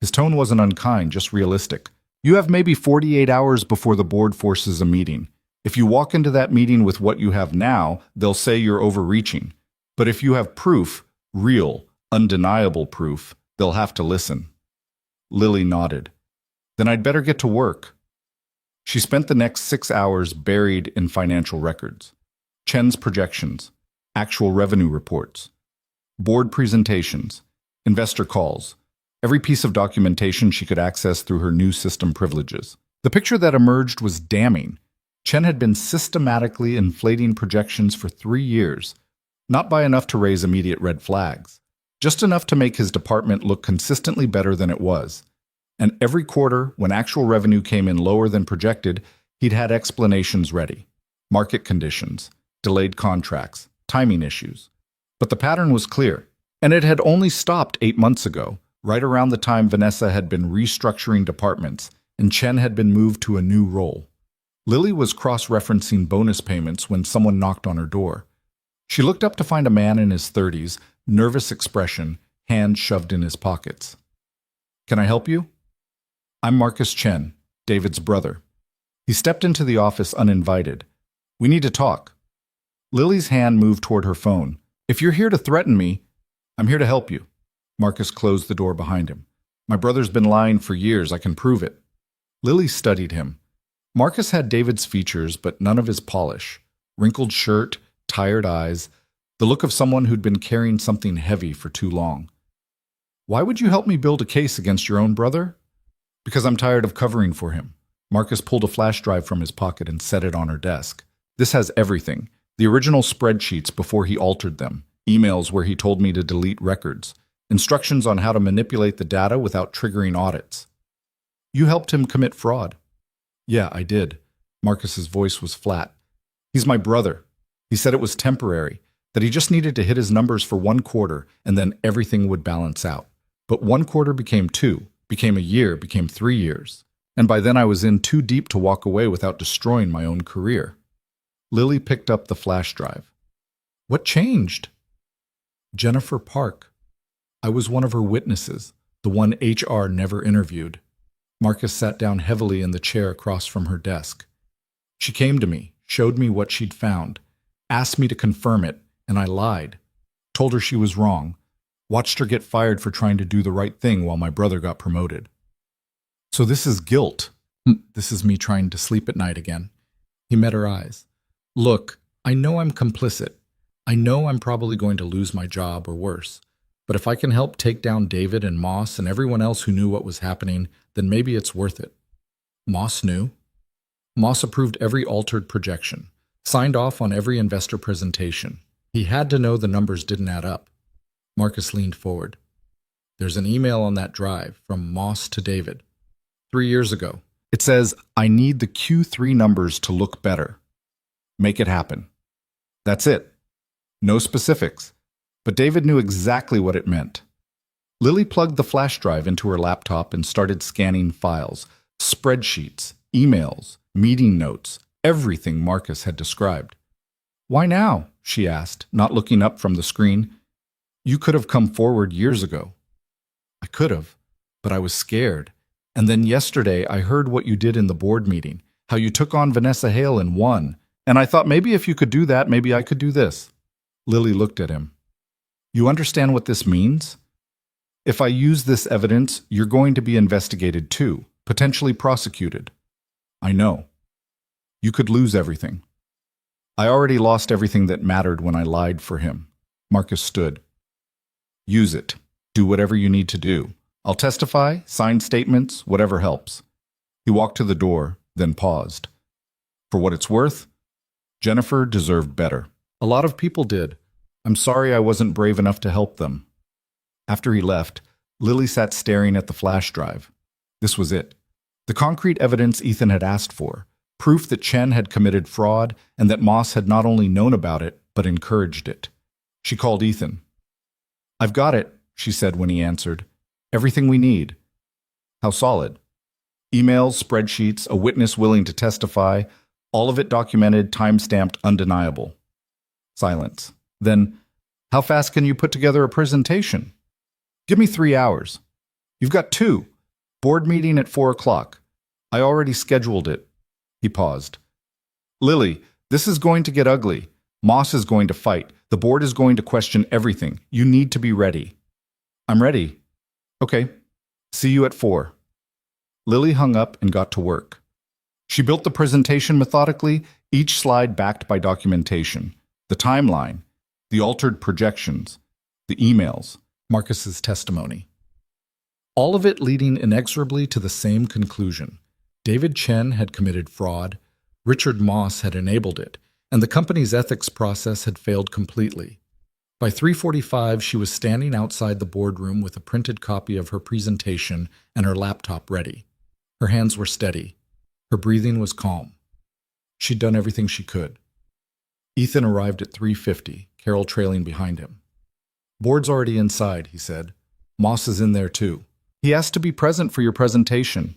His tone wasn't unkind, just realistic. You have maybe 48 hours before the board forces a meeting. If you walk into that meeting with what you have now, they'll say you're overreaching. But if you have proof, real, undeniable proof, they'll have to listen. Lily nodded. Then I'd better get to work. She spent the next 6 hours buried in financial records. Chen's projections, actual revenue reports, board presentations, investor calls, every piece of documentation she could access through her new system privileges. The picture that emerged was damning. Chen had been systematically inflating projections for 3 years, not by enough to raise immediate red flags, just enough to make his department look consistently better than it was. And every quarter, when actual revenue came in lower than projected, he'd had explanations ready. Market conditions, delayed contracts, timing issues. But the pattern was clear, and it had only stopped 8 months ago, right around the time Vanessa had been restructuring departments and Chen had been moved to a new role. Lily was cross-referencing bonus payments when someone knocked on her door. She looked up to find a man in his 30s, nervous expression, hands shoved in his pockets. "Can I help you?" "I'm Marcus Chen, David's brother." He stepped into the office uninvited. "We need to talk." Lily's hand moved toward her phone. "If you're here to threaten me, I'm here to help you." Marcus closed the door behind him. "My brother's been lying for years. I can prove it." Lily studied him. Marcus had David's features, but none of his polish. Wrinkled shirt, tired eyes, the look of someone who'd been carrying something heavy for too long. "Why would you help me build a case against your own brother?" "Because I'm tired of covering for him." Marcus pulled a flash drive from his pocket and set it on her desk. "This has everything. The original spreadsheets before he altered them, emails where he told me to delete records, instructions on how to manipulate the data without triggering audits." "You helped him commit fraud." "Yeah, I did." Marcus's voice was flat. "He's my brother. He said it was temporary, that he just needed to hit his numbers for 1 quarter and then everything would balance out. But 1 quarter became 2, became a year, became 3 years. And by then I was in too deep to walk away without destroying my own career." Lily picked up the flash drive. "What changed?" "Jennifer Park. I was one of her witnesses, the one HR never interviewed." Marcus sat down heavily in the chair across from her desk. "She came to me, showed me what she'd found, asked me to confirm it, and I lied. Told her she was wrong. Watched her get fired for trying to do the right thing while my brother got promoted." "So this is guilt. This is me trying to sleep at night again." He met her eyes. "Look, I know I'm complicit. I know I'm probably going to lose my job or worse. But if I can help take down David and Moss and everyone else who knew what was happening, then maybe it's worth it." "Moss knew?" "Moss approved every altered projection, signed off on every investor presentation. He had to know the numbers didn't add up." Marcus leaned forward. "There's an email on that drive from Moss to David. 3 years ago. It says, 'I need the Q3 numbers to look better. Make it happen.' That's it. No specifics. But David knew exactly what it meant." Lily plugged the flash drive into her laptop and started scanning files, spreadsheets, emails, meeting notes, everything Marcus had described. "Why now?" she asked, not looking up from the screen. "You could have come forward years ago." "I could have, but I was scared. And then yesterday I heard what you did in the board meeting, how you took on Vanessa Hale and won. And I thought maybe if you could do that, maybe I could do this." Lily looked at him. "You understand what this means? If I use this evidence, you're going to be investigated too, potentially prosecuted." "I know. You could lose everything." "I already lost everything that mattered when I lied for him." Marcus stood. "Use it. Do whatever you need to do. I'll testify, sign statements, whatever helps." He walked to the door, then paused. "For what it's worth, Jennifer deserved better. A lot of people did. I'm sorry I wasn't brave enough to help them." After he left, Lily sat staring at the flash drive. This was it. The concrete evidence Ethan had asked for. Proof that Chen had committed fraud and that Moss had not only known about it, but encouraged it. She called Ethan. "I've got it," she said when he answered. "Everything we need." "How solid?" "Emails, spreadsheets, a witness willing to testify, all of it documented, time-stamped, undeniable." Silence. Then, "How fast can you put together a presentation?" "Give me 3 hours." "You've got 2. Board meeting at 4 o'clock. I already scheduled it." He paused. "Lily, this is going to get ugly. Moss is going to fight. The board is going to question everything. You need to be ready." "I'm ready." "Okay. See you at 4. Lily hung up and got to work. She built the presentation methodically, each slide backed by documentation. The timeline, the altered projections, the emails, Marcus's testimony. All of it leading inexorably to the same conclusion. David Chen had committed fraud, Richard Moss had enabled it, and the company's ethics process had failed completely. By 3:45, she was standing outside the boardroom with a printed copy of her presentation and her laptop ready. Her hands were steady. Her breathing was calm. She'd done everything she could. Ethan arrived at 3:50, Carol trailing behind him. "Board's already inside," he said. "Moss is in there too. He asked to be present for your presentation."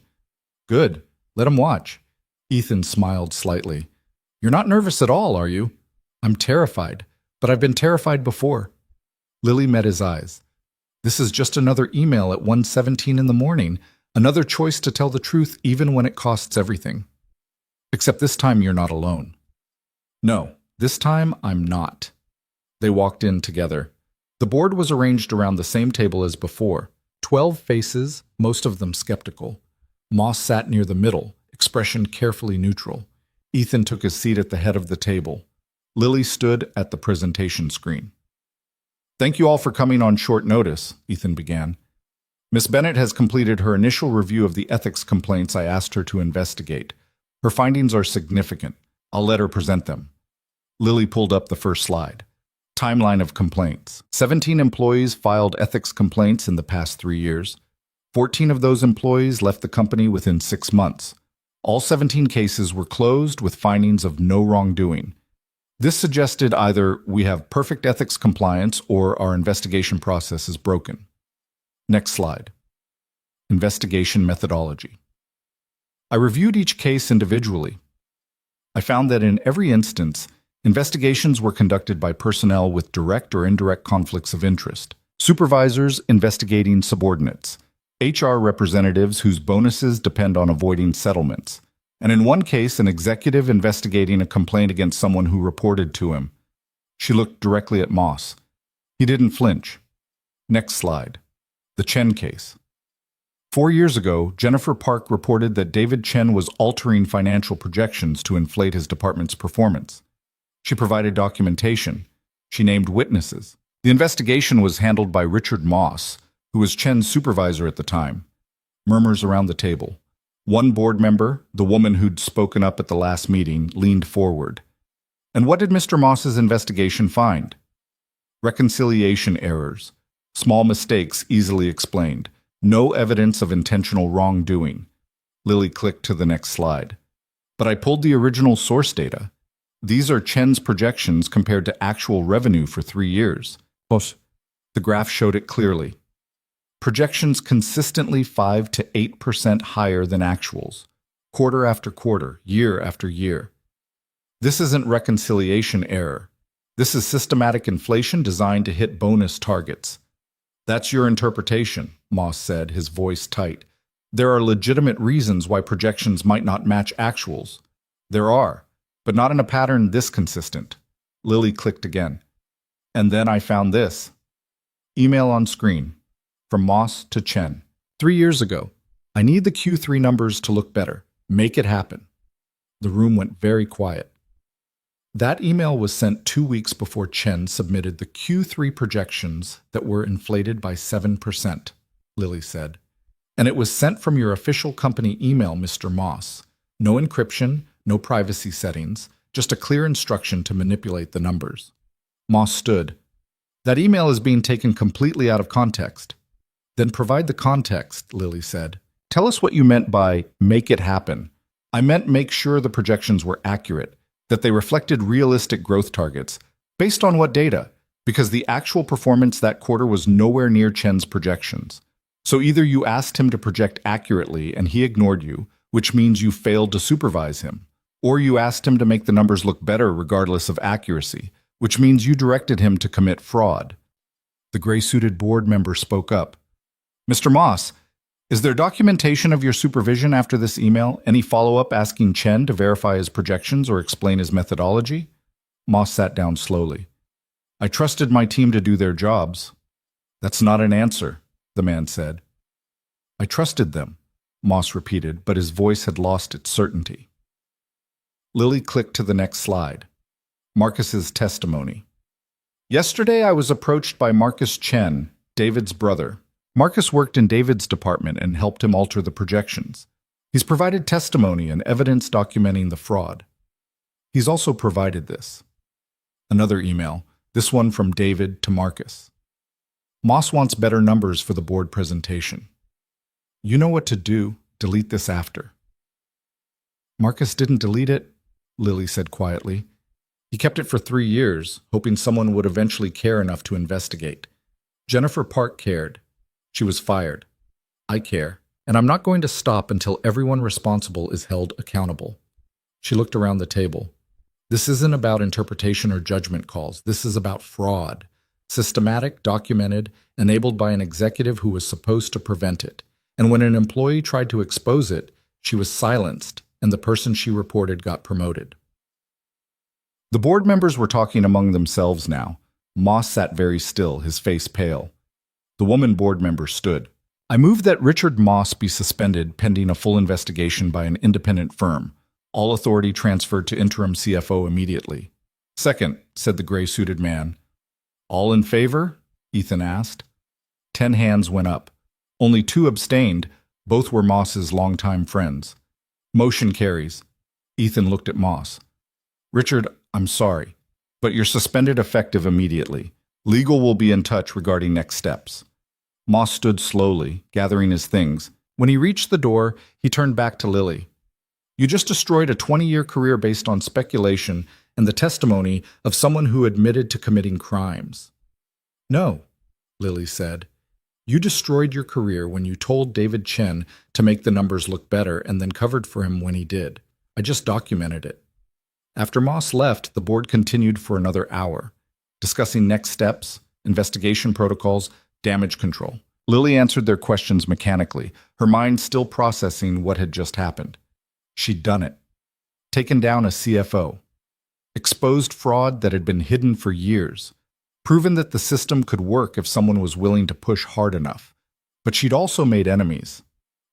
"Good. Let him watch." Ethan smiled slightly. "You're not nervous at all, are you?" "I'm terrified, but I've been terrified before." Lily met his eyes. "This is just another email at 1:17 in the morning, another choice to tell the truth even when it costs everything. Except this time you're not alone." "No, this time I'm not." They walked in together. The board was arranged around the same table as before. 12 faces, most of them skeptical. Moss sat near the middle, expression carefully neutral. Ethan took his seat at the head of the table. Lily stood at the presentation screen. "Thank you all for coming on short notice," Ethan began. "Miss Bennett has completed her initial review of the ethics complaints I asked her to investigate. Her findings are significant. I'll let her present them." Lily pulled up the first slide. Timeline of complaints. 17 employees filed ethics complaints in the past 3 years. 14 of those employees left the company within 6 months. All 17 cases were closed with findings of no wrongdoing. This suggested either we have perfect ethics compliance or our investigation process is broken. Next slide. Investigation methodology. I reviewed each case individually. I found that in every instance, investigations were conducted by personnel with direct or indirect conflicts of interest, supervisors investigating subordinates, HR representatives whose bonuses depend on avoiding settlements, and in one case, an executive investigating a complaint against someone who reported to him. She looked directly at Moss. He didn't flinch. Next slide. The Chen case. 4 years ago, Jennifer Park reported that David Chen was altering financial projections to inflate his department's performance. She provided documentation. She named witnesses. The investigation was handled by Richard Moss, who was Chen's supervisor at the time. Murmurs around the table. One board member, the woman who'd spoken up at the last meeting, leaned forward. "And what did Mr. Moss's investigation find?" "Reconciliation errors. Small mistakes easily explained. No evidence of intentional wrongdoing." Lily clicked to the next slide. "But I pulled the original source data. These are Chen's projections compared to actual revenue for 3 years. But the graph showed it clearly. Projections consistently 5 to 8% higher than actuals, quarter after quarter, year after year. This isn't reconciliation error. This is systematic inflation designed to hit bonus targets." "That's your interpretation," Moss said, his voice tight. "There are legitimate reasons why projections might not match actuals." "There are. But not in a pattern this consistent." Lily clicked again. "And then I found this." Email on screen. From Moss to Chen. 3 years ago. "I need the Q3 numbers to look better. Make it happen." The room went very quiet. That email was sent 2 weeks before Chen submitted the Q3 projections that were inflated by 7%, Lily said. "And it was sent from your official company email, Mr. Moss. No encryption, no privacy settings, just a clear instruction to manipulate the numbers." Moss stood. "That email is being taken completely out of context." "Then provide the context," Lily said. "Tell us what you meant by make it happen." "I meant make sure the projections were accurate, that they reflected realistic growth targets. Based on what data? Because the actual performance that quarter was nowhere near Chen's projections. So either you asked him to project accurately and he ignored you, which means you failed to supervise him, or you asked him to make the numbers look better regardless of accuracy, which means you directed him to commit fraud." The gray-suited board member spoke up. "Mr. Moss, is there documentation of your supervision after this email? Any follow-up asking Chen to verify his projections or explain his methodology?" Moss sat down slowly. "I trusted my team to do their jobs." "That's not an answer," the man said. "I trusted them," Moss repeated, but his voice had lost its certainty. Lily clicked to the next slide. Marcus's testimony. "Yesterday I was approached by Marcus Chen, David's brother. Marcus worked in David's department and helped him alter the projections. He's provided testimony and evidence documenting the fraud. He's also provided this." Another email. This one from David to Marcus. Moss wants better numbers for the board presentation. You know what to do. Delete this after. Marcus didn't delete it, Lily said quietly. He kept it for 3 years, hoping someone would eventually care enough to investigate. Jennifer Park cared. She was fired. I care, and I'm not going to stop until everyone responsible is held accountable. She looked around the table. This isn't about interpretation or judgment calls. This is about fraud. Systematic, documented, enabled by an executive who was supposed to prevent it. And when an employee tried to expose it, she was silenced, and the person she reported got promoted. The board members were talking among themselves now. Moss sat very still, his face pale. The woman board member stood. I move that Richard Moss be suspended pending a full investigation by an independent firm. All authority transferred to interim CFO immediately. Second, said the gray-suited man. All in favor? Ethan asked. 10 hands went up. Only 2 abstained. Both were Moss's longtime friends. Motion carries. Ethan looked at Moss. Richard, I'm sorry, but you're suspended effective immediately. Legal will be in touch regarding next steps. Moss stood slowly, gathering his things. When he reached the door, he turned back to Lily. You just destroyed a 20-year career based on speculation and the testimony of someone who admitted to committing crimes. No, Lily said. You destroyed your career when you told David Chen to make the numbers look better and then covered for him when he did. I just documented it. After Moss left, the board continued for another hour, discussing next steps, investigation protocols, damage control. Lily answered their questions mechanically, her mind still processing what had just happened. She'd done it. Taken down a CFO. Exposed fraud that had been hidden for years. Proven that the system could work if someone was willing to push hard enough. But she'd also made enemies.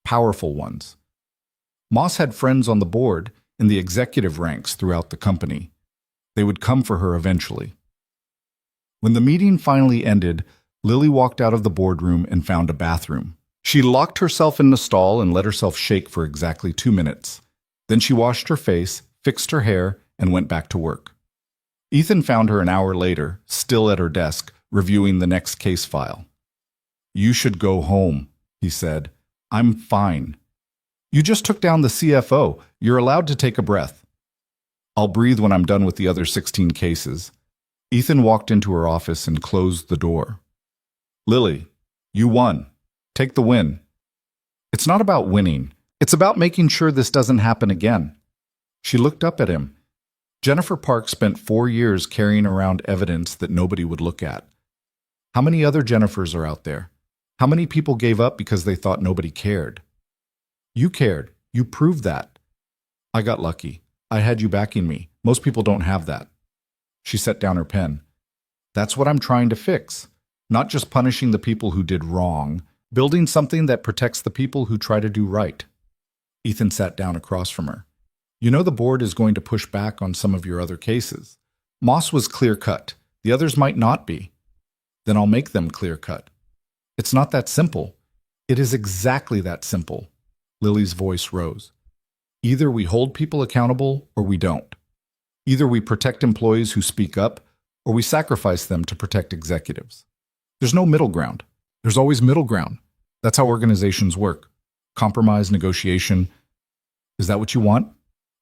Powerful ones. Moss had friends on the board, in the executive ranks throughout the company. They would come for her eventually. When the meeting finally ended, Lily walked out of the boardroom and found a bathroom. She locked herself in the stall and let herself shake for exactly 2 minutes. Then she washed her face, fixed her hair, and went back to work. Ethan found her an hour later, still at her desk, reviewing the next case file. You should go home, he said. I'm fine. You just took down the CFO. You're allowed to take a breath. I'll breathe when I'm done with the other 16 cases. Ethan walked into her office and closed the door. Lily, you won. Take the win. It's not about winning. It's about making sure this doesn't happen again. She looked up at him. Jennifer Park spent 4 years carrying around evidence that nobody would look at. How many other Jennifers are out there? How many people gave up because they thought nobody cared? You cared. You proved that. I got lucky. I had you backing me. Most people don't have that. She set down her pen. That's what I'm trying to fix. Not just punishing the people who did wrong, building something that protects the people who try to do right. Ethan sat down across from her. You know the board is going to push back on some of your other cases. Moss was clear-cut. The others might not be. Then I'll make them clear-cut. It's not that simple. It is exactly that simple. Lily's voice rose. Either we hold people accountable or we don't. Either we protect employees who speak up or we sacrifice them to protect executives. There's no middle ground. There's always middle ground. That's how organizations work. Compromise, negotiation. Is that what you want?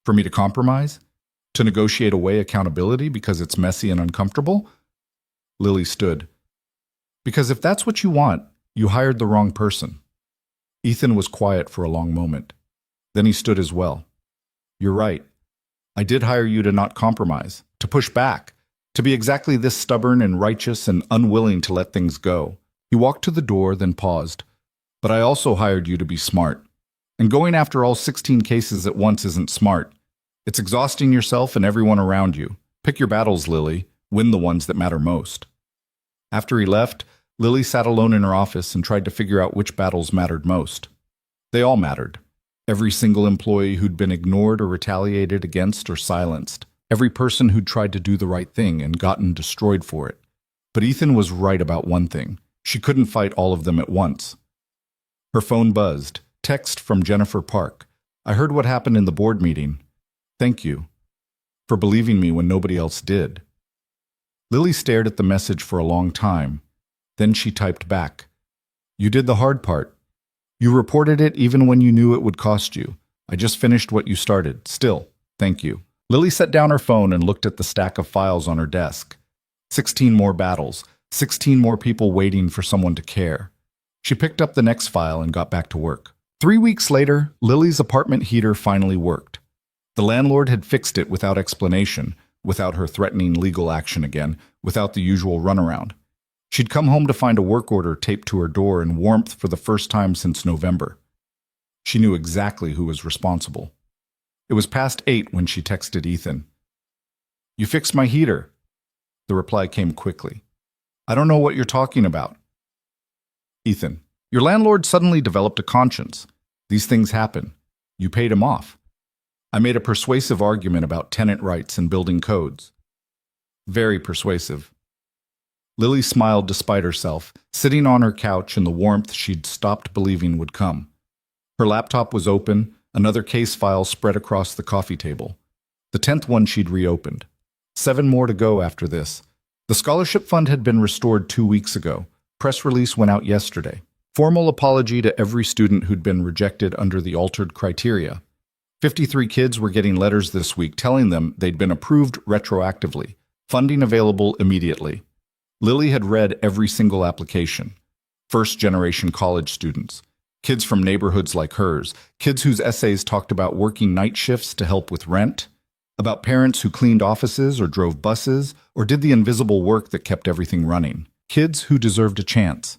For me to compromise? To negotiate away accountability because it's messy and uncomfortable? Lily stood. Because if that's what you want, you hired the wrong person. Ethan was quiet for a long moment. Then he stood as well. You're right. I did hire you to not compromise, to push back, to be exactly this stubborn and righteous and unwilling to let things go. He walked to the door, then paused. But I also hired you to be smart. And going after all 16 cases at once isn't smart. It's exhausting yourself and everyone around you. Pick your battles, Lily. Win the ones that matter most. After he left, Lily sat alone in her office and tried to figure out which battles mattered most. They all mattered. Every single employee who'd been ignored or retaliated against or silenced. Every person who'd tried to do the right thing and gotten destroyed for it. But Ethan was right about one thing. She couldn't fight all of them at once. Her phone buzzed. Text from Jennifer Park. I heard what happened in the board meeting. Thank you for believing me when nobody else did. Lily stared at the message for a long time. Then she typed back. You did the hard part. You reported it even when you knew it would cost you. I just finished what you started. Still, thank you. Lily set down her phone and looked at the stack of files on her desk. 16 more battles, 16 more people waiting for someone to care. She picked up the next file and got back to work. 3 weeks later, Lily's apartment heater finally worked. The landlord had fixed it without explanation, without her threatening legal action again, without the usual runaround. She'd come home to find a work order taped to her door in warmth for the first time since November. She knew exactly who was responsible. It was past 8 when she texted Ethan. You fixed my heater. The reply came quickly. I don't know what you're talking about. Ethan, your landlord suddenly developed a conscience. These things happen. You paid him off. I made a persuasive argument about tenant rights and building codes. Very persuasive. Lily smiled despite herself, sitting on her couch in the warmth she'd stopped believing would come. Her laptop was open, another case file spread across the coffee table. The 10th one she'd reopened. 7 more to go after this. The scholarship fund had been restored 2 weeks ago. Press release went out yesterday. Formal apology to every student who'd been rejected under the altered criteria. 53 kids were getting letters this week telling them they'd been approved retroactively, funding available immediately. Lily had read every single application. First-generation college students, kids from neighborhoods like hers, kids whose essays talked about working night shifts to help with rent, about parents who cleaned offices or drove buses or did the invisible work that kept everything running. Kids who deserved a chance.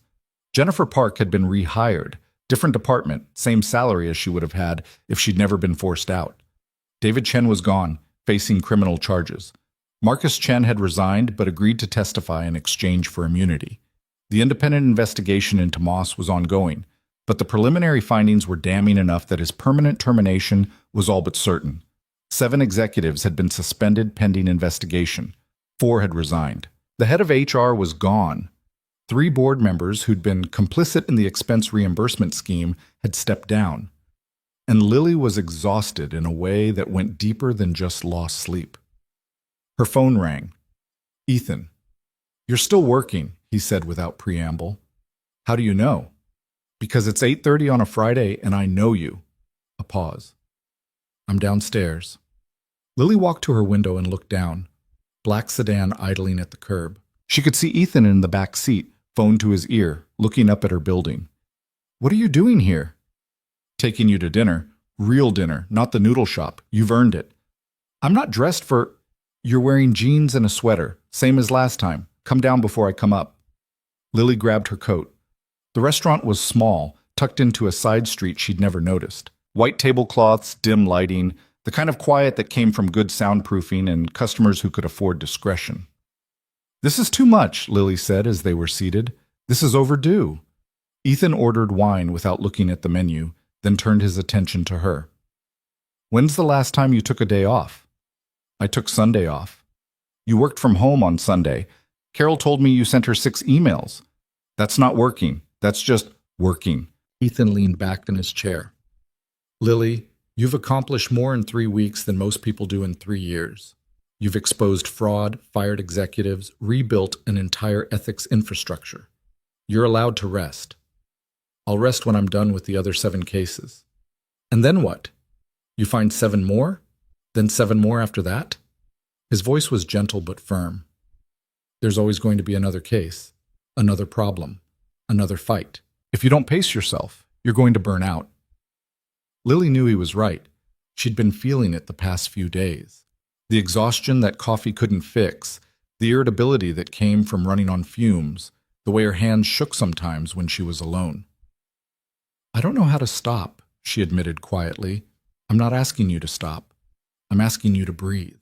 Jennifer Park had been rehired. Different department, same salary as she would have had if she'd never been forced out. David Chen was gone, facing criminal charges. Marcus Chen had resigned but agreed to testify in exchange for immunity. The independent investigation into Moss was ongoing, but the preliminary findings were damning enough that his permanent termination was all but certain. 7 executives had been suspended pending investigation. 4 had resigned. The head of HR was gone. 3 board members who'd been complicit in the expense reimbursement scheme had stepped down. And Lily was exhausted in a way that went deeper than just lost sleep. Her phone rang. Ethan. You're still working, he said without preamble. How do you know? Because it's 8:30 on a Friday and I know you. A pause. I'm downstairs. Lily walked to her window and looked down. Black sedan idling at the curb. She could see Ethan in the back seat, phone to his ear, looking up at her building. What are you doing here? Taking you to dinner. Real dinner, not the noodle shop. You've earned it. I'm not dressed for... You're wearing jeans and a sweater, same as last time. Come down before I come up. Lily grabbed her coat. The restaurant was small, tucked into a side street she'd never noticed. White tablecloths, dim lighting, the kind of quiet that came from good soundproofing and customers who could afford discretion. This is too much, Lily said as they were seated. This is overdue. Ethan ordered wine without looking at the menu, then turned his attention to her. When's the last time you took a day off? I took Sunday off. You worked from home on Sunday. Carol told me you sent her 6 emails. That's not working. That's just working. Ethan leaned back in his chair. Lily, you've accomplished more in 3 weeks than most people do in 3 years. You've exposed fraud, fired executives, rebuilt an entire ethics infrastructure. You're allowed to rest. I'll rest when I'm done with the other 7 cases. And then what? You find 7 more? Then 7 more after that? His voice was gentle but firm. There's always going to be another case, another problem, another fight. If you don't pace yourself, you're going to burn out. Lily knew he was right. She'd been feeling it the past few days. The exhaustion that coffee couldn't fix, the irritability that came from running on fumes, the way her hands shook sometimes when she was alone. I don't know how to stop, she admitted quietly. I'm not asking you to stop. I'm asking you to breathe.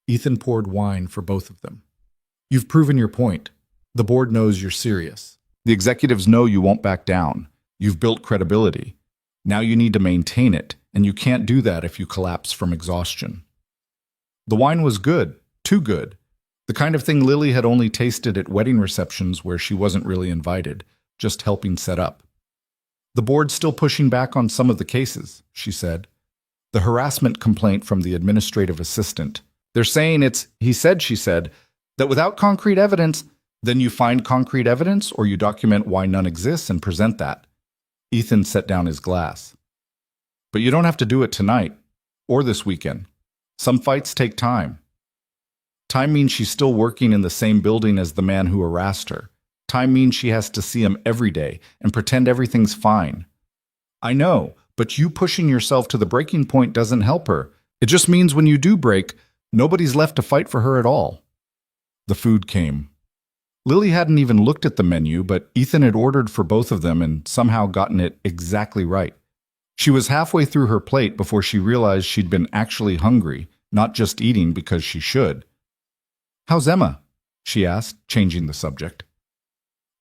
Ethan poured wine for both of them. You've proven your point. The board knows you're serious. The executives know you won't back down. You've built credibility. Now you need to maintain it, and you can't do that if you collapse from exhaustion. The wine was good, too good. The kind of thing Lily had only tasted at wedding receptions where she wasn't really invited, just helping set up. The board's still pushing back on some of the cases, she said. The harassment complaint from the administrative assistant. They're saying it's, he said, she said, That without concrete evidence, then you find concrete evidence or you document why none exists and present that. Ethan set down his glass. But you don't have to do it tonight or this weekend. Some fights take time. Time means she's still working in the same building as the man who harassed her. Time means she has to see him every day and pretend everything's fine. I know, but you pushing yourself to the breaking point doesn't help her. It just means when you do break, nobody's left to fight for her at all. The food came. Lily hadn't even looked at the menu, but Ethan had ordered for both of them and somehow gotten it exactly right. She was halfway through her plate before she realized she'd been actually hungry, not just eating because she should. "How's Emma?" she asked, changing the subject.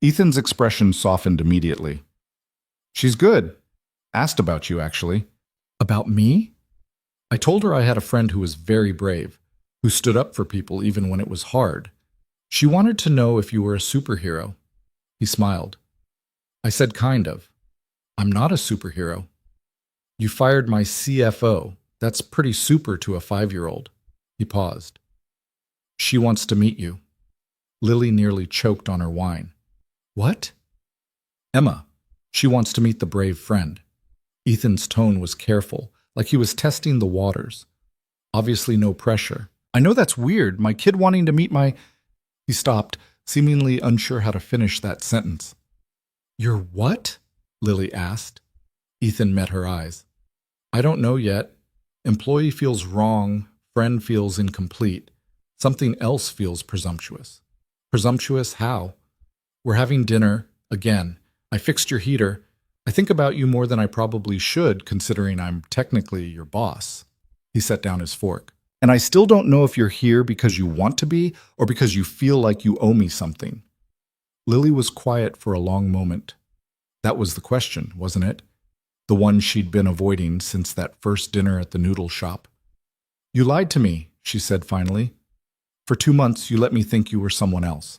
Ethan's expression softened immediately. "She's good. Asked about you, actually." "About me?" "I told her I had a friend who was very brave, who stood up for people even when it was hard. She wanted to know if you were a superhero." He smiled. "I said kind of. I'm not a superhero." "You fired my CFO. That's pretty super to a 5-year-old. He paused. "She wants to meet you." Lily nearly choked on her wine. "What?" "Emma. She wants to meet the brave friend." Ethan's tone was careful, like he was testing the waters. Obviously no pressure. "I know that's weird, my kid wanting to meet my—" He stopped, seemingly unsure how to finish that sentence. "Your what?" Lily asked. Ethan met her eyes. "I don't know yet. Employee feels wrong, friend feels incomplete. Something else feels presumptuous." "Presumptuous how?" "We're having dinner, again. I fixed your heater. I think about you more than I probably should, considering I'm technically your boss." He set down his fork. "And I still don't know if you're here because you want to be or because you feel like you owe me something." Lily was quiet for a long moment. That was the question, wasn't it? The one she'd been avoiding since that first dinner at the noodle shop. "You lied to me," she said finally. "For 2 months you let me think you were someone else.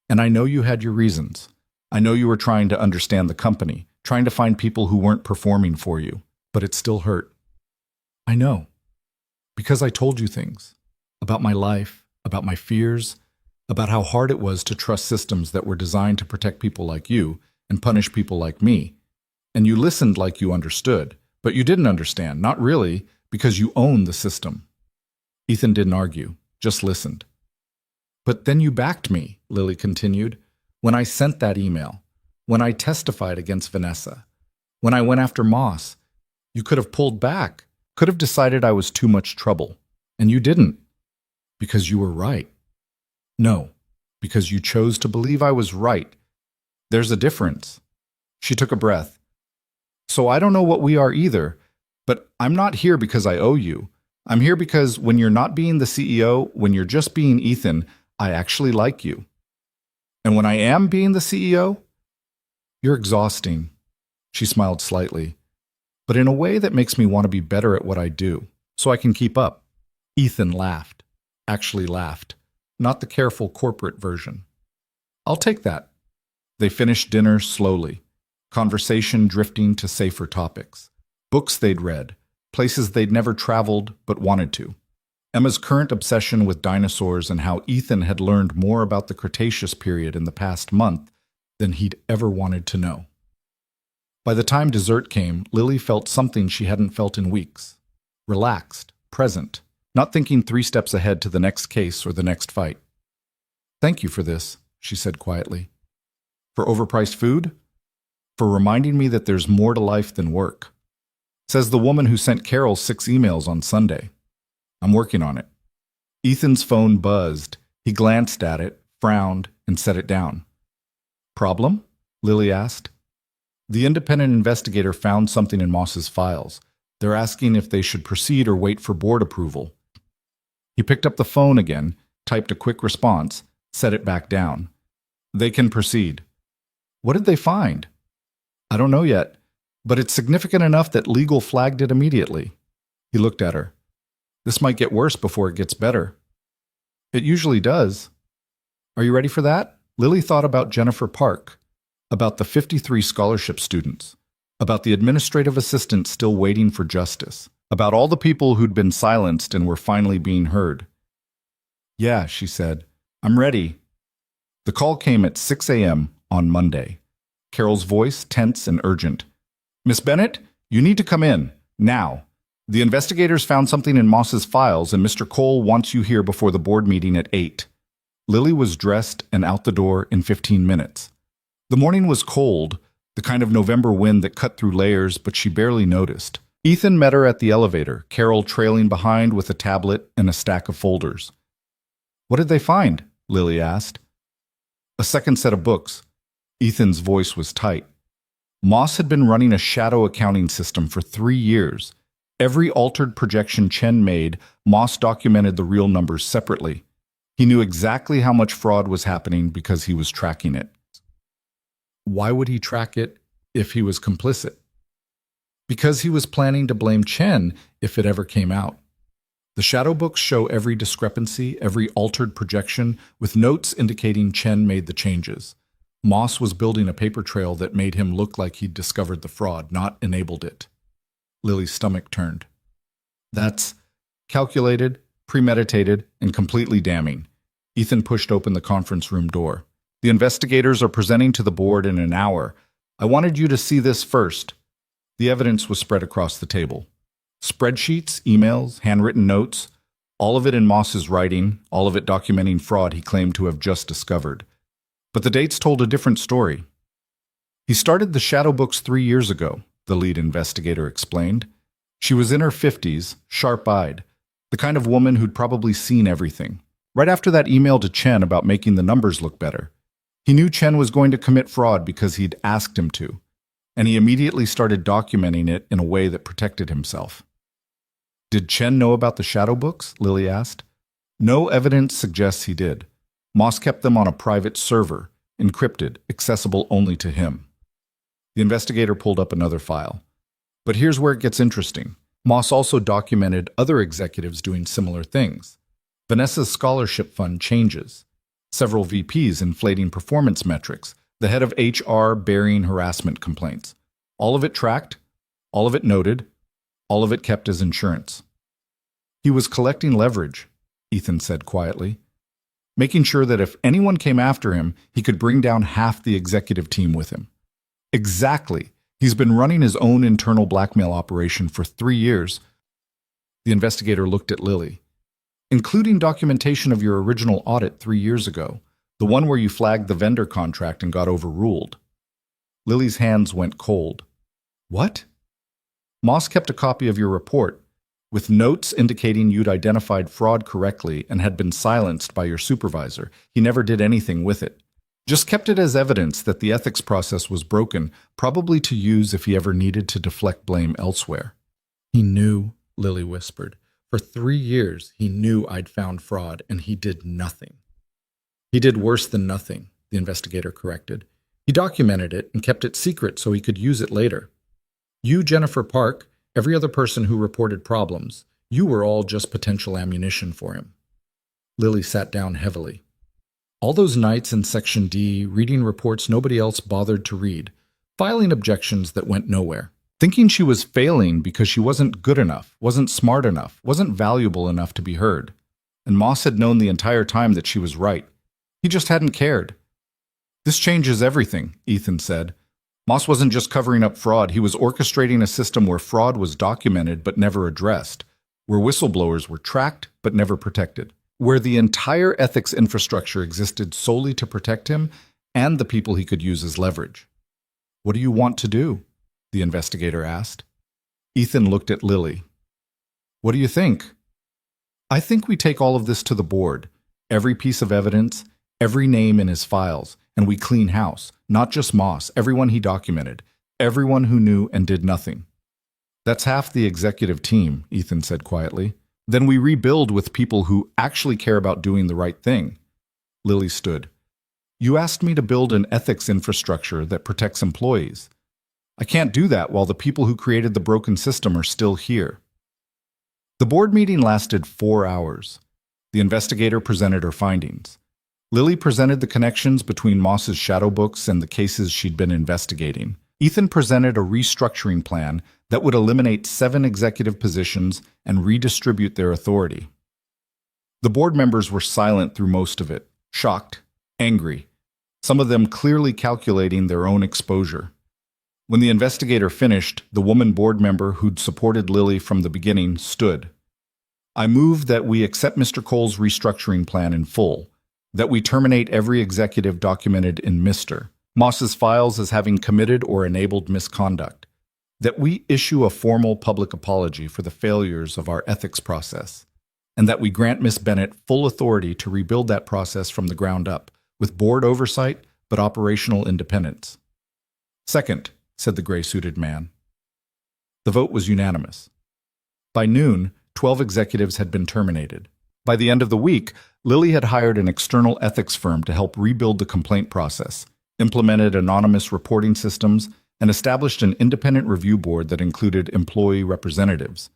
And I know you had your reasons. I know you were trying to understand the company, trying to find people who weren't performing for you, but it still hurt." "I know. Because I told you things. About my life, about my fears, about how hard it was to trust systems that were designed to protect people like you and punish people like me. And you listened like you understood, but you didn't understand, not really, because you own the system." Ethan didn't argue, just listened. "But then you backed me," Lily continued, "when I sent that email, when I testified against Vanessa, when I went after Moss. You could have pulled back. Could have decided I was too much trouble. And you didn't. Because you were right. No, because you chose to believe I was right. There's a difference." She took a breath. "So I don't know what we are either, but I'm not here because I owe you. I'm here because when you're not being the CEO, when you're just being Ethan, I actually like you. And when I am being the CEO, you're exhausting." She smiled slightly. "But in a way that makes me want to be better at what I do, so I can keep up." Ethan laughed. Actually laughed. Not the careful corporate version. "I'll take that." They finished dinner slowly, conversation drifting to safer topics. Books they'd read, places they'd never traveled but wanted to. Emma's current obsession with dinosaurs and how Ethan had learned more about the Cretaceous period in the past month than he'd ever wanted to know. By the time dessert came, Lily felt something she hadn't felt in weeks. Relaxed, present, not thinking 3 steps ahead to the next case or the next fight. "Thank you for this," she said quietly. "For overpriced food? For reminding me that there's more to life than work." Says the woman who sent Carol 6 emails on Sunday. "I'm working on it." Ethan's phone buzzed. He glanced at it, frowned, and set it down. "Problem?" Lily asked. "The independent investigator found something in Moss's files. They're asking if they should proceed or wait for board approval." He picked up the phone again, typed a quick response, set it back down. "They can proceed." "What did they find?" "I don't know yet, but it's significant enough that legal flagged it immediately." He looked at her. "This might get worse before it gets better." "It usually does." "Are you ready for that?" Lily thought about Jennifer Park, about the 53 scholarship students, about the administrative assistant still waiting for justice, about all the people who'd been silenced and were finally being heard. "Yeah," she said, I'm ready. The call came at 6 a.m. on Monday. Carol's voice tense and urgent. Miss Bennett, you need to come in, now. The investigators found something in Moss's files, and Mr. Cole wants you here before the board meeting at 8. Lily was dressed and out the door in 15 minutes. The morning was cold, the kind of November wind that cut through layers, but she barely noticed. Ethan met her at the elevator, Carol trailing behind with a tablet and a stack of folders. What did they find? Lily asked. A second set of books. Ethan's voice was tight. Moss had been running a shadow accounting system for 3 years. Every altered projection Chen made, Moss documented the real numbers separately. He knew exactly how much fraud was happening because he was tracking it. Why would he track it if he was complicit? Because he was planning to blame Chen if it ever came out. The shadow books show every discrepancy, every altered projection, with notes indicating Chen made the changes. Moss was building a paper trail that made him look like he'd discovered the fraud, not enabled it. Lily's stomach turned. That's calculated, premeditated, and completely damning. Ethan pushed open the conference room door. The investigators are presenting to the board in an hour. I wanted you to see this first. The evidence was spread across the table. Spreadsheets, emails, handwritten notes, all of it in Moss's writing, all of it documenting fraud he claimed to have just discovered. But the dates told a different story. He started the shadow books 3 years ago, the lead investigator explained. She was in her 50s, sharp-eyed, the kind of woman who'd probably seen everything. Right after that email to Chen about making the numbers look better, he knew Chen was going to commit fraud because he'd asked him to, and he immediately started documenting it in a way that protected himself. Did Chen know about the shadow books? Lily asked. No evidence suggests he did. Moss kept them on a private server, encrypted, accessible only to him. The investigator pulled up another file. But here's where it gets interesting. Moss also documented other executives doing similar things. Vanessa's scholarship fund changes. Several VPs inflating performance metrics. The head of HR burying harassment complaints. All of it tracked, all of it noted, all of it kept as insurance. He was collecting leverage, Ethan said quietly, making sure that if anyone came after him, he could bring down half the executive team with him. Exactly. He's been running his own internal blackmail operation for 3 years. The investigator looked at Lily. Including documentation of your original audit 3 years ago, the one where you flagged the vendor contract and got overruled. Lily's hands went cold. What? Moss kept a copy of your report, with notes indicating you'd identified fraud correctly and had been silenced by your supervisor. He never did anything with it. Just kept it as evidence that the ethics process was broken, probably to use if he ever needed to deflect blame elsewhere. He knew, Lily whispered. For 3 years, he knew I'd found fraud, and he did nothing. He did worse than nothing, the investigator corrected. He documented it and kept it secret so he could use it later. You, Jennifer Park, every other person who reported problems, you were all just potential ammunition for him. Lily sat down heavily. All those nights in Section D, reading reports nobody else bothered to read, filing objections that went nowhere, thinking she was failing because she wasn't good enough, wasn't smart enough, wasn't valuable enough to be heard. And Moss had known the entire time that she was right. He just hadn't cared. This changes everything, Ethan said. Moss wasn't just covering up fraud, he was orchestrating a system where fraud was documented but never addressed, where whistleblowers were tracked but never protected, where the entire ethics infrastructure existed solely to protect him and the people he could use as leverage. What do you want to do? The investigator asked. Ethan looked at Lily. What do you think? I think we take all of this to the board, every piece of evidence, every name in his files, and we clean house, not just Moss, everyone he documented, everyone who knew and did nothing. That's half the executive team, Ethan said quietly. Then we rebuild with people who actually care about doing the right thing. Lily stood. You asked me to build an ethics infrastructure that protects employees. I can't do that while the people who created the broken system are still here. The board meeting lasted 4 hours. The investigator presented her findings. Lily presented the connections between Moss's shadow books and the cases she'd been investigating. Ethan presented a restructuring plan that would eliminate 7 executive positions and redistribute their authority. The board members were silent through most of it, shocked, angry, some of them clearly calculating their own exposure. When the investigator finished, the woman board member who'd supported Lily from the beginning stood. "I move that we accept Mr. Cole's restructuring plan in full, that we terminate every executive documented in Mr. Moss's files as having committed or enabled misconduct, that we issue a formal public apology for the failures of our ethics process, and that we grant Miss Bennett full authority to rebuild that process from the ground up, with board oversight but operational independence." "Second," said the gray-suited man. The vote was unanimous. By noon, 12 executives had been terminated. By the end of the week, Lily had hired an external ethics firm to help rebuild the complaint process, implemented anonymous reporting systems, and established an independent review board that included employee representatives.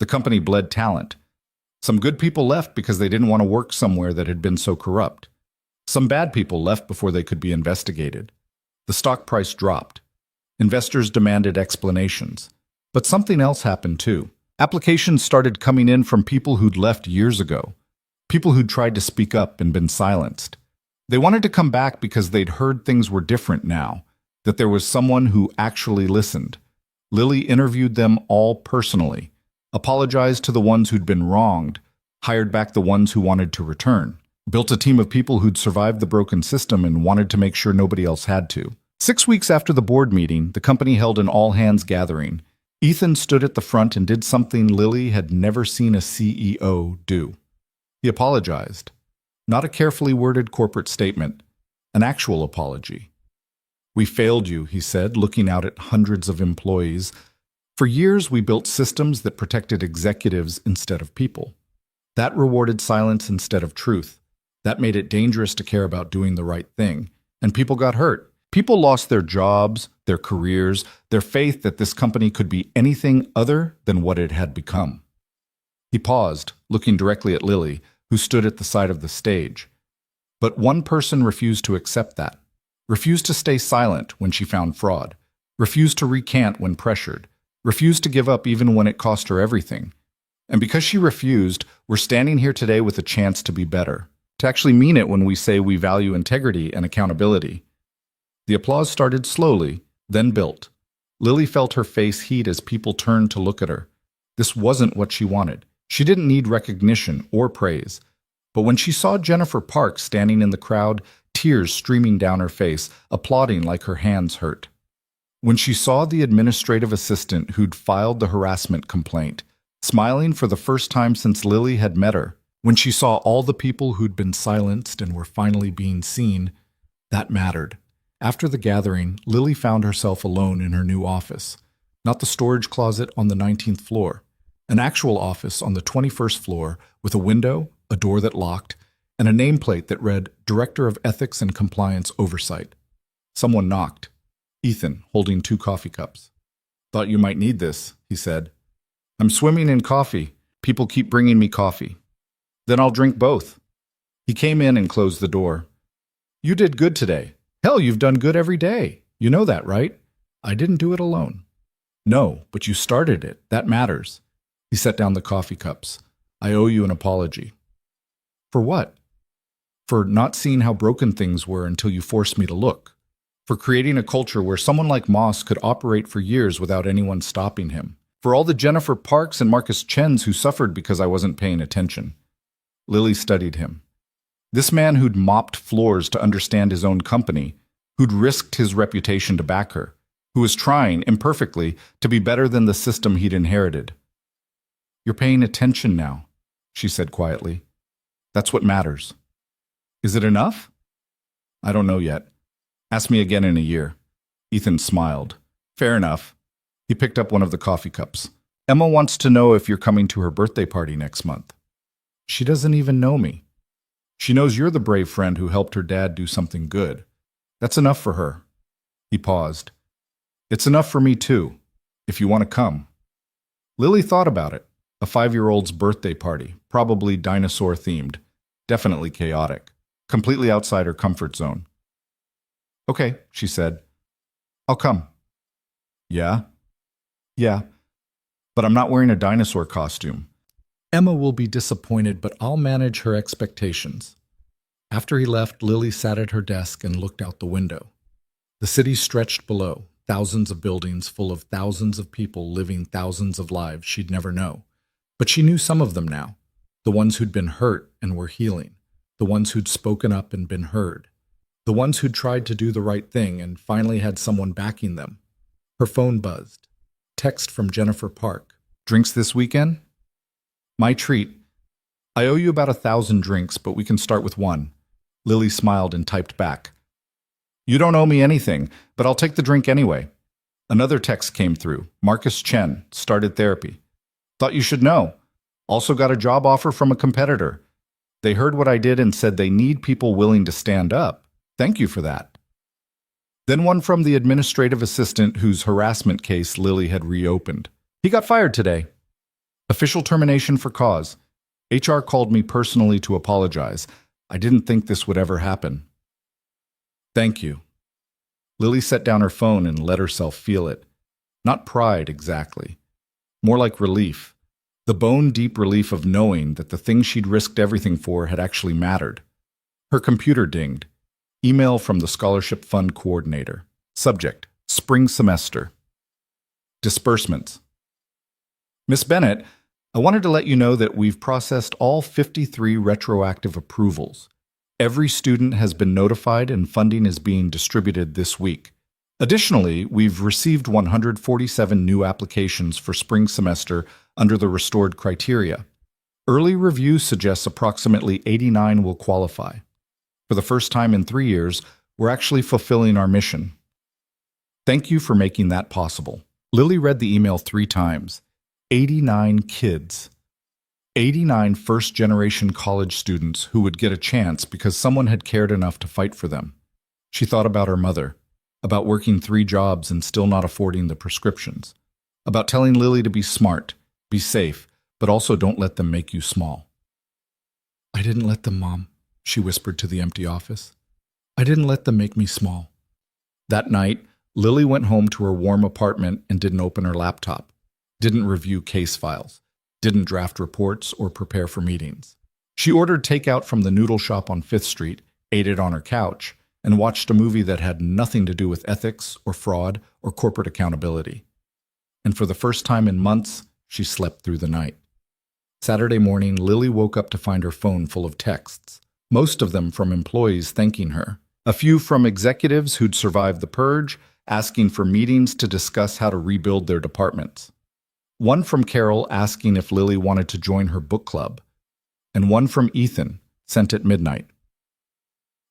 The company bled talent. Some good people left because they didn't want to work somewhere that had been so corrupt. Some bad people left before they could be investigated. The stock price dropped. Investors demanded explanations. But something else happened too. Applications started coming in from people who'd left years ago, people who'd tried to speak up and been silenced. They wanted to come back because they'd heard things were different now, that there was someone who actually listened. Lily interviewed them all personally, apologized to the ones who'd been wronged, hired back the ones who wanted to return, built a team of people who'd survived the broken system and wanted to make sure nobody else had to. 6 weeks after the board meeting, the company held an all-hands gathering. Ethan stood at the front and did something Lily had never seen a CEO do. He apologized. Not a carefully worded corporate statement, an actual apology. "We failed you," he said, looking out at hundreds of employees. "For years, we built systems that protected executives instead of people. That rewarded silence instead of truth. That made it dangerous to care about doing the right thing. And people got hurt. People lost their jobs, their careers, their faith that this company could be anything other than what it had become." He paused, looking directly at Lily, who stood at the side of the stage. But one person refused to accept that, refused to stay silent when she found fraud, refused to recant when pressured, refused to give up even when it cost her everything. And because she refused, we're standing here today with a chance to be better, to actually mean it when we say we value integrity and accountability. The applause started slowly, then built. Lily felt her face heat as people turned to look at her. This wasn't what she wanted. She didn't need recognition or praise. But when she saw Jennifer Parks standing in the crowd, tears streaming down her face, applauding like her hands hurt. When she saw the administrative assistant who'd filed the harassment complaint, smiling for the first time since Lily had met her, when she saw all the people who'd been silenced and were finally being seen, that mattered. After the gathering, Lily found herself alone in her new office. Not the storage closet on the 19th floor. An actual office on the 21st floor with a window, a door that locked, and a nameplate that read Director of Ethics and Compliance Oversight. Someone knocked. Ethan, holding 2 coffee cups. "Thought you might need this," he said. "I'm swimming in coffee. People keep bringing me coffee." "Then I'll drink both." He came in and closed the door. "You did good today. Hell, you've done good every day. You know that, right?" "I didn't do it alone." "No, but you started it. That matters." He set down the coffee cups. "I owe you an apology." "For what?" "For not seeing how broken things were until you forced me to look. For creating a culture where someone like Moss could operate for years without anyone stopping him. For all the Jennifer Parks and Marcus Chens who suffered because I wasn't paying attention." Lily studied him. This man who'd mopped floors to understand his own company, who'd risked his reputation to back her, who was trying, imperfectly, to be better than the system he'd inherited. "You're paying attention now," she said quietly. "That's what matters." "Is it enough?" "I don't know yet. Ask me again in a year." Ethan smiled. "Fair enough." He picked up one of the coffee cups. "Emma wants to know if you're coming to her birthday party next month." "She doesn't even know me." "She knows you're the brave friend who helped her dad do something good. That's enough for her." He paused. "It's enough for me too, if you want to come." Lily thought about it. A 5-year-old's birthday party, probably dinosaur-themed, definitely chaotic, completely outside her comfort zone. "Okay," she said. "I'll come." "Yeah?" "Yeah, but I'm not wearing a dinosaur costume. Emma will be disappointed, but I'll manage her expectations." After he left, Lily sat at her desk and looked out the window. The city stretched below, thousands of buildings full of thousands of people living thousands of lives she'd never know. But she knew some of them now, the ones who'd been hurt and were healing, the ones who'd spoken up and been heard, the ones who'd tried to do the right thing and finally had someone backing them. Her phone buzzed. Text from Jennifer Park. Drinks this weekend? My treat. I owe you about 1,000 drinks, but we can start with one. Lily smiled and typed back. You don't owe me anything, but I'll take the drink anyway. Another text came through. Marcus Chen, started therapy. Thought you should know. Also got a job offer from a competitor. They heard what I did and said they need people willing to stand up. Thank you for that. Then one from the administrative assistant whose harassment case Lily had reopened. He got fired today. Official termination for cause. HR called me personally to apologize. I didn't think this would ever happen. Thank you. Lily set down her phone and let herself feel it. Not pride, exactly. More like relief. The bone-deep relief of knowing that the thing she'd risked everything for had actually mattered. Her computer dinged. Email from the Scholarship Fund Coordinator. Subject: Spring Semester. Disbursements. Miss Bennett, I wanted to let you know that we've processed all 53 retroactive approvals. Every student has been notified and funding is being distributed this week. Additionally, we've received 147 new applications for spring semester under the restored criteria. Early review suggests approximately 89 will qualify. For the first time in 3 years, we're actually fulfilling our mission. Thank you for making that possible. Lily read the email 3 times. 89 kids. 89 first-generation college students who would get a chance because someone had cared enough to fight for them. She thought about her mother, about working 3 jobs and still not affording the prescriptions, about telling Lily to be smart, be safe, but also don't let them make you small. I didn't let them, Mom, she whispered to the empty office. I didn't let them make me small. That night, Lily went home to her warm apartment and didn't open her laptop, didn't review case files, didn't draft reports or prepare for meetings. She ordered takeout from the noodle shop on 5th Street, ate it on her couch, and watched a movie that had nothing to do with ethics or fraud or corporate accountability. And for the first time in months, she slept through the night. Saturday morning, Lily woke up to find her phone full of texts, most of them from employees thanking her, a few from executives who'd survived the purge, asking for meetings to discuss how to rebuild their departments. One from Carol asking if Lily wanted to join her book club, and one from Ethan, sent at midnight.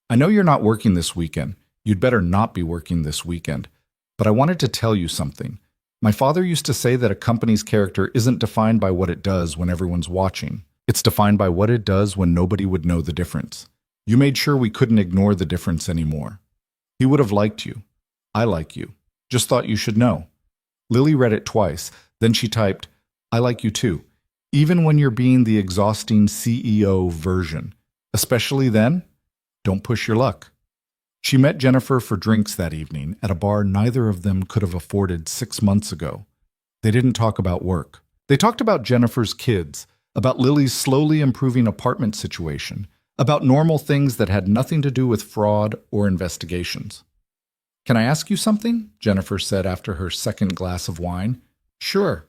I know you're not working this weekend. You'd better not be working this weekend. But I wanted to tell you something. My father used to say that a company's character isn't defined by what it does when everyone's watching. It's defined by what it does when nobody would know the difference. You made sure we couldn't ignore the difference anymore. He would have liked you. I like you. Just thought you should know. Lily read it twice. Then she typed, I like you too, even when you're being the exhausting CEO version. Especially then, don't push your luck. She met Jennifer for drinks that evening at a bar neither of them could have afforded 6 months ago. They didn't talk about work. They talked about Jennifer's kids, about Lily's slowly improving apartment situation, about normal things that had nothing to do with fraud or investigations. Can I ask you something? Jennifer said after her second glass of wine. Sure.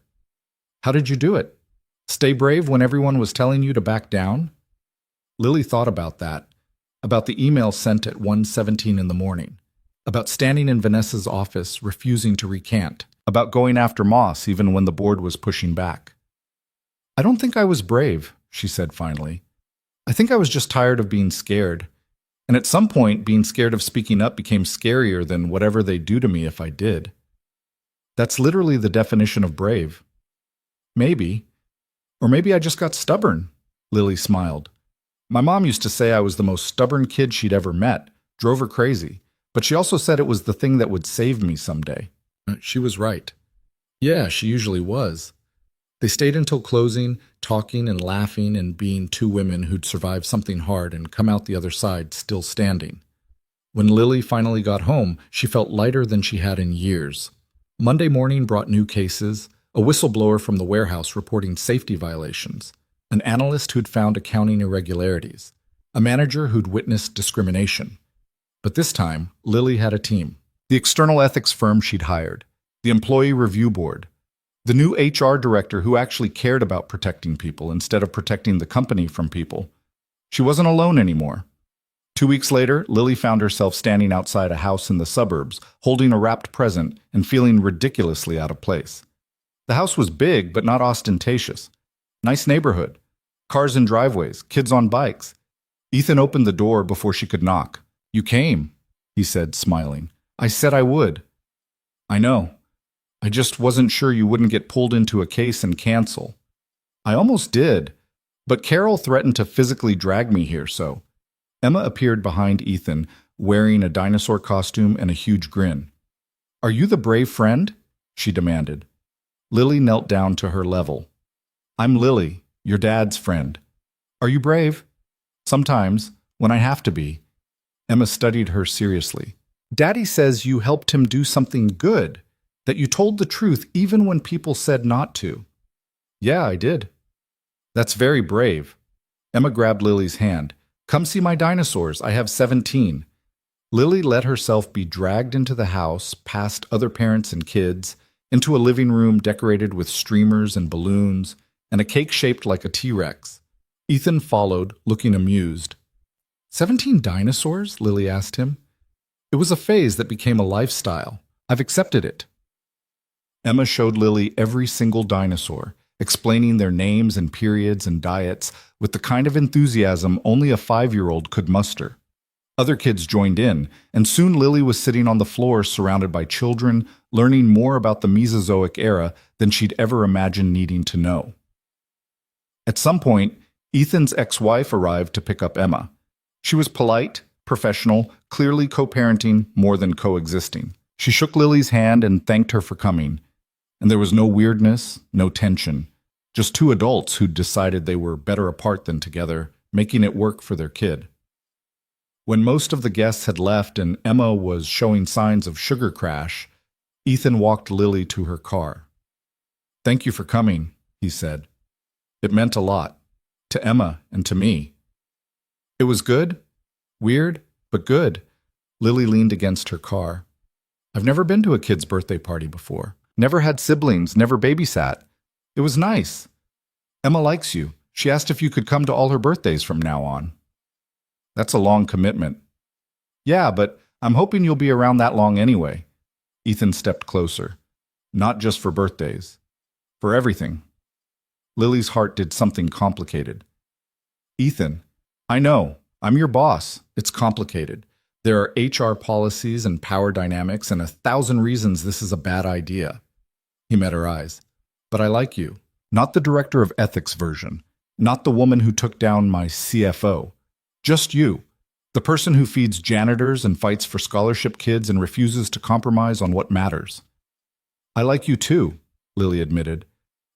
How did you do it? Stay brave when everyone was telling you to back down? Lily thought about that, about the email sent at 1:17 in the morning, about standing in Vanessa's office refusing to recant, about going after Moss even when the board was pushing back. I don't think I was brave, she said finally. I think I was just tired of being scared. And at some point, being scared of speaking up became scarier than whatever they'd do to me if I did. That's literally the definition of brave. Maybe. Or maybe I just got stubborn, Lily smiled. My mom used to say I was the most stubborn kid she'd ever met, drove her crazy, but she also said it was the thing that would save me someday. She was right. Yeah, she usually was. They stayed until closing, talking and laughing and being 2 women who'd survived something hard and come out the other side still standing. When Lily finally got home, she felt lighter than she had in years. Monday morning brought new cases, a whistleblower from the warehouse reporting safety violations, an analyst who'd found accounting irregularities, a manager who'd witnessed discrimination. But this time, Lily had a team. The external ethics firm she'd hired, the employee review board, the new HR director who actually cared about protecting people instead of protecting the company from people. She wasn't alone anymore. 2 weeks later, Lily found herself standing outside a house in the suburbs, holding a wrapped present and feeling ridiculously out of place. The house was big, but not ostentatious. Nice neighborhood. Cars in driveways, kids on bikes. Ethan opened the door before she could knock. "You came," he said, smiling. "I said I would." "I know. I just wasn't sure you wouldn't get pulled into a case and cancel." "I almost did, but Carol threatened to physically drag me here, so..." Emma appeared behind Ethan, wearing a dinosaur costume and a huge grin. "Are you the brave friend?" she demanded. Lily knelt down to her level. "I'm Lily, your dad's friend. Are you brave?" "Sometimes, when I have to be." Emma studied her seriously. "Daddy says you helped him do something good, that you told the truth even when people said not to." "Yeah, I did." "That's very brave." Emma grabbed Lily's hand. "Come see my dinosaurs. I have 17. Lily let herself be dragged into the house, past other parents and kids, into a living room decorated with streamers and balloons, and a cake shaped like a T-Rex. Ethan followed, looking amused. 17 dinosaurs? Lily asked him. It was a phase that became a lifestyle. I've accepted it. Emma showed Lily every single dinosaur, explaining their names and periods and diets with the kind of enthusiasm only a 5-year-old could muster. Other kids joined in, and soon Lily was sitting on the floor surrounded by children, learning more about the Mesozoic era than she'd ever imagined needing to know. At some point, Ethan's ex-wife arrived to pick up Emma. She was polite, professional, clearly co-parenting more than coexisting. She shook Lily's hand and thanked her for coming, and there was no weirdness, no tension, just two adults who'd decided they were better apart than together, making it work for their kid. When most of the guests had left and Emma was showing signs of sugar crash, Ethan walked Lily to her car. "Thank you for coming," he said. "It meant a lot, to Emma and to me." "It was good? Weird, but good." Lily leaned against her car. "I've never been to a kid's birthday party before. Never had siblings, never babysat. It was nice. Emma likes you. She asked if you could come to all her birthdays from now on." "That's a long commitment." "Yeah, but I'm hoping you'll be around that long anyway." Ethan stepped closer. "Not just for birthdays. For everything." Lily's heart did something complicated. "Ethan, I know. I'm your boss. It's complicated. There are HR policies and power dynamics and 1,000 reasons this is a bad idea." He met her eyes. "But I like you. Not the director of ethics version. Not the woman who took down my CFO. Just you. The person who feeds janitors and fights for scholarship kids and refuses to compromise on what matters." "I like you too," Lily admitted.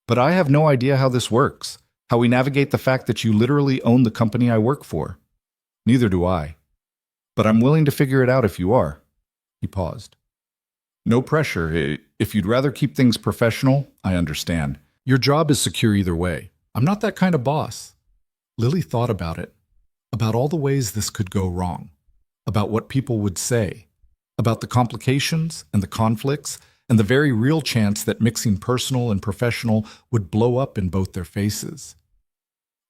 "But I have no idea how this works, how we navigate the fact that you literally own the company I work for." "Neither do I. But I'm willing to figure it out if you are." He paused. "No pressure. If you'd rather keep things professional, I understand. Your job is secure either way. I'm not that kind of boss." Lily thought about it, about all the ways this could go wrong, about what people would say, about the complications and the conflicts, and the very real chance that mixing personal and professional would blow up in both their faces.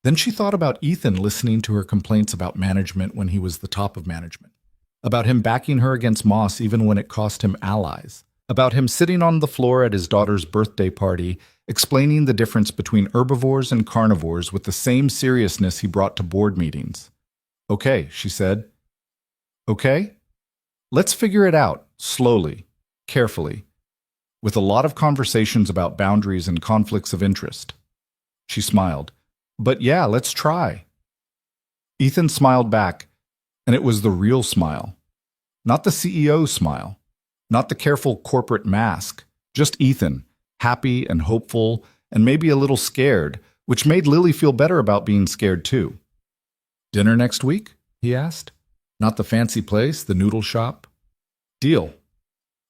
Then she thought about Ethan listening to her complaints about management when he was the top of management, about him backing her against Moss even when it cost him allies, about him sitting on the floor at his daughter's birthday party, explaining the difference between herbivores and carnivores with the same seriousness he brought to board meetings. "Okay," she said. "Okay? Let's figure it out, slowly, carefully, with a lot of conversations about boundaries and conflicts of interest." She smiled. "But yeah, let's try." Ethan smiled back, and it was the real smile. Not the CEO smile, not the careful corporate mask, just Ethan, happy and hopeful, and maybe a little scared, which made Lily feel better about being scared too. "Dinner next week?" he asked. "Not the fancy place, the noodle shop?" "Deal."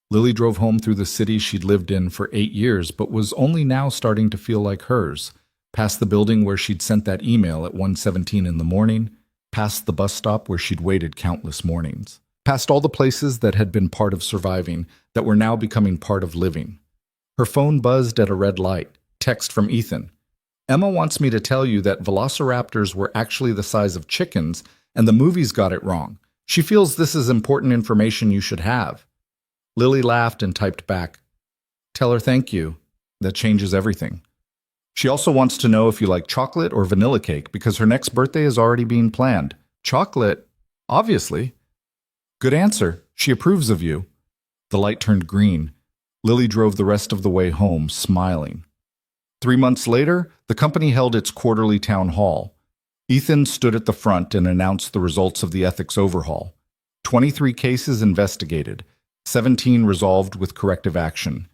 Lily drove home through the city she'd lived in for 8 years, but was only now starting to feel like hers, past the building where she'd sent that email at 1:17 in the morning, past the bus stop where she'd waited countless mornings, past all the places that had been part of surviving, that were now becoming part of living. Her phone buzzed at a red light. Text from Ethan. Emma wants me to tell you that velociraptors were actually the size of chickens, and the movies got it wrong. She feels this is important information you should have. Lily laughed and typed back, "Tell her thank you. That changes everything." She also wants to know if you like chocolate or vanilla cake because her next birthday is already being planned. Chocolate? Obviously. Good answer. She approves of you. The light turned green. Lily drove the rest of the way home, smiling. 3 months later, the company held its quarterly town hall. Ethan stood at the front and announced the results of the ethics overhaul. 23 cases investigated, 17 resolved with corrective action.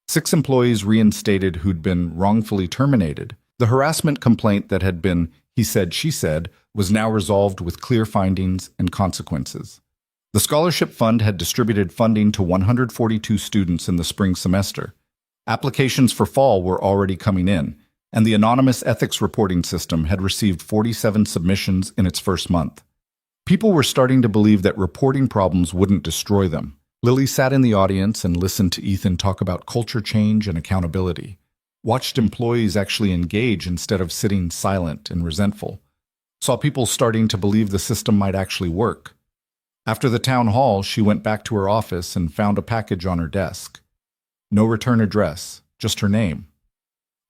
6 employees reinstated who'd been wrongfully terminated. The harassment complaint that had been he said, she said was now resolved with clear findings and consequences. The scholarship fund had distributed funding to 142 students in the spring semester. Applications for fall were already coming in, and the anonymous ethics reporting system had received 47 submissions in its first month. People were starting to believe that reporting problems wouldn't destroy them. Lily sat in the audience and listened to Ethan talk about culture change and accountability, watched employees actually engage instead of sitting silent and resentful, saw people starting to believe the system might actually work. After the town hall, she went back to her office and found a package on her desk. No return address, just her name.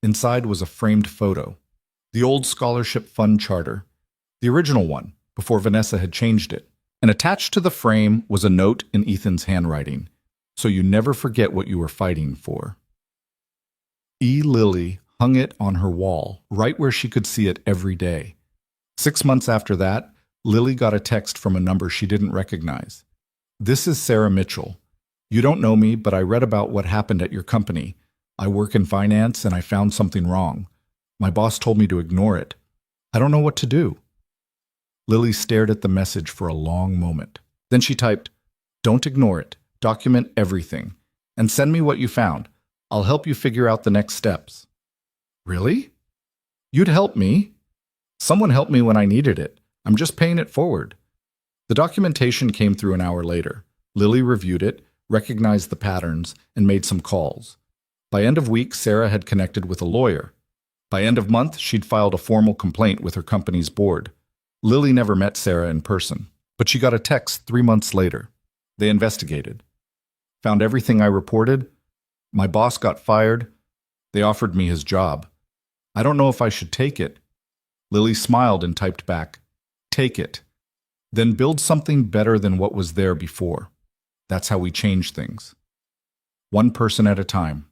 Inside was a framed photo, the old scholarship fund charter, the original one, before Vanessa had changed it. And attached to the frame was a note in Ethan's handwriting, so you never forget what you were fighting for. E. Lily hung it on her wall, right where she could see it every day. 6 months after that, Lily got a text from a number she didn't recognize. "This is Sarah Mitchell. You don't know me, but I read about what happened at your company. I work in finance and I found something wrong. My boss told me to ignore it. I don't know what to do." Lily stared at the message for a long moment. Then she typed, "Don't ignore it. Document everything. And send me what you found. I'll help you figure out the next steps." Really? You'd help me? Someone helped me when I needed it. I'm just paying it forward. The documentation came through an hour later. Lily reviewed it, recognized the patterns, and made some calls. By end of week, Sarah had connected with a lawyer. By end of month, she'd filed a formal complaint with her company's board. Lily never met Sarah in person, but she got a text 3 months later. They investigated. Found everything I reported. My boss got fired. They offered me his job. I don't know if I should take it. Lily smiled and typed back, "Take it. Then build something better than what was there before." That's how we change things. One person at a time.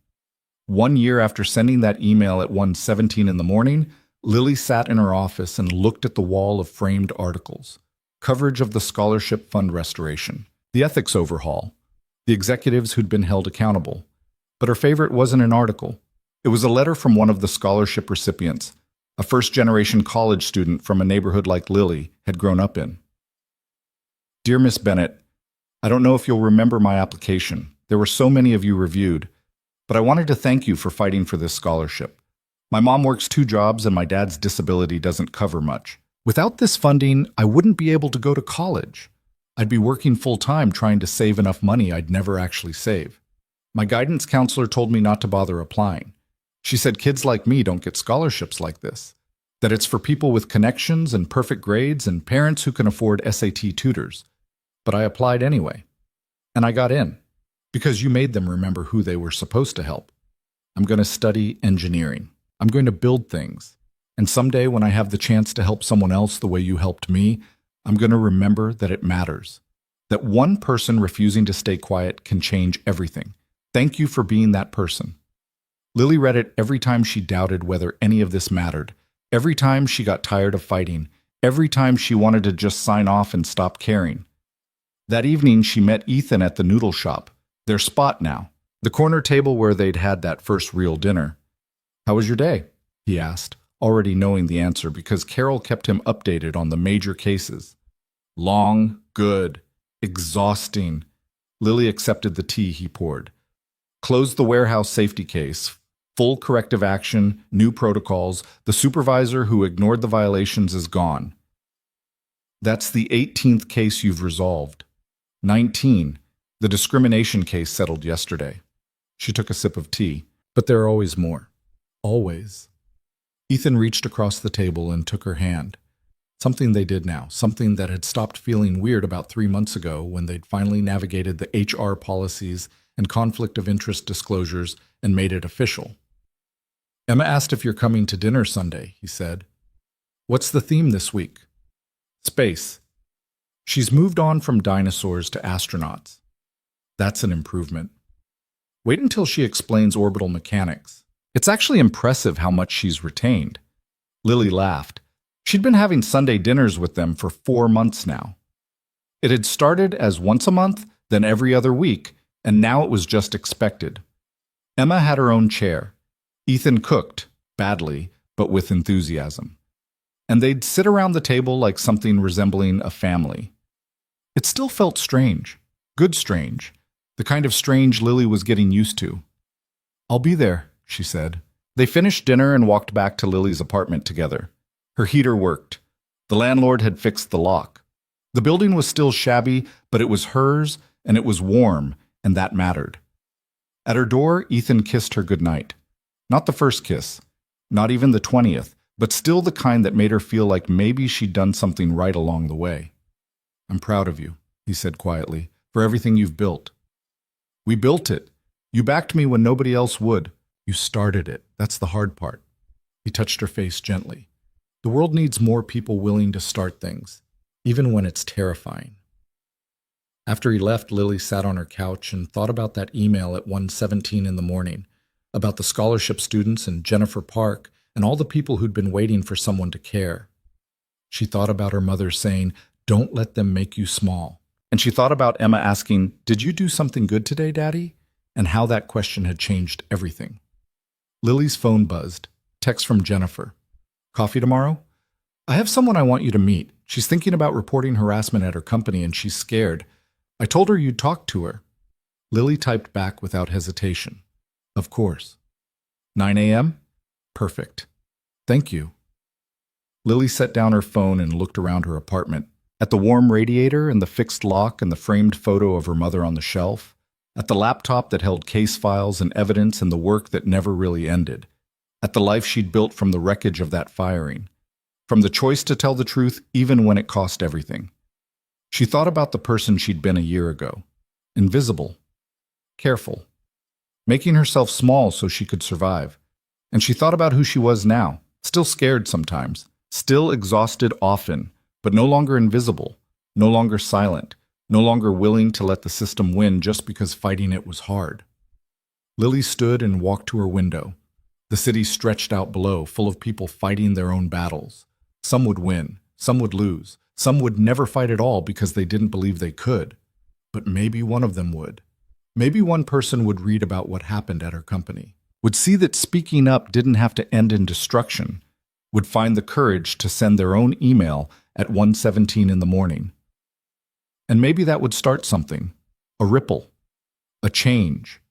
1 year after sending that email at 1:17 in the morning, Lily sat in her office and looked at the wall of framed articles. Coverage of the scholarship fund restoration, the ethics overhaul, the executives who'd been held accountable. But her favorite wasn't an article. It was a letter from one of the scholarship recipients, a first-generation college student from a neighborhood like Lily had grown up in. "Dear Miss Bennett, I don't know if you'll remember my application. There were so many of you reviewed, but I wanted to thank you for fighting for this scholarship. My mom works 2 jobs and my dad's disability doesn't cover much. Without this funding, I wouldn't be able to go to college. I'd be working full-time trying to save enough money I'd never actually save. My guidance counselor told me not to bother applying. She said kids like me don't get scholarships like this, that it's for people with connections and perfect grades and parents who can afford SAT tutors. But I applied anyway. And I got in, because you made them remember who they were supposed to help. I'm going to study engineering. I'm going to build things. And someday when I have the chance to help someone else the way you helped me, I'm going to remember that it matters. That one person refusing to stay quiet can change everything. Thank you for being that person." Lily read it every time she doubted whether any of this mattered, every time she got tired of fighting, every time she wanted to just sign off and stop caring. That evening, she met Ethan at the noodle shop, their spot now, the corner table where they'd had that first real dinner. "How was your day?" he asked, already knowing the answer because Carol kept him updated on the major cases. "Long, good, exhausting." Lily accepted the tea he poured. "Closed the warehouse safety case. Full corrective action, new protocols. The supervisor who ignored the violations is gone." That's the 18th case you've resolved. 19. The discrimination case settled yesterday. She took a sip of tea. But there are always more. Always. Ethan reached across the table and took her hand. Something they did now, something that had stopped feeling weird about 3 months ago when they'd finally navigated the HR policies and conflict of interest disclosures and made it official. Emma asked if you're coming to dinner Sunday, he said. What's the theme this week? Space. She's moved on from dinosaurs to astronauts. That's an improvement. Wait until she explains orbital mechanics. It's actually impressive how much she's retained. Lily laughed. She'd been having Sunday dinners with them for 4 months now. It had started as once a month, then every other week, and now it was just expected. Emma had her own chair. Ethan cooked, badly, but with enthusiasm. And they'd sit around the table like something resembling a family. It still felt strange, good strange, the kind of strange Lily was getting used to. I'll be there, she said. They finished dinner and walked back to Lily's apartment together. Her heater worked. The landlord had fixed the lock. The building was still shabby, but it was hers, and it was warm, and that mattered. At her door, Ethan kissed her goodnight. Not the first kiss, not even the 20th, but still the kind that made her feel like maybe she'd done something right along the way. I'm proud of you, he said quietly, for everything you've built. We built it. You backed me when nobody else would. You started it. That's the hard part. He touched her face gently. The world needs more people willing to start things, even when it's terrifying. After he left, Lily sat on her couch and thought about that email at 1:17 in the morning, about the scholarship students and Jennifer Park and all the people who'd been waiting for someone to care. She thought about her mother saying, "Don't let them make you small." And she thought about Emma asking, "Did you do something good today, Daddy?" And how that question had changed everything. Lily's phone buzzed. Text from Jennifer. Coffee tomorrow? I have someone I want you to meet. She's thinking about reporting harassment at her company and she's scared. I told her you'd talk to her. Lily typed back without hesitation. Of course. 9 a.m.? Perfect. Thank you. Lily set down her phone and looked around her apartment, at the warm radiator and the fixed lock and the framed photo of her mother on the shelf, at the laptop that held case files and evidence and the work that never really ended, at the life she'd built from the wreckage of that firing, from the choice to tell the truth even when it cost everything. She thought about the person she'd been a year ago, invisible, careful, making herself small so she could survive. And she thought about who she was now, still scared sometimes, still exhausted often, but no longer invisible, no longer silent, no longer willing to let the system win just because fighting it was hard. Lily stood and walked to her window. The city stretched out below, full of people fighting their own battles. Some would win, some would lose, some would never fight at all because they didn't believe they could. But maybe one of them would. Maybe one person would read about what happened at her company, would see that speaking up didn't have to end in destruction, would find the courage to send their own email at 1:17 in the morning. And maybe that would start something, a ripple, a change.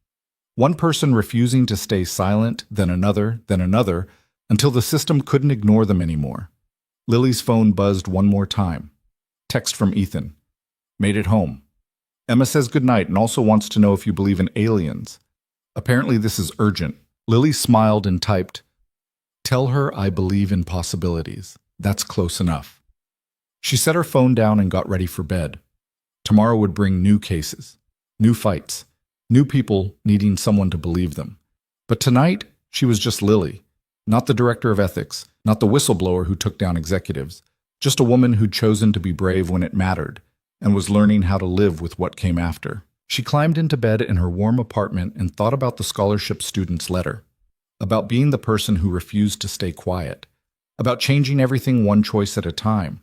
One person refusing to stay silent, then another, until the system couldn't ignore them anymore. Lily's phone buzzed one more time. Text from Ethan. Made it home. Emma says goodnight and also wants to know if you believe in aliens. Apparently this is urgent. Lily smiled and typed, "Tell her I believe in possibilities. That's close enough." She set her phone down and got ready for bed. Tomorrow would bring new cases, new fights, new people needing someone to believe them. But tonight, she was just Lily, not the director of ethics, not the whistleblower who took down executives, just a woman who'd chosen to be brave when it mattered and was learning how to live with what came after. She climbed into bed in her warm apartment and thought about the scholarship student's letter, about being the person who refused to stay quiet, about changing everything one choice at a time.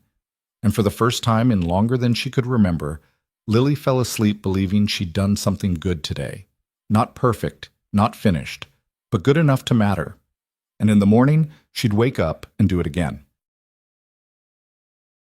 And for the first time in longer than she could remember, Lily fell asleep believing she'd done something good today. Not perfect, not finished, but good enough to matter. And in the morning, she'd wake up and do it again.